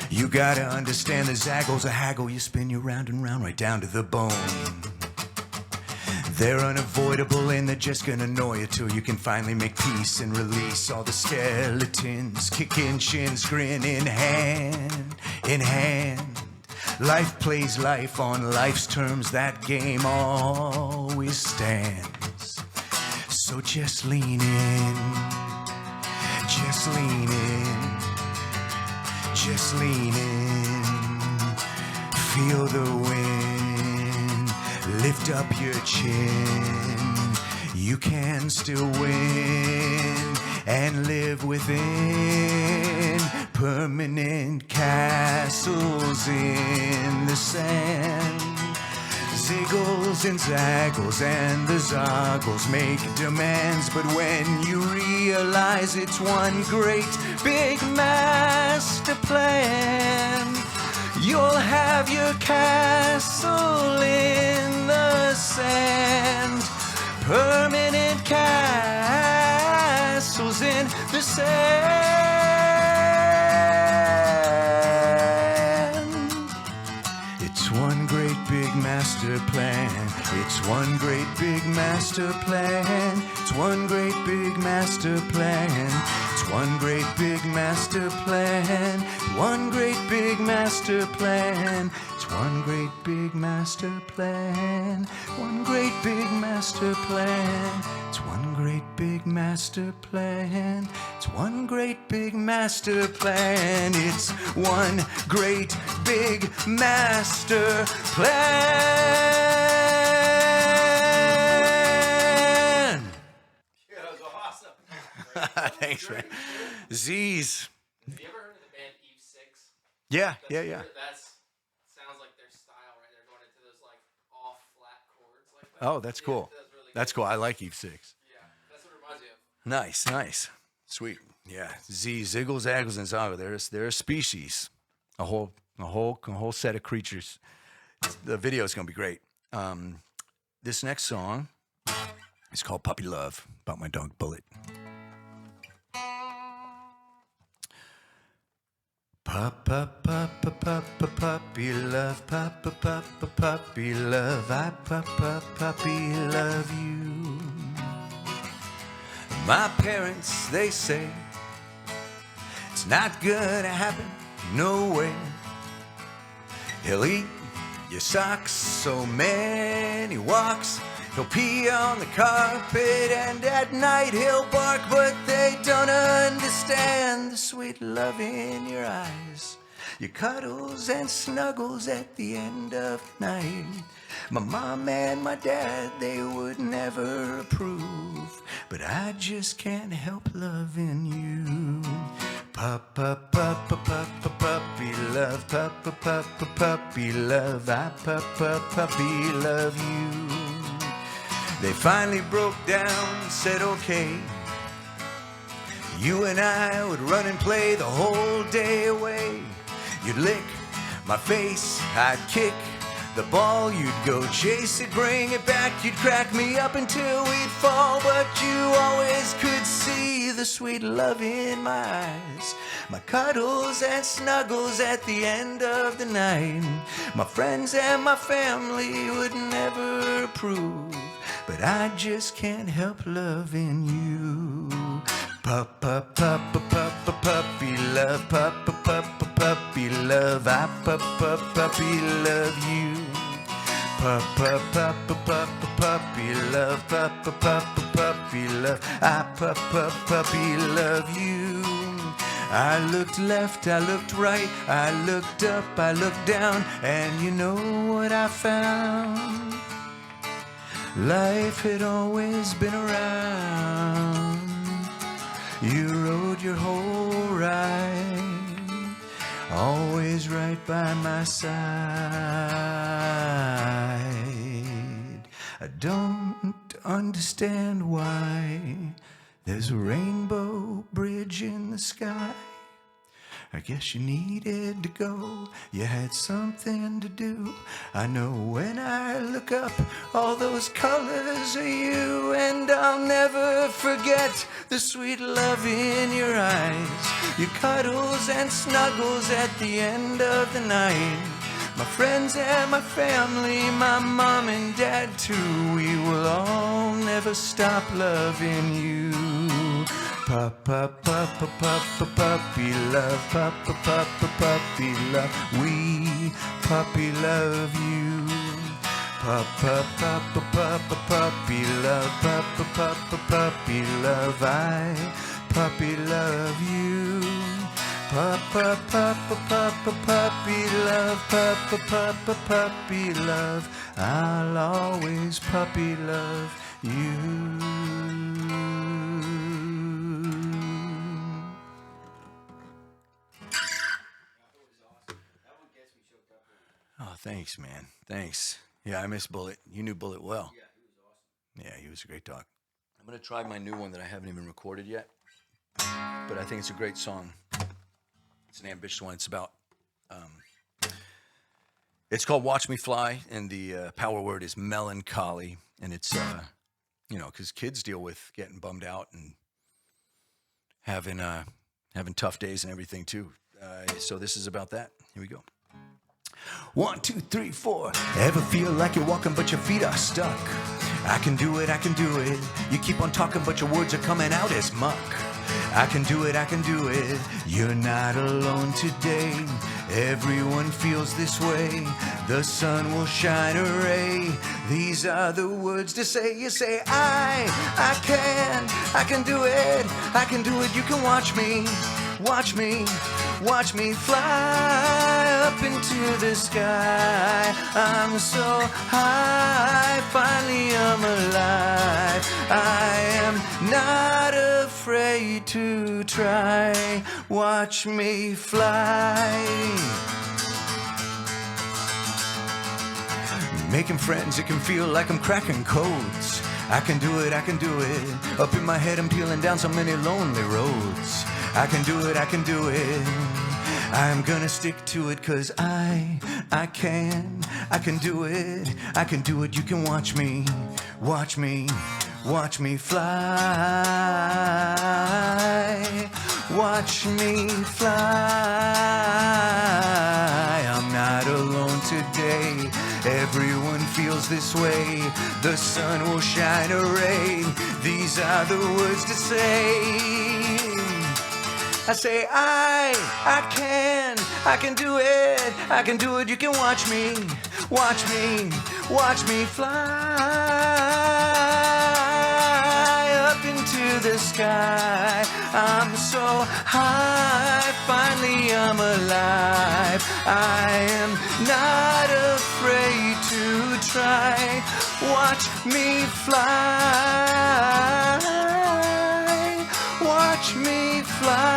A: You You gotta understand the zaggle's a haggle. You spin you round and round right down to the bone. They're unavoidable and they're just gonna annoy you till you can finally make peace and release all the skeletons, kicking shins, grin in hand, in hand. Life plays life on life's terms, that game always stands. So just lean in, just lean in, just lean in. Feel the wind, lift up your chin. You can still win and live within permanent castles in the sand. Ziggles and zaggles and the zoggles make demands, but when you realize it's one great big master plan, you'll have your castle in the sand. Permanent castles in the sand. It's one great big master plan. It's one great big master plan. It's one great big master plan. It's one great big master plan. One great big master plan. It's one great big master plan. One great big master plan. It's one great big master plan. It's one great big master plan. It's one great big master plan.
D: Yeah, that was awesome.
A: Thanks, man. Z's.
D: Have you ever heard of the band Eve 6?
A: Yeah.
D: That's sounds like their style, right? They're going into those like off flat chords like that.
A: Oh, that's cool.
D: That's really
A: That's
D: good.
A: cool. I like Eve 6.
D: Yeah, that's what it reminds me of.
A: Nice. Sweet. Yeah. Ziggles, zaggles, and zoggle. They're a species. A whole set of creatures. The video is gonna be great. This next song is called Puppy Love, about my dog Bullet. Puppy love, puppy love, I puppy love you. My parents, they say it's not gonna happen, no way. He'll eat your socks so many walks. He'll pee on the carpet and at night he'll bark, but they don't understand the sweet love in your eyes, your cuddles and snuggles at the end of the night. My mom and my dad, they would never approve, but I just can't help loving you. Puppy love, puppy love, I puppy love you. They finally broke down and said, okay, you and I would run and play the whole day away. You'd lick my face, I'd kick the ball, you'd go chase it, bring it back, you'd crack me up until we'd fall, but you always could see the sweet love in my eyes, my cuddles and snuggles at the end of the night. My friends and my family would never approve, but I just can't help loving you. Puppy love, puppy love, I puppy love you. Puppy love, puppy love, I puppy love you. I looked left, I looked right, I looked up, I looked down, and you know what I found? Life had always been around. You rode your whole ride, always right by my side. I don't understand why there's a rainbow bridge in the sky. I guess you needed to go, you had something to do. I know when I look up, all those colors are you, and I'll never
C: never forget the sweet love in your eyes, your cuddles and snuggles at the end of the night. My friends and my family, my mom and dad too, we will all never stop loving you. Puppy love, puppy love, we puppy love you. Puppy love, puppy love, I puppy love you. Puppy love, I'll always puppy love you. Oh, thanks, man. Thanks. Yeah, I miss Bullet. You knew Bullet well. Yeah, he was awesome. Yeah, he was a great dog. I'm going to try my new one that I haven't even recorded yet, but I think it's a great song. It's an ambitious one. It's about, it's called Watch Me Fly, and the power word is melancholy. And it's, you know, because kids deal with getting bummed out and having tough days and everything too. So this is about that. Here we go. 1, 2, 3, 4. Ever feel like you're walking but your feet are stuck? I can do it, I can do it. You keep on talking but your words are coming out as muck. I can do it, I can do it. You're not alone today. Everyone feels this way. The sun will shine a ray. These are the words to say. You say, I can do it. I can do it. You can watch me fly up into the sky. I'm so high, finally I'm alive. I am not afraid to try. Watch me fly. Making friends, it can feel like I'm cracking codes. I can do it, I can do it. Up in my head, I'm peeling down so many lonely roads. I can do it, I can do it. I'm gonna stick to it, cause I can do it. I can do it, you can watch me fly. Watch me fly. I'm not alone today. Everyone feels this way. The sun will shine a ray. These are the words to say. I say, I can do it. I can do it. You can watch me fly up into the sky. I'm so high, finally I'm alive. I am not afraid to try. Watch me fly. Watch me fly.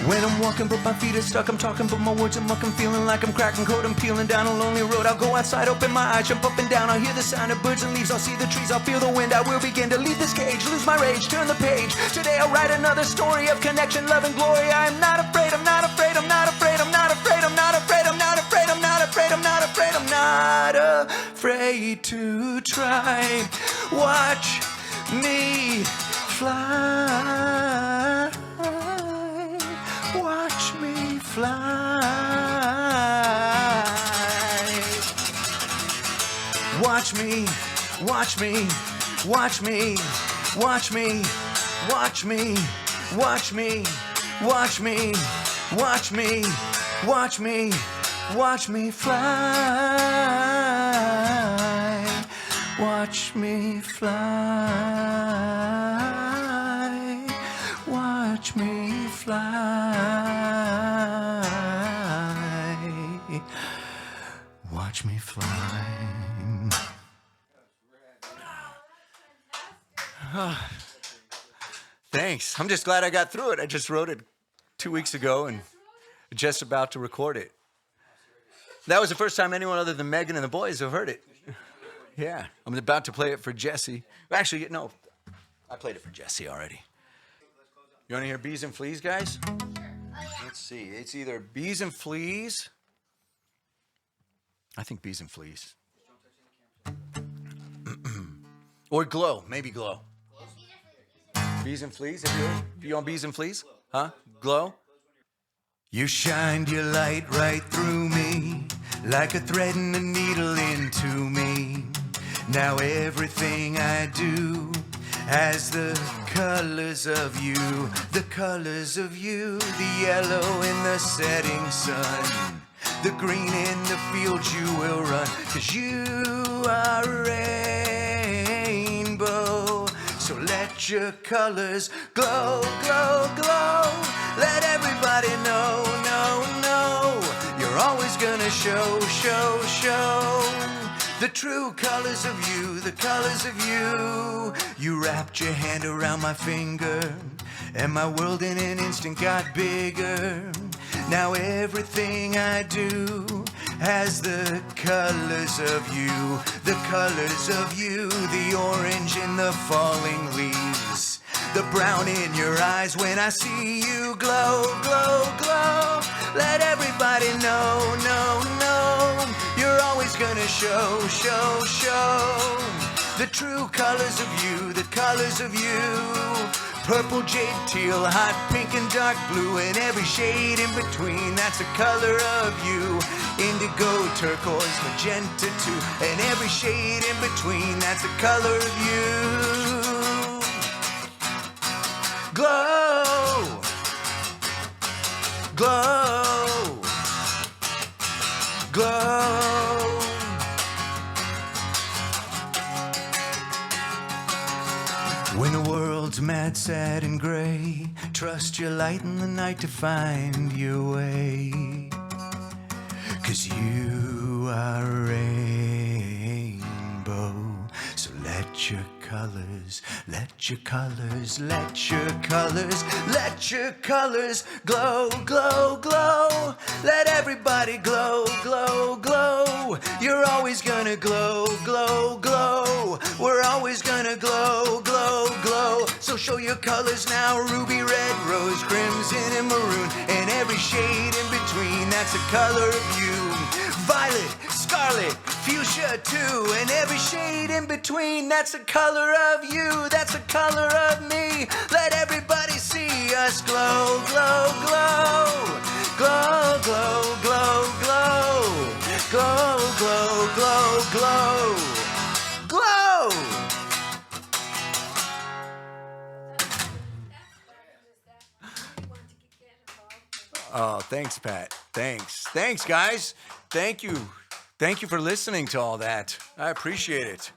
C: When I'm walking but my feet are stuck, I'm talking but my words are muck. I'm feeling like I'm cracking code, I'm peeling down a lonely road. I'll go outside, open my eyes, jump up and down. I'll hear the sound of birds and leaves, I'll see the trees, I'll feel the wind. I will begin to leave this cage, lose my rage, turn the page. Today I'll write another story of connection, love and glory. I'm not afraid, I'm not afraid, I'm not afraid, I'm not afraid, I'm not afraid, I'm not afraid, I'm not afraid, I'm not afraid, I'm not afraid to try. Watch me fly. Watch me fly. Watch me, watch me, watch me, watch me, watch me, watch me, watch me, watch me, watch me, watch me fly. Watch me fly. Watch me fly. Watch me fly. Thanks. I'm just glad I got through it. I just wrote it 2 weeks ago and just about to record it. That was the first time anyone other than Megan and the boys have heard it. Yeah, I'm about to play it for Jesse. Actually, no, I played it for Jesse already. You want to hear Bees and Fleas, guys? Sure. Oh, yeah. Let's see. It's either Bees and Fleas. I think Bees and Fleas. Or glow, maybe glow. Bees and fleas? Have you on bees and fleas? Huh? Glow? You shined your light right through me, like a thread and a needle into me. Now everything I do has the colors of you, the colors of you, the yellow in the setting sun, the green in the fields you will run, 'cause you are a rainbow. So let your colors glow, glow, glow. Let everybody know, you're always gonna show the true colors of you, the colors of you. You wrapped your hand around my finger, and my world in an instant got bigger. Now everything I do has the colors of you, the colors of you, the orange in the falling leaves, the brown in your eyes when I see you glow, glow, glow. Let everybody know, you're always gonna show the true colors of you, the colors of you. Purple, jade, teal, hot pink, and dark blue, and every shade in between, that's a color of you. Indigo, turquoise, magenta too, and every shade in between, that's a color of you. Glow, glow, glow. When the world's mad, sad, and gray, trust your light in the night to find your way. 'Cause you are a rainbow. So let your colors, let your colors, let your colors, let your colors glow, glow, glow. Let everybody glow, glow, glow. You're always gonna glow, glow, glow. We're always gonna glow, glow, glow. So show your colors now, ruby red, rose, crimson, and maroon, and every shade in between, that's a color of you. Violet, scarlet, fuchsia too, and every shade in between, that's a color of you, that's a color of me. Let everybody see us glow, glow, glow. Glow, glow, glow, glow. Glow, glow, glow, glow. Glow! Oh, thanks, Pat. Thanks, guys. Thank you for listening to all that. I appreciate it.